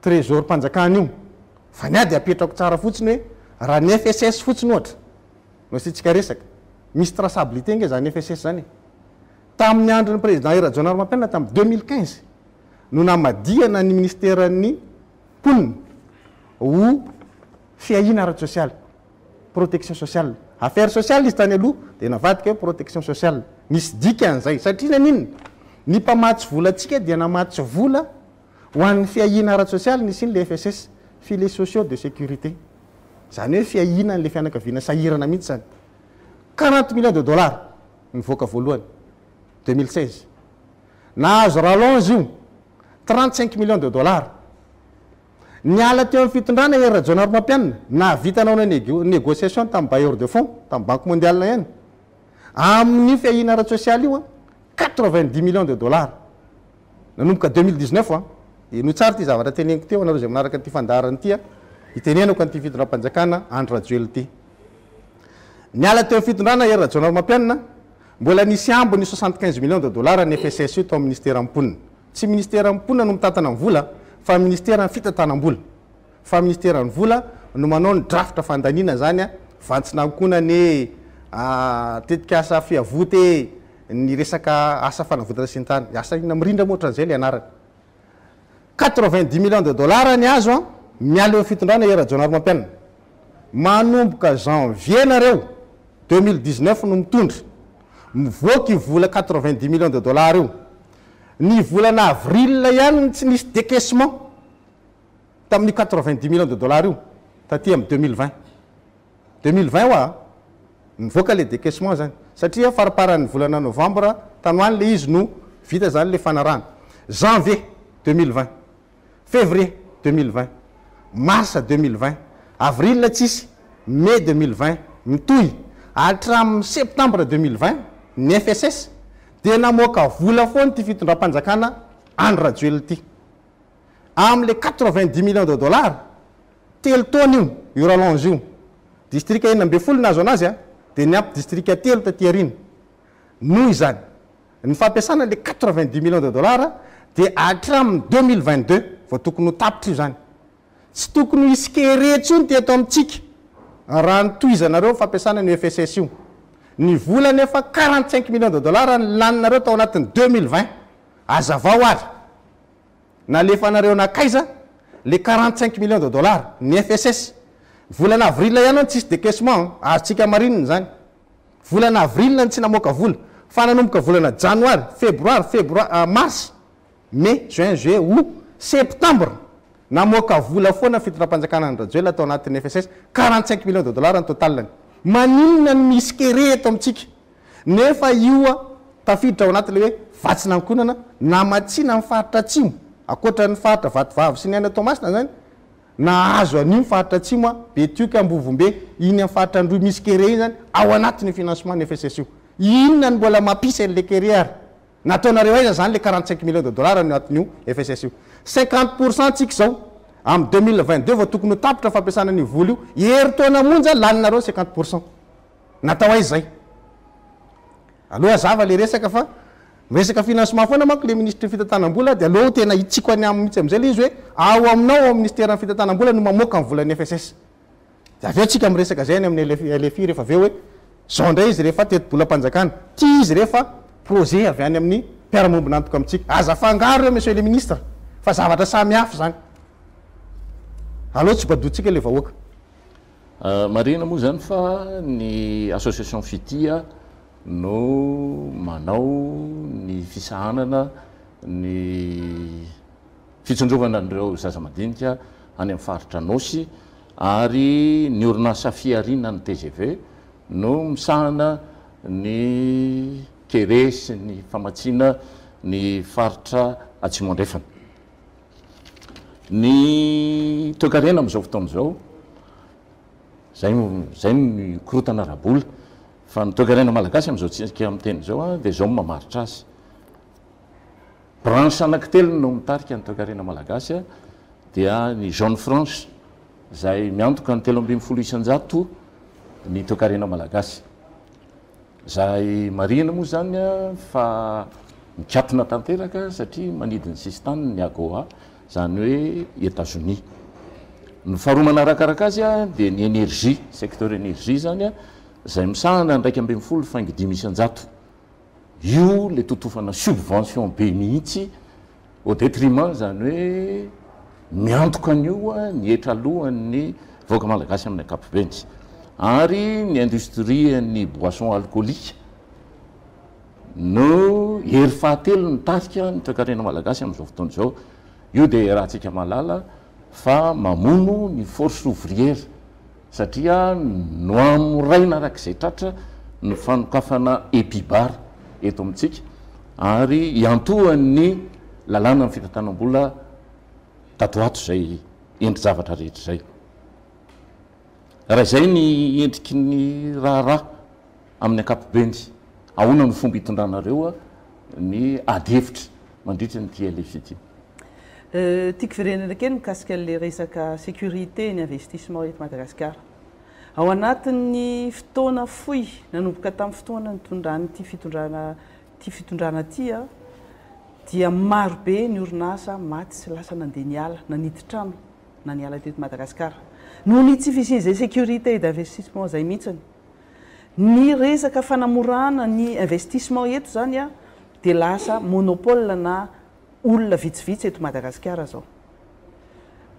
trésor mpanjakana io. Fa ny ady apetrako tsara fotsiny hoe raha ny FSS fotsiny ohatra no sitsika resaka misy traçabilité nge zany FSS zany. Tamin'ny andron'ny président Iarahana Amin'Ny tamin'ny 2015 no namadiana ny ministèren'ny mponina ho fiahina ara-tsosialy, protection sociale, affaires sociales izy tany aloha dia navadika hoe protection sociale. Misy dika an'izay satria ninona ny mpamatsy vola antsika dia namatsy vola ho an'ny fiahina ara-tsosialy nisy ny le FSS, filets sociaux de sécurité. Zany hoe fiahina n'le fianakaviana sahirana mihitsy zany. 40 millions de dollars nivoaka voalohany 2016. Nahazo rallonge io 35 millions de dollars. Niala teo amin'ny fitondrana Iarahana Amin'Ny nahavitanao na négociation tamin'ny bailleur de fonds tamin'ny banque mondiale ihany amin'ny fiahina ara-tsosialy io 90 millions de dollars nanomboka 2019 no tsara ty zavatra teneniko teo anareo zay manaraka ty fandaharana ty itenenako an'ity fitondram-panjakana andro radio ty. Niala teo amin'ny fitondrana Iarahana Amin'Ny mbola nisy ambony 75 millions de dollars ny FSS io tao amin'ny ministère mponina. Tsy ministère mponina no mitatana amin'ny vola fa ministère ny fitatanam-bola. Fa ministère ny vola no manao ny draft fandaniana zany vantsinakona ny tetika asa fiavoty ny resaka asa fanavotana sy ny tany. Asa ina mirindra moatra an'izay le anarany. 90 millions de dollars ny azo miala eo fitondrana Iarahana Amin'Ny. Manomboka janvier nareo 2019 no mitondra mivoaky vola 90 millions de dollars io. Ny volana avril ihany tsy nisy décaissement tamin'ny 90 millions de dollars io taty amin'ny 2020. 2020 oa nivoaka le décaissement zany satria faraparan'ny volana novambra tanoany le izy no vita zany le fanarahana. Janvier 2020, février 2020, mars 2020, avril tsisy, mai 2020 mitohy hatramin'ny septembre 2020 ny FSS dia namoaka vola foana ty fitondram-panjakana andro rajoely ty am'le 90 millions de dollars. Telo taona io rallonge io district 12 nazo anazy dia niampy district 3 taty arina. Noho izany ny fampiasana le 90 millions de dollars dia hatramin'ny 2022 vao tokony ho tapitra io zany. Tsy tokony ho isikere tsony ty eto amintsika raha nitohizanareo fampiasana ny FSS io. Ny vola nefa 45 millions de dollars ny laninareo tao anatin'ny 2020 azavao ary nalefanareo nakaiza le 45 millions de dollars ny FSS. Volana avril ihany tsisy décaissement azontsika marinina zany. Volana avril tsy namoaka vola fa nanomboka volana janoary, février, mars, mai, juin, juillet, août, septembre namoaka vola foana fitondram-panjakana ny rajoely atao anatin'ny FSS 45 millions de dollars ny totalany. Maninona ny misy kere eto amintsika nefa io tafiditra ao anaty le hoe vatsinankonana namatsina ny faritra atsimo akoatra ny faritra vatovavy sy ny aina Tomasina zany nahazo an'io faritra atsimo Betioka Ambovombe iny amin'ny faritra androy misy kere iny zany ao anatin'ny financement ny FSS io. Inona ny mbola mampisy an'le kere ary nataonareo aiza zany le 45 millions de dollars ny anatin'io FSS io. 50% tsika zao amin'ny 2022 vao tokony ho tapitra fampiasana ny vola io herintaona monja laninareo 50%. Natao aiza zay? Aloha zava le resaka fa resaka financement foana manko le ministre fitantanam-bola dia aloha tena itsiko any amin'ny mihitsy amin'izay le izy hoe ao aminao ao ministère ny fitantanam-bola no mamoaka ny volan'ny FSS. Dia aveo tsika miresaka zay any amin'ny LFI rehefa aveo hoe zao ndray izy rehefa teto-bolam-panjakana ty izy rehefa projet avy any amin'ny mpiara-mombona antoka amintsika. Aza fangaro reo monsieur le ministre fa zavatra samy hafa zany. Aloha tsy badotsika le vahoaka. Marina moa zany fa ny association fitia no manao ny fisahanana ny fitsondrovana an'ireo zaza madinika any amin'ny faritra Nosy ary ny orinasa fiarina ny TGV no misahana ny kere sy ny famatsiana ny faritra Atsimo andrefana. Ny toekarena amin'izao fotoana izao zay ny korotana rabola fa ny toekarena malagasy amin'izao tsika amin'ny teny izao dia zao mamaritra azy. Branche anankitelo no mitarika ny toekarena malagasy dia ny jaune franche izay miantoka ny 350 ny toekarena malagasy. Izay marina moa zany fa mikatona tanteraka satria manidiny sistany ny AGOA, zany hoe États-Unis. Ny faharoa manarakaraka azy dia ny énergie, secteur énergie zany izay misahana 1.5 io le totofana subvention be mihitsy au détriment zany hoe miantoka an'io ny etra alohan'ny vahoaka malagasy amin'ny ankapobeny. Ary ny industrie ny boisson alcoolique no hery fahatelo ny tarika ny toekarena malagasy amin'izao fotoana izao. Io dia rahantsika malala fa mamono ny force ouvrière satria no amoraina arak'izay tratra ny fanokafana epibar eto amintsika ary iantohan'ny lalàna amin'ny fitantanam-bola tato ato izay endry zavatra rehetra izay. Raha izay ny endriky ny raharaha amin'ny ankapobeny, ahoana ny fomba hitondranareo ny adihevitra mandritra ny TLF ity? Tiako firenena kely mikasika le resaka sécurité ny investissement eto Madagasikara. Ao anatin'ny fotoana fohy nanomboka tamin'ny fotoana nitondran'ny ty fitondrana ty dia maro be ny orinasa maty sy lasa nandeha niala, naniditra trano na niala teto Madagasikara. Noho ny tsy fisian'izay sécurité d'investissement zay mihitsiny. Ny resaka fanamorana ny investissement eto zany dia lasa monopole na olona vitsivitsy eto Madagasikara zao.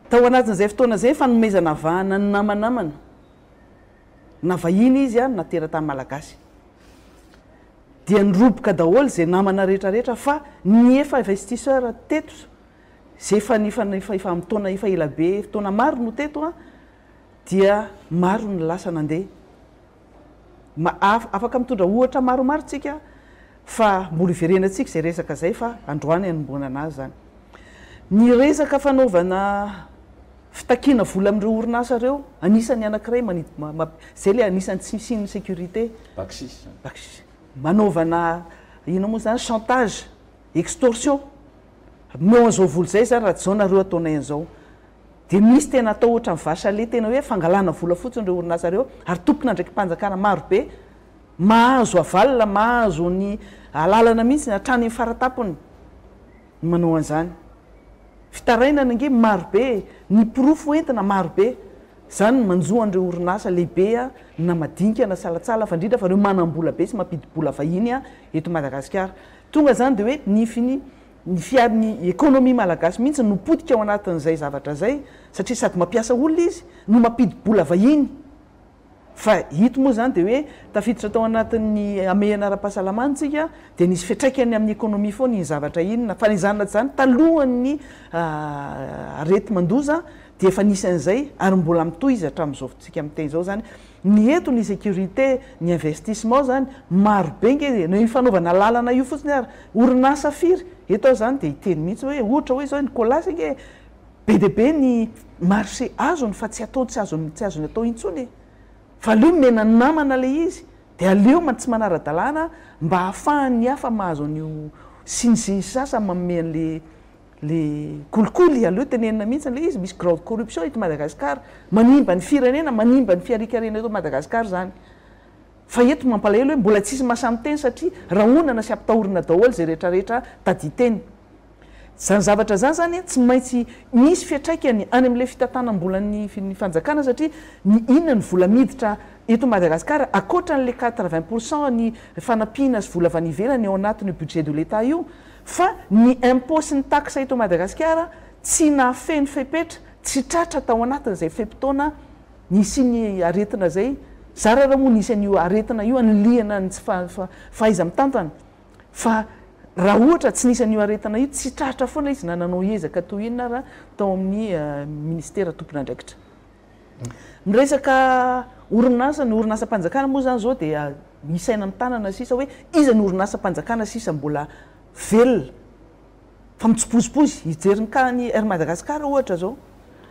Tao anatin'izay fotoana zay fanomezana vahana ny namanamana na vahiny izy na teratany malagasy. Dia niroboka daholo izay namana rehetrarehetra fa ny efa investisseur teto zay efa amin'ny taona efa ela be, fotoana maro no teto dia maro ny lasa nandeha. Afaka mitondra ohatra maromaro tsika fa mbola iverenantsika izay resaka zay fa androany anomboana anazy zany. Ny resaka fanaovana fitakiana vola amin'ireo orinasa ireo anisany anankiray zay le anisany tsy misy sécurité. Baksis. Manaovana ino moa zany chantage, extorsion. Meo an'izao vola zay zany raha zao nareo ataonay an'izao. Dia misy tena atao ohatra ny vasale tena hoe fangalana vola fotsiny ireo orinasa ireo ary tompona ndraiky mpanjakana maro be mahazo avalina, mahazo ny alalana mihitsy hatrany ny faratapony manao an'izany. Fitarainana ange maro be, ny pirofo entina maro be, zany manjoa an'ireo orinasa lehibe na madinika na salatsala fa indrindra fa ireo manam-bola be sy mampidi-bola vahiny eto Madagasikara. Tonga zany dia hoe ny fiarin'ny économie malagasy mihitsy no potika ao anatin'izay zavatra zay satria sady mampiasa olona izy no mampidi-bola vahiny. Fa hito moa zany dia hoe tafiditra tao anatin'ny amehana ara-pahasalamana dia nisy fiatraikany amin'ny économie foana iny zavatra iny fa nizanona zany talohan'ny arety mandoza dia efa nisy an'izay ary mbola mitohy izy hatramin'izao tsika amin'ny teny zao zany. Ny eto ny sécurité, ny investissement zany maro be nge ny fanaovana lalana io fotsiny ary orinasa firy eto zany dia hiteny mihitsy hoe ohatra hoe zao ny kolasy nge be dia be ny marché azony fa tsy azony atao intsony. Fa aleo mena namana le izy dia aleo tsy manara-dalàna mba hahafahan'ny hafa mahazo an'io sinisiny sasa manome le kolikoly aleo tenenina mihitsy le izy misy grande corruption eto Madagasikara, manimba ny firenena, manimba ny fiarikarena eto Madagasikara zany. Fa eto mampalahelo hoe mbola tsisy mahasaminteny satria rahonana sy ampitahorina daholo zay rehetrarehetra taditeny. Zany zavatra zany tsy maintsy misy fiatraikany any amin'ilay fitantanam-bola ny fanjakana satria ny inona ny vola miditra eto Madagasikara ankoatran'le 80% ny fanampiana sy vola avy any ivelany ao anatin'ny budget de l'État io, fa ny impôt sy ny taxe eto Madagasikara tsy nahafeno fepetra, tsy tratra tao anatin'izay fepitaona nisy ny aretina zay. Zara raha moa nisy an'io aretina io aniliana ny tsy fahaiza mitantana. Fa raha ohatra tsy nisy an'io aretina io tsy tratra foana izy nanao ezaka toy inona raha tao amin'ny ministera tompon'andraikitra. Miresaka orinasa, ny orinasa-mpanjakana moa zany zao dia misaina amin'ny tanana sisa hoe iza ny orinasa-mpanjakana sisa mbola velona fa mitsopozipozy hijeriny ka ny Air Madagasikara ohatra zao.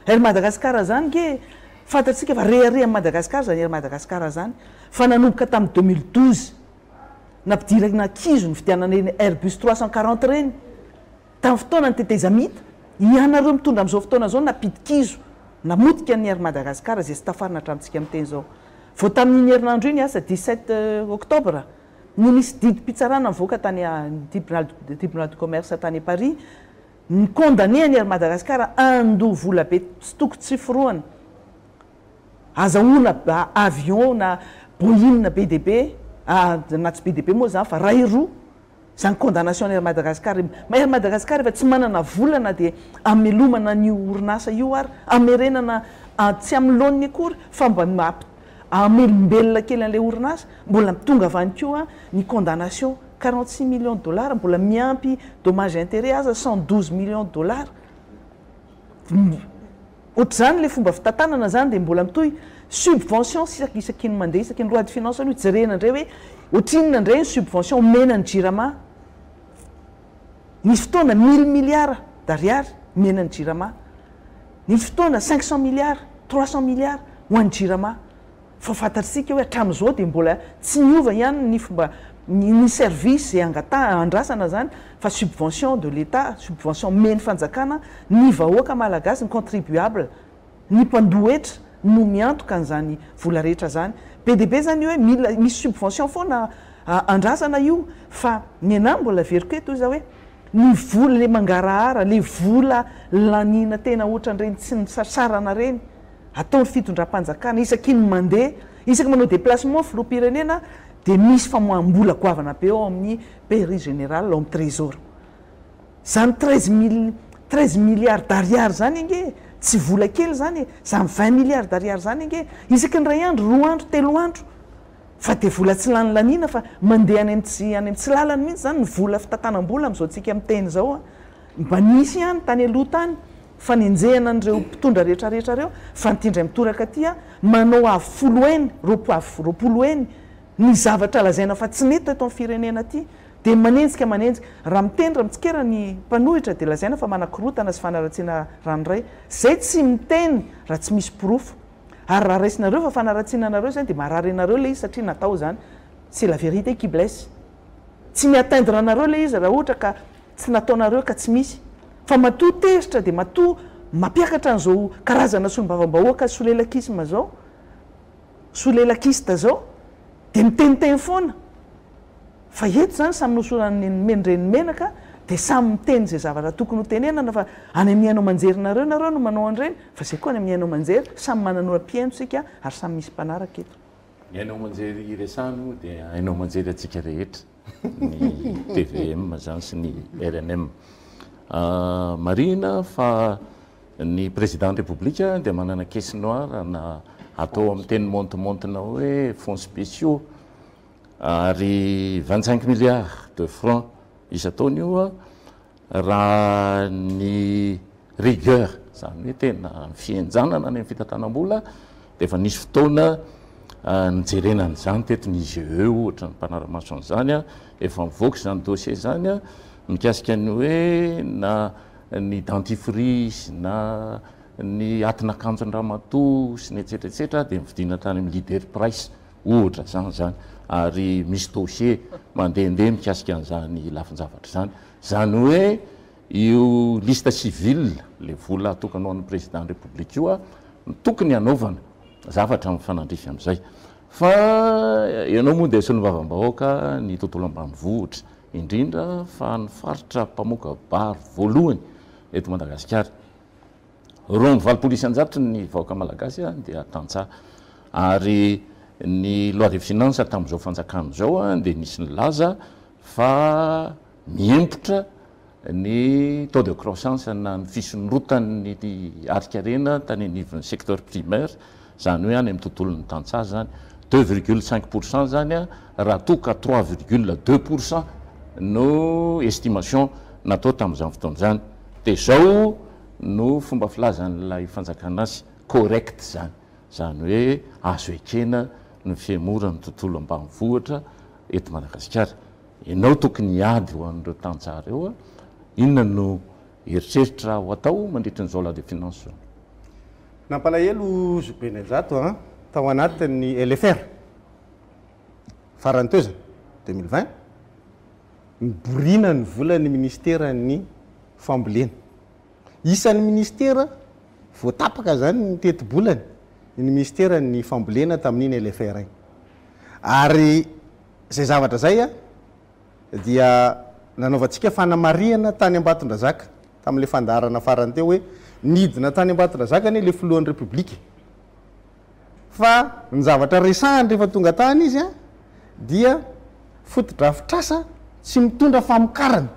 Air Madagasikara zany ge fantatsika fa rehareha Madagasikara zany Air Madagasikara zany fa nanomboka tamin'ny 2012 nampidirana kizo ny fidianana eny Airbus 340 reny tamin'ny fotoana ny teteza mita ianareo mitondra amin'izao fotoana zao nampidi-kizo namotika ny ary Madagasikara zay sy tafarina hatramintsika amin'ny teny zao. Vao tamin'ny herinandro iny asa 17 octobre no nisy didy mpitsarana mivoaka tany tribunal de commerce tany Paris ny condamné ny ary Madagasikara ando vola be tsy tokony tsy foroana azahoana avion na Boeing na BDP na tsy BDP moa zany fa ray roa zany condamnation ny Madagasikara. Ary Madagasikara efa tsy manana volana dia amelomana ny orinasa io ary amerenana tsy amin'ny laoniny akory fa mba amelombelona kely an'ilay orinasa mbola tonga avy any koa ny condamnation 46 millions de dollars mbola miampy dommage intérêt aza 112 millions de dollars. Ohatr'izany le fomba fitantanana zany dia mbola mitohy subvention isakiny mandeha isakiny loi de finance io jerena indray hoe ohatrinona indray ny subvention mena ny jirama. Nisy fotoana 1000 milliards d'ariary mena ny jirama. Nisy fotoana 500 milliards 300 milliards ho an'ny jirama. Fa fantatsika hoe hatramin'izao dia mbola tsy niova ihany ny fomba ny service zay andrasana zany fa subvention de l'État, subvention meny fanjakana ny vahoaka malagasy ny contribuable ny mpandohetra no miantoka an'izany vola rehetra zany. PDB zany hoe misy subvention foana andrasana io fa ny anahy mbola veriko eto izy hoe ny vola le mangarahara le vola lanina tena ohatran'ireny tsy nisasarana reny atao ny fitondram-panjakana isakiny mandeha isaky manao déplacement filoha-pirenena dia misy famoaham-bola goavana be ao amin'ny pairie général ao amin'ny trésor. Zany 13 milliards d'ariary zany inge tsy vola kely zany zany 20 milliards d'ariary zany inge isaky ny ray andro roa andro telo andro fa dia vola tsy lany lanina fa mandeha any amin'ny tsy lalany mihitsy zany ny vola fitantanam-bola amin'izao tsika amin'ny teny zao mba nisy ihany tany aloha tany fa ninjehana an'ireo mpitondra rehetrarehetra reo fa nitindray mitoraka aty manao avy 10 eny roapolo eny ny zavatra lazaina fa tsy mety eto amin'ny firenena aty dia manenjika raha mitendra mitsikera ny mpanohitra dia lazaina fa manakorotana sy fanaratsiana ranoray zay tsy miteny raha tsy misy pirofo ary raha raisinareo fa fanaratsiana anareo zany dia marary anareo le izy satria natao zany c'est la vérité qui blesse. Tsy miatteindre anareo le izy raha ohatra ka tsy nataonareo ka tsy misy fa matoa tezitra dia matoa mampiakatra an'izao karazana solombavam-bahoaka solelakisme zao solelakiste zao dia miteniteny foana fa eto zany samy nosorany menireny menaka dia samy miteny zay zavatra tokony ho tenenana fa any amin'ny ainao manjerinareo nareo no manao an'ireny fa zay koa any amin'ny ainao manjery samy mananoram-piaino sika ary samy misy mpanaraka eto. Ny ainao manjery resano dia ainao manjery atsika rehetra ny TVM zany sy ny RNM. Marina fa ny président de république dia manana caisse noire na atao amin'ny teny montemontena hoe fonds spéciaux ary 25 milliards de francs isataony io raha ny rigueur zany hoe tena fienjanana ny fitantanam-bola dia efa nisy fotoana nijerenany zany teto ny IGE ohatra ny mpanaramaso an'izany efa mivoaka zany dossier zany mikasika ny hoe na ny dentifrice na ny atin'akanjony ramatoa sy ny etsetraetsetra dia mividina tany amin'ny leader price ohatra zany ary misy dossier mandehandeha mikasika an'izany lafin-javatra zany hoe io liste civile le vola atokanao amin'ny président de république io tokony hanaovana zavatra mifanandrify amin'izay fa ianao moa dia solombavam-bahoaka ny tontolo ambanivohitra indrindra fa ny faritra mpamoaka bary voalohany eto Madagasikara rony valopolo isan-jato ny vahoaka malagasy dia tantsaha ary ny loi de finance tamin'izao fanjakana zao dia nisy nilaza fa miempotra ny taux de croissance na ny fisonrotan'ny arikarena tany anivon'ny secteur primaire zany hoe any amin'ny tontolon'ny tantsaha zany 2,5% zany raha toka 3,2% no estimation natao tamin'izany fotoana zany dia zao no fomba filazan'ilay fanjakana azy correct zany hoe azo ekena ny fiemora ny tontolo ambanivohitra eto Madagasikara. Ianao tokony hiady ho an'ireo tantsaha reo inona no eritreritra ho atao mandritra ny zola de finance zao. Nampalahelo Zobenezato tao anatin'ny LFR farany teo zany 2020 miborina ny volan'ny ministera ny fambolena isan'ny ministera voatapaka zany ny teti-bolany ny ministera ny fambolena tamin'iny LFR ary zay zavatra zay dia nanaovantsika fanamariana tany Ambatondrazaka tamin'le fandaharana farany teo hoe nidina tany Ambatondrazaka ny le filohan'ny Republika fa ny zavatra resahany rehefa tonga tany izy dia fotodrafitrasa tsy mitondra famokarana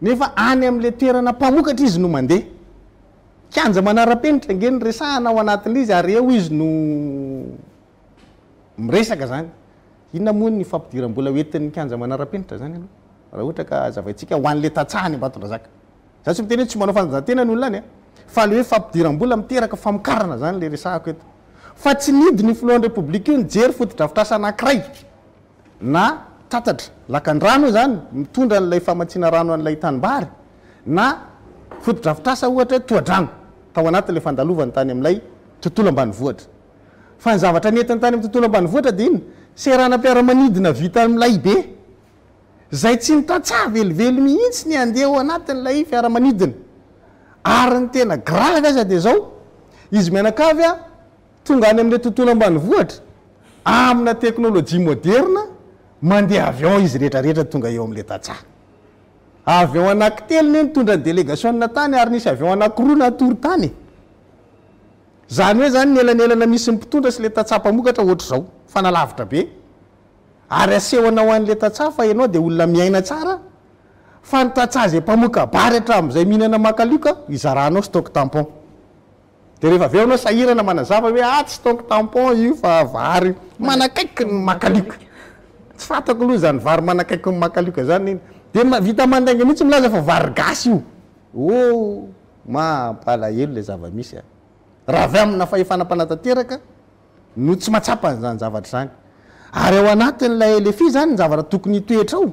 nefa any amin'le toerana mpamokatra izy no mandeha kianja manara-penitra nge ny resahana ao anatin'izy ary eo izy no miresaka zany inona moa ny fampidiram-bola hoentin'ny kianja manara-penitra zany ianao raha ohatra ka zavaitsika ho an'le tatsahany Ambatondrazaka za tsy miteny hoe tsy manao fanajantena ny olona any fa le hoe fampidiram-bola miteraka famokarana zany le resahako eto fa tsy nidy ny filohan'ny Republika io nijery fotodrafitrasa anankiray na tatatra lakan-drano zany mitondra n'ilay famatsiana rano an'ilay tanimbary na fotodrafitrasa ohatra hoe toadrano tao anatin'le fandalovany tany amin'ilay tontolo ambanivohitra fa ny zavatra nentin'ny tany amin'ny tontolo ambanivohitra dia iny seranam-piaramanidina vita amin'ilay be zay tsy mitatsaha velively mihitsy ny andeha ao anatin'ilay fiaramanidina ary ny tena grave aza dia zao izy mianakavy tonga any amin'le tontolo ambanivohitra amina teknôlôjia moderna mandeha avion izy rehetrarehetra tonga eo amin'le tatsaha avion anankitelo ny mitondra ny délégation tany ary nisy avion anankiroa natory tany zany hoe zany nelanelana misy mpitondra sy le tatsaha-pamokatra ohatra zao fanalavitra be ary asehoana ho an'le tatsaha fa ianao dia olona miaina tsara fa ny tatsaha zay mpamoka bary hatramin'izay mihinana makalioka izaranao stock tampon dia rehefa aveo anao sahirana manazava hoe tsy stock tampon io fa vary manakaiky ny makalioka tsy fatako aloha zany vary manakaiky ny makalioka zany iny dia vita mandainga mihitsy milaza fa vary gasy io mampalahelo le zava-misy raha avy amina fahefanam-panatanteraka no tsy matsapa zany zavatra zany ary ao anatin'ilay LFI zany ny zavatra tokony hitoetra ao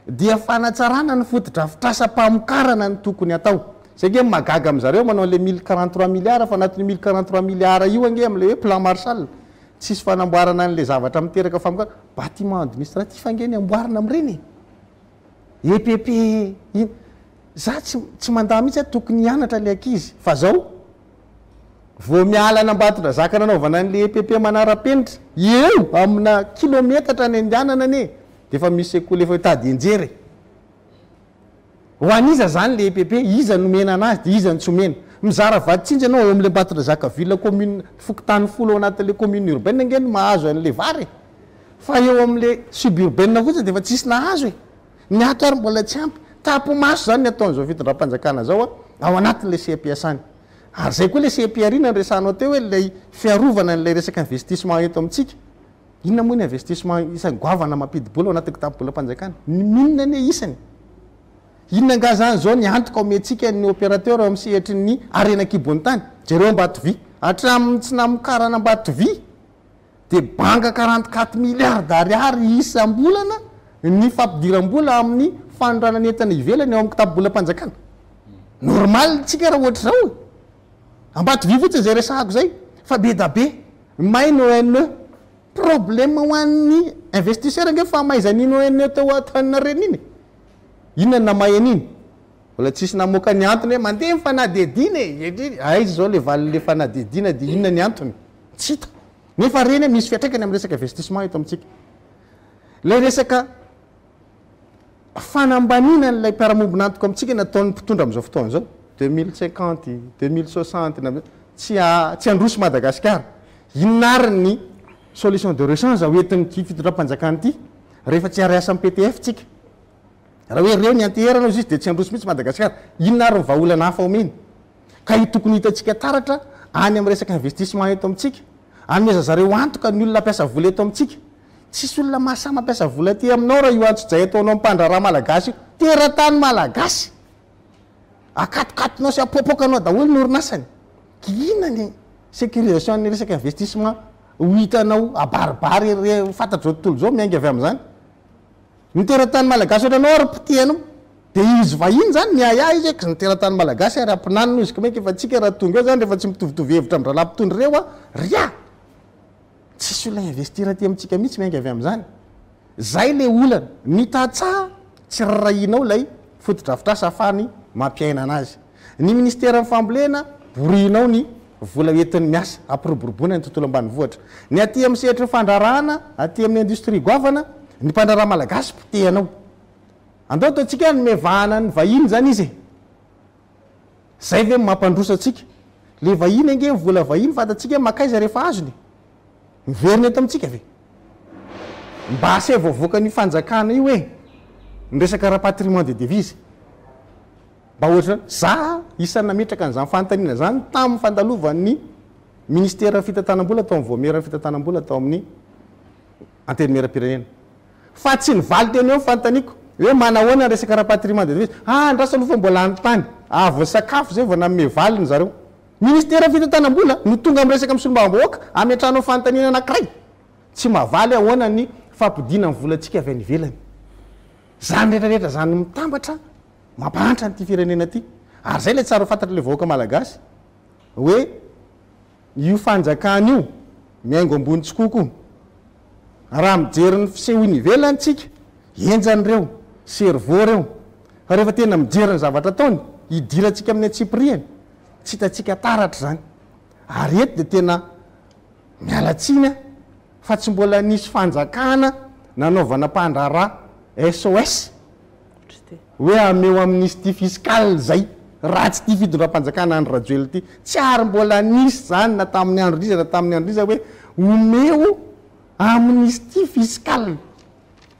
dia fanatsarana ny fotodrafitrasa-pamokarana ny tokony atao zay nge magaga amin'zareo manao le 1043 milliards fa anatin'ny 1043 milliards io ange am'le hoe plan Marshall tsisy fanamboarana an'le zavatra miteraka famokarana bâtiment administratif ange ny amboarina amin'ireny EPP za tsy mandà mihitsy tokony hianatra le ankizy fa zao vao mialana Ambatondrazaka nanaovana an'le EPP manara-penitra eo amina kilometatra ny andianana ane dia efa misy sekoly efa tady enjery ho aniza zany le EPP iza nomena anazy dia iza ny tsy omena mizara vaditsinja anao eo amin'le Ambatondrazaka villa commune fokotany folo ao anatin'le commune urbaine nge ny mahazo an'le vary fa eo amin'le suburbaine fotsiny dia efa tsisy nahazo ny ato ary mbola tsy ampy tapo maso zany ny ataon'izao fitondram-panjakana zao ao anatin'le CP asany ary zay koa le CP arina ny resanao teo hoe lay fiarovana n'lay resaka investissement eto amintsika inona moa ny investissement isan'ny goavana mampidibola ao anatin'ny kitapo-bolam-panjakana minona ny isany inona nga zany zao ny antoka omentsika ny opérateur amin'ny sehatry ny arena-kibony tany jereo Ambatovy hatramin'ny tsy namokarana Ambatovy dia banga 44 milliards d'ariary isam-bolana ny fampidiram-bola amin'ny fanondranana entana ivelany eo amin'ny kitapo-bolam-panjakana normal tsika raha ohatra zao Ambatovy fotsiny zay resahako zay fa be da be maino ONE problème ho an'ny investisseur nge fa maizan'iny ONE teo atanina reny iny inona ny namay an'iny mbola tsisy namoaka ny antony hoe mandeha mifanadidina aizy zao le valy le fanadidina dia inona ny antony tsy hita nefa reny misy fiatraikany amin'ny resaka investissement eto amintsika le resaka fanambanina n'ilay mpiaramombona antoko amintsika nataon'ny mpitondra amin'izao fotoana zao 2050 2060 tsy androso Madagasikara inary ny solution de rechange hoentin'ny fitondram-panjakana ity rehefa tsy ary asa amin'ny PTF tsika raha hoe reo ny anteheranao izy dia tsy androso mihitsy Madagasikara inary ny vahaolana hafa omeny ka tokony hitantsika taratra any amin'ny resaka investissement eto amintsika ameza zareo antoka ny olona ampiasa vola eto amintsika tsisy olona mahasama ampiasa vola ty aminao raha io antso-jay ataonao mpandraraha malagasy io teratany malagasy akatokatonao sy apopokanao daholo ny orinasany ina ny sécurisation ny resaka investissement ho hitanao abaribary fantatro zao tontolo zao miainga avy amin'izany ny teratany malagasy ohatra anao ary pitianao dia izy vahiny zany miaya izy ny teratany malagasy ary ampinanino izy komaika efa tsika raha tonga eo zany rehefa tsy mitovitovy hevitra amin'ny rahalahy mpitondry reo ria tsisy olona investir aty amintsika mihitsy miainga avy amin'izany zay le olana ny tatsaha tsy rarahinao lay fotodrafitrasa afahany mampiaina anazy ny ministère ny fambolena borinao ny vola entin'ny miasa ampiroboroboana ny tontolo ambanivohitra ny aty amin'ny sehatra fandrarahana aty amin'ny industrie goavana ny mpandraraha malagasy pitehanao andao ataontsika ny mevahana ny vahiny zany izy zay ve mampandrosa atsika le vahiny ange vola vahiny fatatsika makaiza rehefa azony miverina eto amitsika ve mba ase voavoaka ny fanjakana io hoe ny resaka raha patrimoine de devise mba ohatra za isany nametraka n'izany fanontaniana zany tamin'ny fandalovan'ny ministera fitantanam-bola atao amin'ny voamera fitantanam-bola atao amin'ny antenimera-pirenena fa tsy nivaly teny eo fanontaniako hoe manahoana resaka raha patrimoine de devise andrasa aloha fa mbola any tany avy sakafo zay vao nanome valiny zareo ministera fitantanam-bola no tonga amin'ny resaka misolombam-bahoaka ametranao fanontaniana anankiray tsy mahavaly ahoana ny fampidina ny volantsika avy any ivelany zany rehetrarehetra zany mitambatra mampantra nyity firenena ty ary zay le tsara fantatra le vahoaka malagasy hoe io fanjakany io miaingo ambony tsikoko raha mijery ny fisehoiny ivelantsika enjan'ireo servo reo fa rehefa tena mijery ny zavatra ataony idirantsika amin'ny antsipriany tsy hitatsika taratra zany ary eto de tena mialatsina fa tsy mbola nisy fanjakana nanaovana mpandrarà SOS hoe ameo amin'nisy ty fiskal zay raha tsy ty fidondram-panjakana andro rajoely ty tsy ary mbola nisy zany na tamin'ny andro riza na tamin'ny andro riza hoe omeo amin'nisy ty fiskal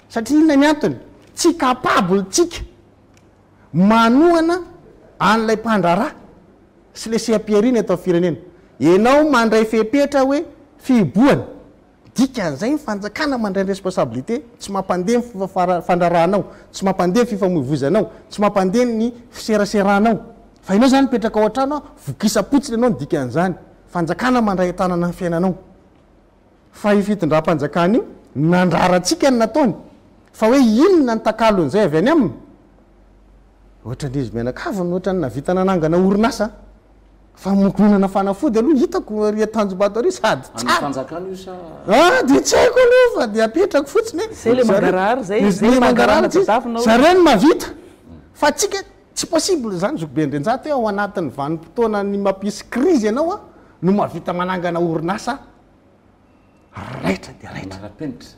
satria inona ny antony tsy capable tsika manohana an'ilay mpandrarà sy le sehampiariny atao firenena enao mandray fepetra hoe fiboany dikan'izay ny fanjakana mandray ny responsabilité tsy mampandeha ny fandrarahanao tsy mampandeha ny fifamoivozanao tsy mampandeha ny fiseraseranao fa ianao zany mipetraka ao an-trano vokisa-potsiny ianao ny dikan'izany fanjakana mandray tanana ny fiainanao fa ifitondram-panjakana io nandraratsika ny nataony fa hoe inona ny takalon'izay avy any aminy ohatra ny izy mianakaviny ohatra ny navita nanangana orinasa fa mokononana fanafody aloha hitako riatanjombato ary sady fanjakana io sa de tsy haiko aloha fa de apetrako fotsiny zareny mavita fa tsika tsy possible zany zokobe ndrenjaty ao anatin'ny vanim-potoana ny mampisy crise ianao a no mavita manangana orinasa raitra de raitra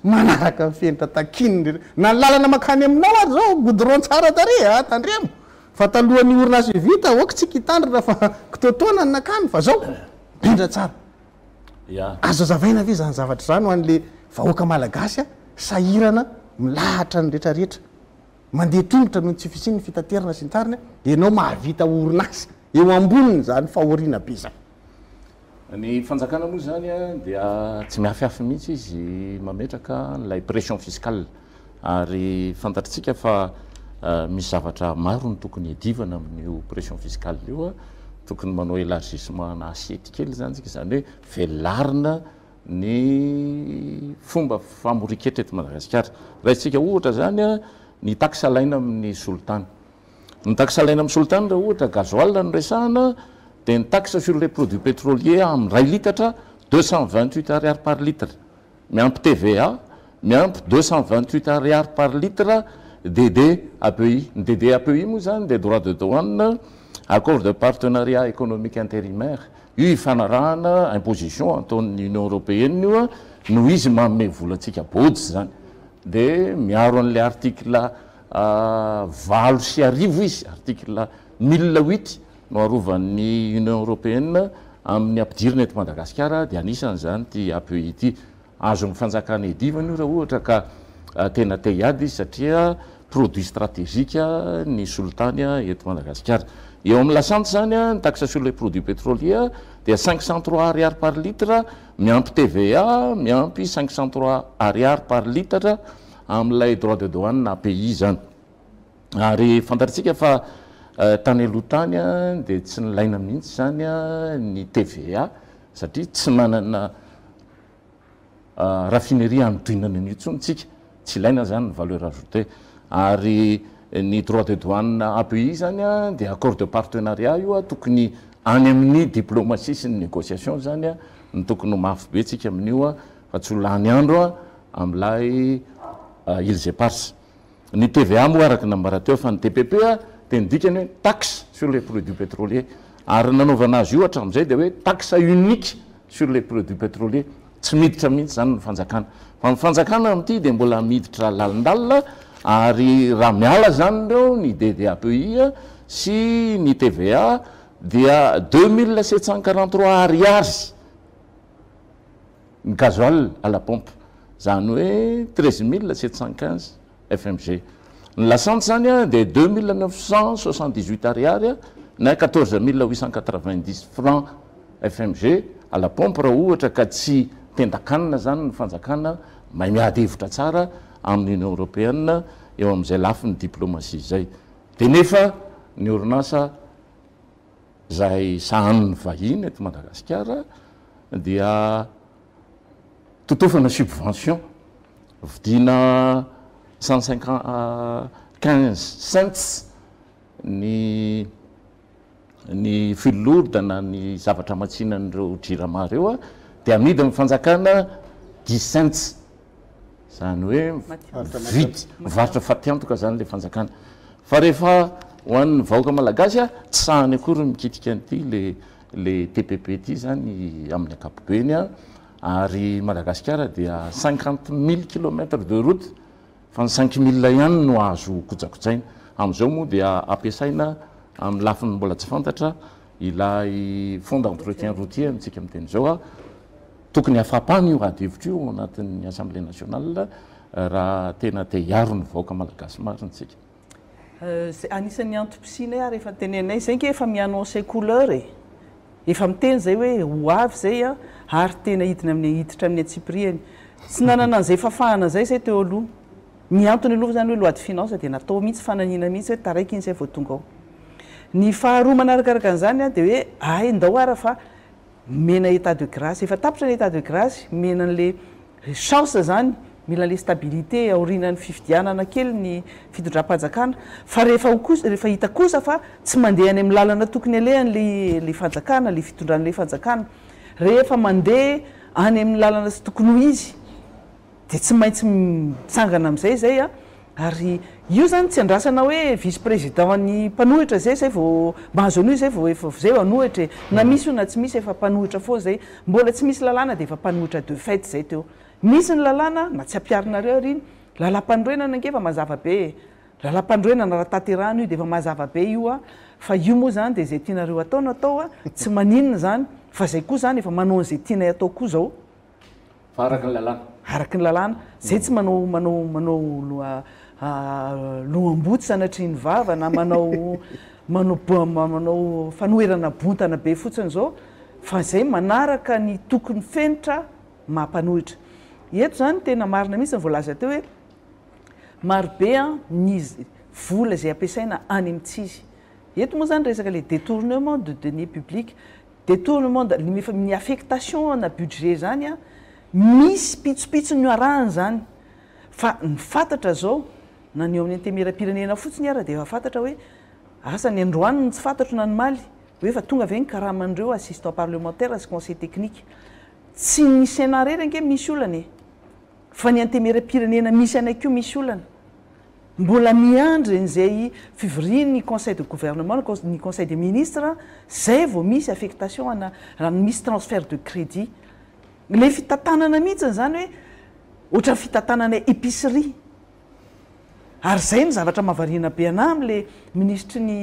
manaraka mifenitra takiny na ny lalana makany aminao ary zao goudron tsara tare tandremo fa talohan'ny orinasa vita oka tsika hitandrina fa kitotoana ny nakany fa zao indra tsara azo zavaina ve zany zavatra zany ho an'le vahoaka malagasy a sahirana milahatra ny rehetrarehetra mandeha tongotra no tsy fisiny fitaterana sy ny tariny enao mahavita orinasa eo amboniny zany fahoriana be zany ny fanjakana moa zany a dia tsy mihafiafy mihitsy izy mametraka nylay pression fiscale ary fantatritsika fa misy zavatra maro ny tokony edivana amin'io pression fiscale io a tokony manao élargissement na assiette kely zany tsika zany hoe velarina ny fomba famoriketra eto Madagasikara rahatsika ohatra zany a ny taxe alaina amin'ny solotany ny taxe alaina amin'ny solotany raha ohatra gasoil no resahana de ny taxe sur les produits pétroliers amin'ny ray litatra 228 ariary par litre miampy TVA miampy 228 ariary par litre DD API ny DD API moa zany de droit de douane accord de partenariat économique intérimaire io ifanarahana imposition ataon'ny Union européenne io a no izy manome volantsika botsy zany de miaro an'le article 8 izy article 1008 no arovan'ny Union européenne amin'ny ampidirina eto Madagasikara de anisany zany ty API ty azo mifanjakana edivana io raha ohatra ka tena te hiady izy satria produit stratégique ny solotany eto Madagasikara eo amin'ny lasante zany ny taxe sur les produits pétroliers de 503 ariary par litre miampy TVA miampy 503 ariary par litre amin'ilay droit de douane na API zany ary fantatritsika fa tany alohatany de tsy nilaina mihitsy zany ny TVA satria tsy manana raffinerie anodinana an'io tsony tsika tsy ilaina zany ny valeur ajoutée ary ny droit de douane API zany de accord de partenariat io tokony any amin'ny diplomatie sy ny négociation zany ny tokony mafy be tsika amin'io fa tsy olany andro amin'ilay îles éparses ny TVA moa araky nambara teo fa ny TPP de nidikany hoe taxe sur les produits pétroliers ary nanaovana azy io hatramin'izay dia hoe taxe unique sur les produits pétroliers tsy miditra mihitsy zany ny fanjakana fa ny fanjakana amin'ity dia mbola miditra lalindalina ary raha miala zany reo ny DDAPI sy ny TVA dia 2743 ariary ny gasoil à la pompe zany hoe 13715 FMG ny lasante zany a dia 2978 ariary na 14890 francs FMG à la pompe raha ohatra ka tsy tendakanina zany ny fanjakana mahay miady hevitra tsara amin'ny Union européenne eo amin'izay lafiny diplomatie zay dia nefa ny orinasa zay sahaniny vahiny eto Madagasikara dia totofana subvention vidina 115 cents ny filoloda na ny zavatra matsinan'ireo jirama reo dia amidy amin'ny fanjakana 10 cents zany hoe vidy mivarotra fatiantoka zany le fanjakana fa rehefa ho an'ny vahoaka malagasy tsy sahany akory mikitika an'ity le TPP ty zany amin'ny ankapobeny ary Madagasikara dia 50 000 km de route fa ny 5 000 ihany no azo kojakotsaina amin'izao moa dia ampiasaina amin'ny lafiny mbola tsy fantatra ilay fond d'entretien routier amintsika amin'ny teny zao tokony hafapany io ady hevitra io anatin'ny Assemblée nationale raha tena te hiaro ny vahoaka malagasy marintsika. Anisan'ny antom-pisiana rehefa tenenay zay ke efa mi-annonce couleur efa miteny zay hoe ho avy zay ary tena hiditra amin'ny antsipriany tsy nanana an'izay fafahana zay teo aloha ny antony aloha zany hoe loi de finance dia natao mihitsy fananina mihitsy hoe taraiky iny zay vao tonga ao. Ny faharoa manarakaraka an'izany dia hoe ay ndao ara fa mena état de grâce efa tapitra ny état de grâce mena an'le chance zany mila le stabilité aorinan'ny fifidianana kely ny fitondram-panjakana fa rehefa hita kosa fa tsy mandeha any amin'ny lalana tokony alehan'le fanjakana le fitondran'le fanjakana rehefa mandeha any amin'ny lalana sy tokony ho izy dia tsy maintsy mitsangana amin'izay zay ary io zany tsy andrasana hoe vice président ny mpanohitra zay vao mahazo an'io zay vao zay hanohitra na misy io na tsy misy efa mpanohitra foana zay mbola tsy misy lalàna dia efa mpanohitra de fait zay teo misy ny lalàna na tsy ampiarinareo ary iny lalam-pandroenana ngefa mazava be lalam-pandroenana raha taterahana io dia efa mazava be io fa io moa zany dia zay tianareo atao tsy maninona zany fa zay koa zany efa manao an'izay tianay atao koa zao fa araky ny lalàna zay tsy manao lohamboty sanatry ny vava na manao fanoherana bontana be fotsiny zao fa zay manaraka ny tokony fenitra mampanohitra eto zany tena marina mihitsy ny voalaza teo hoe marobe ny vola zay ampiasaina any amintsizy eto moa zany resaka le détournement de deniers publics détournement ny affectation na budget zany misy pitsopitso ny arahany zany fa ny fantatra zao na ny eo amin'ny antemera-pirenena fotsiny ara dia efa fantatra hoe asa ny androany ny tsy fantatro na ny maly hoe fa tonga ve ny karaman'ireo assistant parlementaire sy conseil technique tsy ny sénat rery anke misy olana fa ny antemera-pirenena misy anakio misy olana mbola miandry n'izay fivoriany conseil de gouvernement ny conseil des ministres zay vao misy affectation raha misy transfert de crédit le fitantanana mihitsy zany hoe ohatra ny fitantanana épicerie ary zay ny zavatra mahavariana be ana am'le ministry ny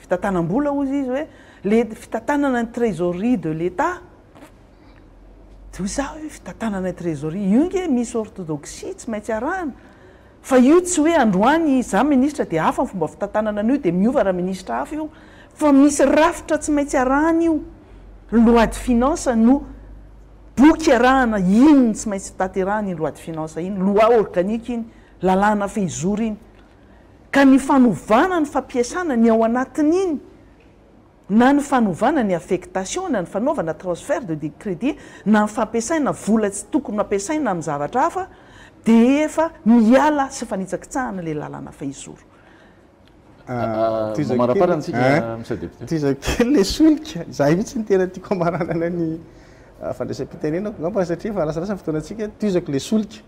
fitantanam-bola ozy izy hoe le fitantanana ny trésorerie de l'état dia za hoe fitantanana ny trésorerie io nge misy orthodoxie tsy maintsy arahana fa io tsy hoe androany za ministra dia hafa ny fomba fitantanana an'io dia miova raha ministra hafa io fa misy rafitra tsy maintsy arahana io loi de finance no boky arahana iny tsy maintsy taterahana iny loi de finance iny loi organique iny lalàna fehizoro iny ka ny fanovana ny fampiasana ny ao anatiny iny na ny fanovana ny affectation na ny fanaovana transfert de crédit na ny fampiasaina vola tsy tokony ampiasaina amin'ny zavatra hafa dia efa miala sy fanitsakitsahana le lalàna fehizoro tizakely le solika za mihitsy ny tena tiako amaranana ny fandraisam-pitenenako ngamba satria fa lasarasa fotoanantsika tizako le solika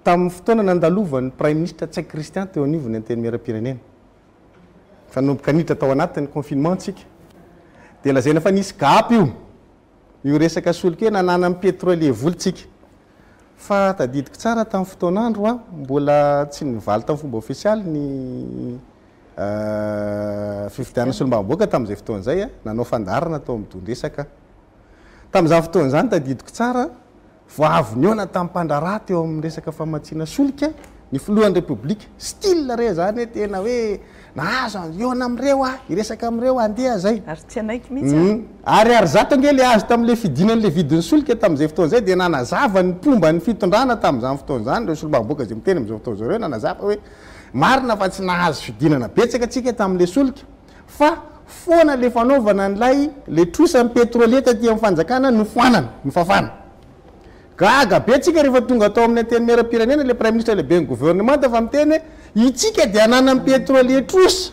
tamin'ny fotoana nandalovan'ny prime ministre tsaiky Christian teo anivony anteny miaram-pirenena fa nomboka niditra tao anatin'ny confinement tsika dia lazaina fa nisy gapy io resaka solika hoe nanana amin'ny pétrolier volontsika fa tadidiko tsara tamin'ny fotoanandro a mbola tsy nivaly tamin'ny fomba ofisialy ny fifidianana solombavamboaka tamin'izay fotoan'izay a nanao fandaharana tao amin'ny dondresaka tamin'izany fotoan'izany tadidiko tsara voavoniona tamin'ny mpandara teo amin'ny resaka famatsiana solika ny filohan'ny republika style re zany hoe tena hoe nahazo iona am'ireo iresaka am'ireo andeha zay ary tsy anaiky mihitsy ary zato ange le azo tamin'le fidinan'le vidin'ny solika tamin'izay fotoan'izay dia nanazava ny pomba ny fitondrana tamin'izany fotoan'izany reo solombavamboaka zay miteny amin'izao fotoan'izao reo nanazava hoe marina fa tsy nahazo fidinana betsaka atsika tamin'le solika fa foana le fanaovana n'lay le trosan'ny pétrolier taty amin'ny fanjakana no foanana no fafana gaga betsika rehefa tonga atao amin'ny anteny miaram-pirenena le prime ministre lehibe ny gouvernement fa miteny itsika dia anana amin'ny pétrolier trosa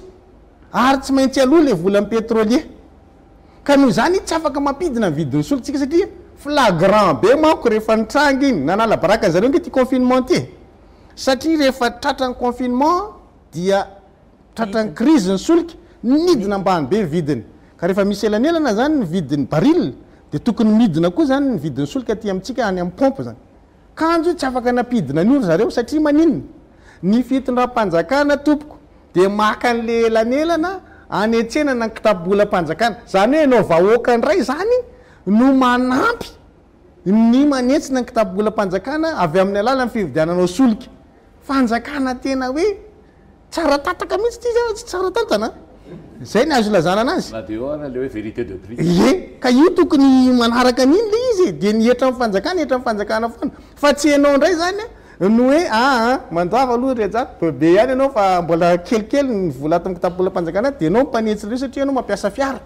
ary tsy maintsy aloha le vola amin'ny pétrolier ka noho izany tsy afaka mampidina ny vidin'ny solitsika satria flagrant be manko rehefa nitrangy iny nanala baraka zareo nge ty confinement ty satria rehefa tratran'ny confinement dia tratran'ny crise ny solika midina ambany be vidiny ka rehefa misy elanelana zany ny vidin'ny baril dia tokony midina koa zany ny vidin'ny solika ty amintsika any amin'ny pompe zany kanjo tsy afaka napidina ny olo zareo satria maninona ny fitondram-panjakana tompoko dia maka an'le elanelana anetsenana ny kitabolam-panjakana zany hoe anao vahoaka ndray zany no manampy ny manetsina ny kitabolam-panjakana avy amin'ny alala ny fividiananao solika fanjakana tena hoe tsara tataka mihitsy ty zany tsy tsara tatana zay ny azo lazana anazy na dia eo ana le hoe vérité de prix ie ka io tokony manaraka an'iny le izy dia nihetra amin'ny fanjakana etra amin'ny fanjakana foana fa tsy ianao ndray zany no hoe mandoava aloha rejato be ihany ianao fa mbola kelikely ny vola ato amin'ny kitabolam-panjakana dia anao mpanetsy reo satria anao mampiasa fiara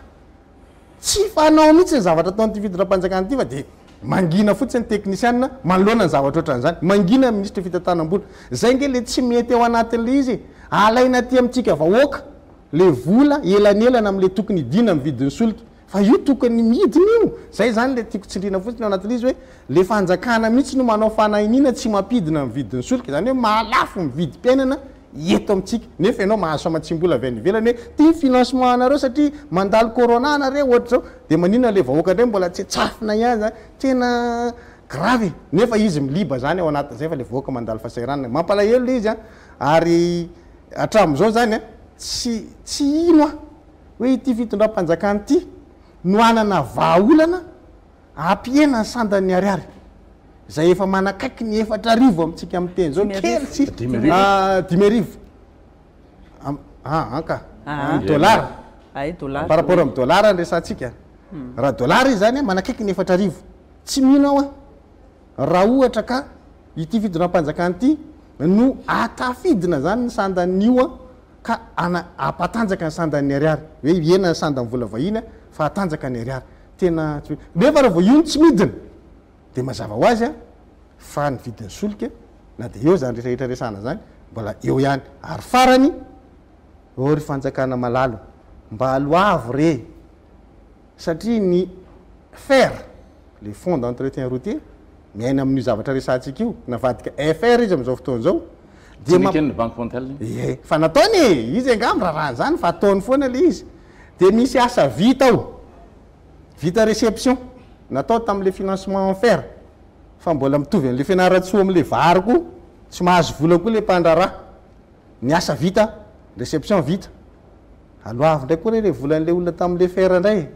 tsy fanao mihitsy ny zavatra ataon'ity fitondram-panjakana ity fa dia mangina fotsiny ny teknisianina manoloana ny zavatra ohatran'izany mangina ministre fitantanam-bola zay nge le tsy mety ao anatin'le izy alaina ty amintsika vahoaka le vola elanelana amin'le tokony idina amin'ny vidin'ny solika fa io tokony midina io zay zany le tiako tsindrina fotsiny ao anatin'izy hoe le fanjakana mihitsy no manao fanahinina tsy mampidina amin'ny vidin'ny solika zany hoe mahalafo mividy mpiainana eto amintsika nefa ianao mahazo famatsim-bola avy any ivelany hoe ty financement anareo satria mandalo corona anareo ohatra zao dia maninona le vahoaka ndray mbola tsy tsafina ihany zany tena grave nefa izy miliba zany ao anatin'izay fa le vahoaka mandalo fasahiranana mampalahelo le izy ary hatramin'izao zany tsy ino hoe ity fitondram-panjakana ity no anana vahaolana ampiena ny sandan'ny ariary zay efa manakaiky ny 4 arivo amintsika amin'ny teny zao kely sy 10 arivo ka dollara par rapport amin'ny dollara nresantsika raha dollara izy zany manakaiky ny 4 arivo tsy mino ao raha ohatra ka ity fitondram-panjakana ity no atafidina zany ny sandan'io ka ampatanjaka ny sandan'ny ariary hoe ena ny sandan'ny vola vahina fa atanjaka ny ariary tena nefa raha vao io tsy midina dia mazava ho azy fa ny vidin'ny solika na dia eo zany rehetrarehetra resana zany mbola eo ihany ary farany ry fanjakana malalo mba aloavo re satria ny fer le fond d'entretien routier miaina amin'io zavatra resantsika io navadika fr izy amin'izao fotoana zao ny banque mondiale fa nataony izy angamy raharahany zany fa ataony foana le izy dia misy asa vita ao vita réception natao tamin'le financement en fer fa mbola mitovy an'le fianaratsoa amin'le vary koa tsy mahazo vola koa le mpandrara ny asa vita réception vita aloavo ndray koa re volan'le olona tamin'le fer ndray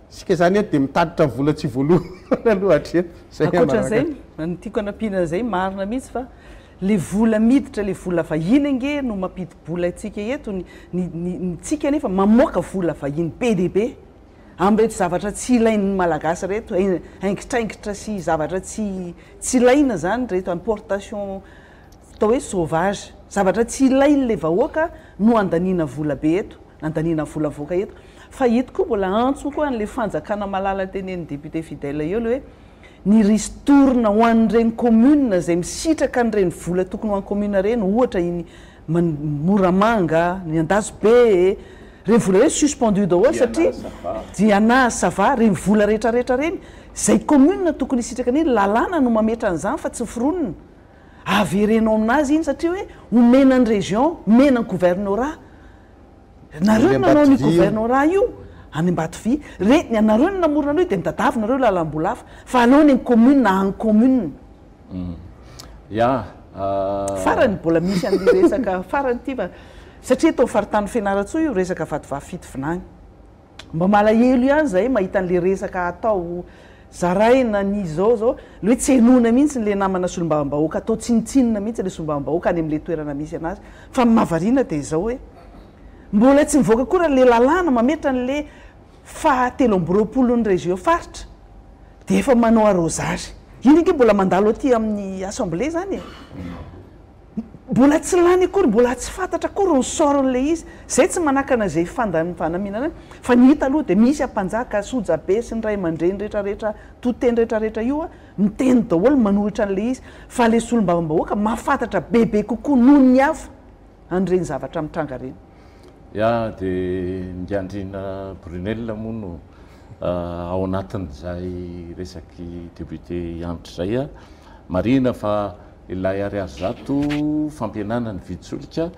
sika zany dia mitaditra vola tsy voalohany aloha akoatran'izay tiako anampiana zay marina mihitsy fa le vola miditra le vola vahiny ange no mampidi-bola atsika eto ny tsika nefa mamoaka vola vahiny be dia be amin'rehetra zavatra tsy ilain'ny malagasy reto aingitraingitra sy zavatra tsy ilaina zany reto importation atao hoe sauvage zavatra tsy ilain'le vahoaka no andaniana vola be eto andaniana vola voaka eto fa eto koa mbola antso koa n'le fanjakana malala tenen'ny député fidèle eo le hoe ny ristorina ho an'ireny commune zay misitraka n'ireny vola tokony ho an'ny commune reny ohatra iny Moramanga ny Andazo be reny vola hoe suspendu daholo satria Diana Sava reny vola rehetrarehetra reny zay commune tokony hisitraka an'iny lalàna no mametra an'izany fa tsy fironina averenao aminazy iny satria hoe omenany région menany gouvernorat nareo nanao ny gouvernorat io any Ambatovia retiny anareo ny namorona anao dia nitadavy nareo lalam-bolafa fa aleo ny commune na any commune farany mbola misy an'le resaka farany ty fa satria tao faritany Fianarantsoa io resaka vatovavy fito vinany mba malahelo ihany zay mahita an'le resaka atao zaraina ny zao le hoe tsy henona mihitsy le namana solombavambahoaka atao tsinitsinina mihitsy le solombavambahoaka any amin'le toerana misy anazy fa mahavariana dia zao hoe mbola tsy mivoaka koa raha le lalàna mametra an'le fahatelo amby roapolo ny région faritra dia efa manao arrosage iny ke mbola mandalo aty amin'ny assemblée zany mbola tsy lany akory mbola tsy fantatra akory ny soron'le izy zay tsy manakana zay fandaminana fa ny hita aloha dia misy ampanjaka soja be sy ny ray aman-dreny rehetrarehetra toteny rehetrarehetra io a miteny daholo manohitra an'le izy fa le solombavambahoaka mahafantatra bebe kokoa noho ny hafa an'ireny zavatra mitranga reny dia ndiandrina Brunel moa no ao anatin'izay resaky député antitra zay marina fa ilay ariary zato fampianana ny viditsolika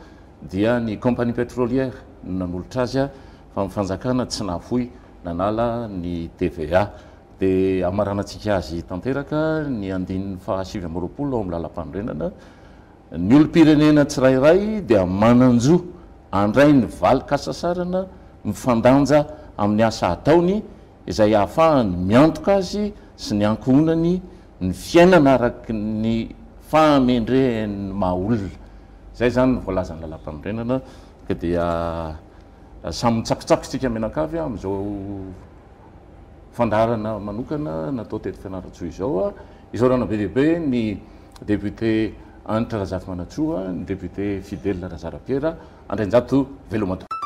dia ny compagnie pétrolière nanolotra azy fa mifanjakana tsy nafoy nanala ny TVA dia amaranantsika azy tanteraka ny andininy fahasivy amby roapolo ao amin'ny lalam-panorenana ny olom-pirenena tsirairay dia mananjo andray ny valy kasasarana mifandanja amin'ny asa ataony izay ahafahany miantoka azy sy ny ankohonany ny fiainana araky ny fahamendreny mahaolona zay zany ny voalazany lalam-panorenana ka dia samy mitsakotsakotsika menakavy amin'izao fandaharana manokana natao teto Fianarantsoa izao izao rana be dehibe ny député Anitra Razafy Manatsoa ny député fidèle Razarapiera Andrinjato Velomato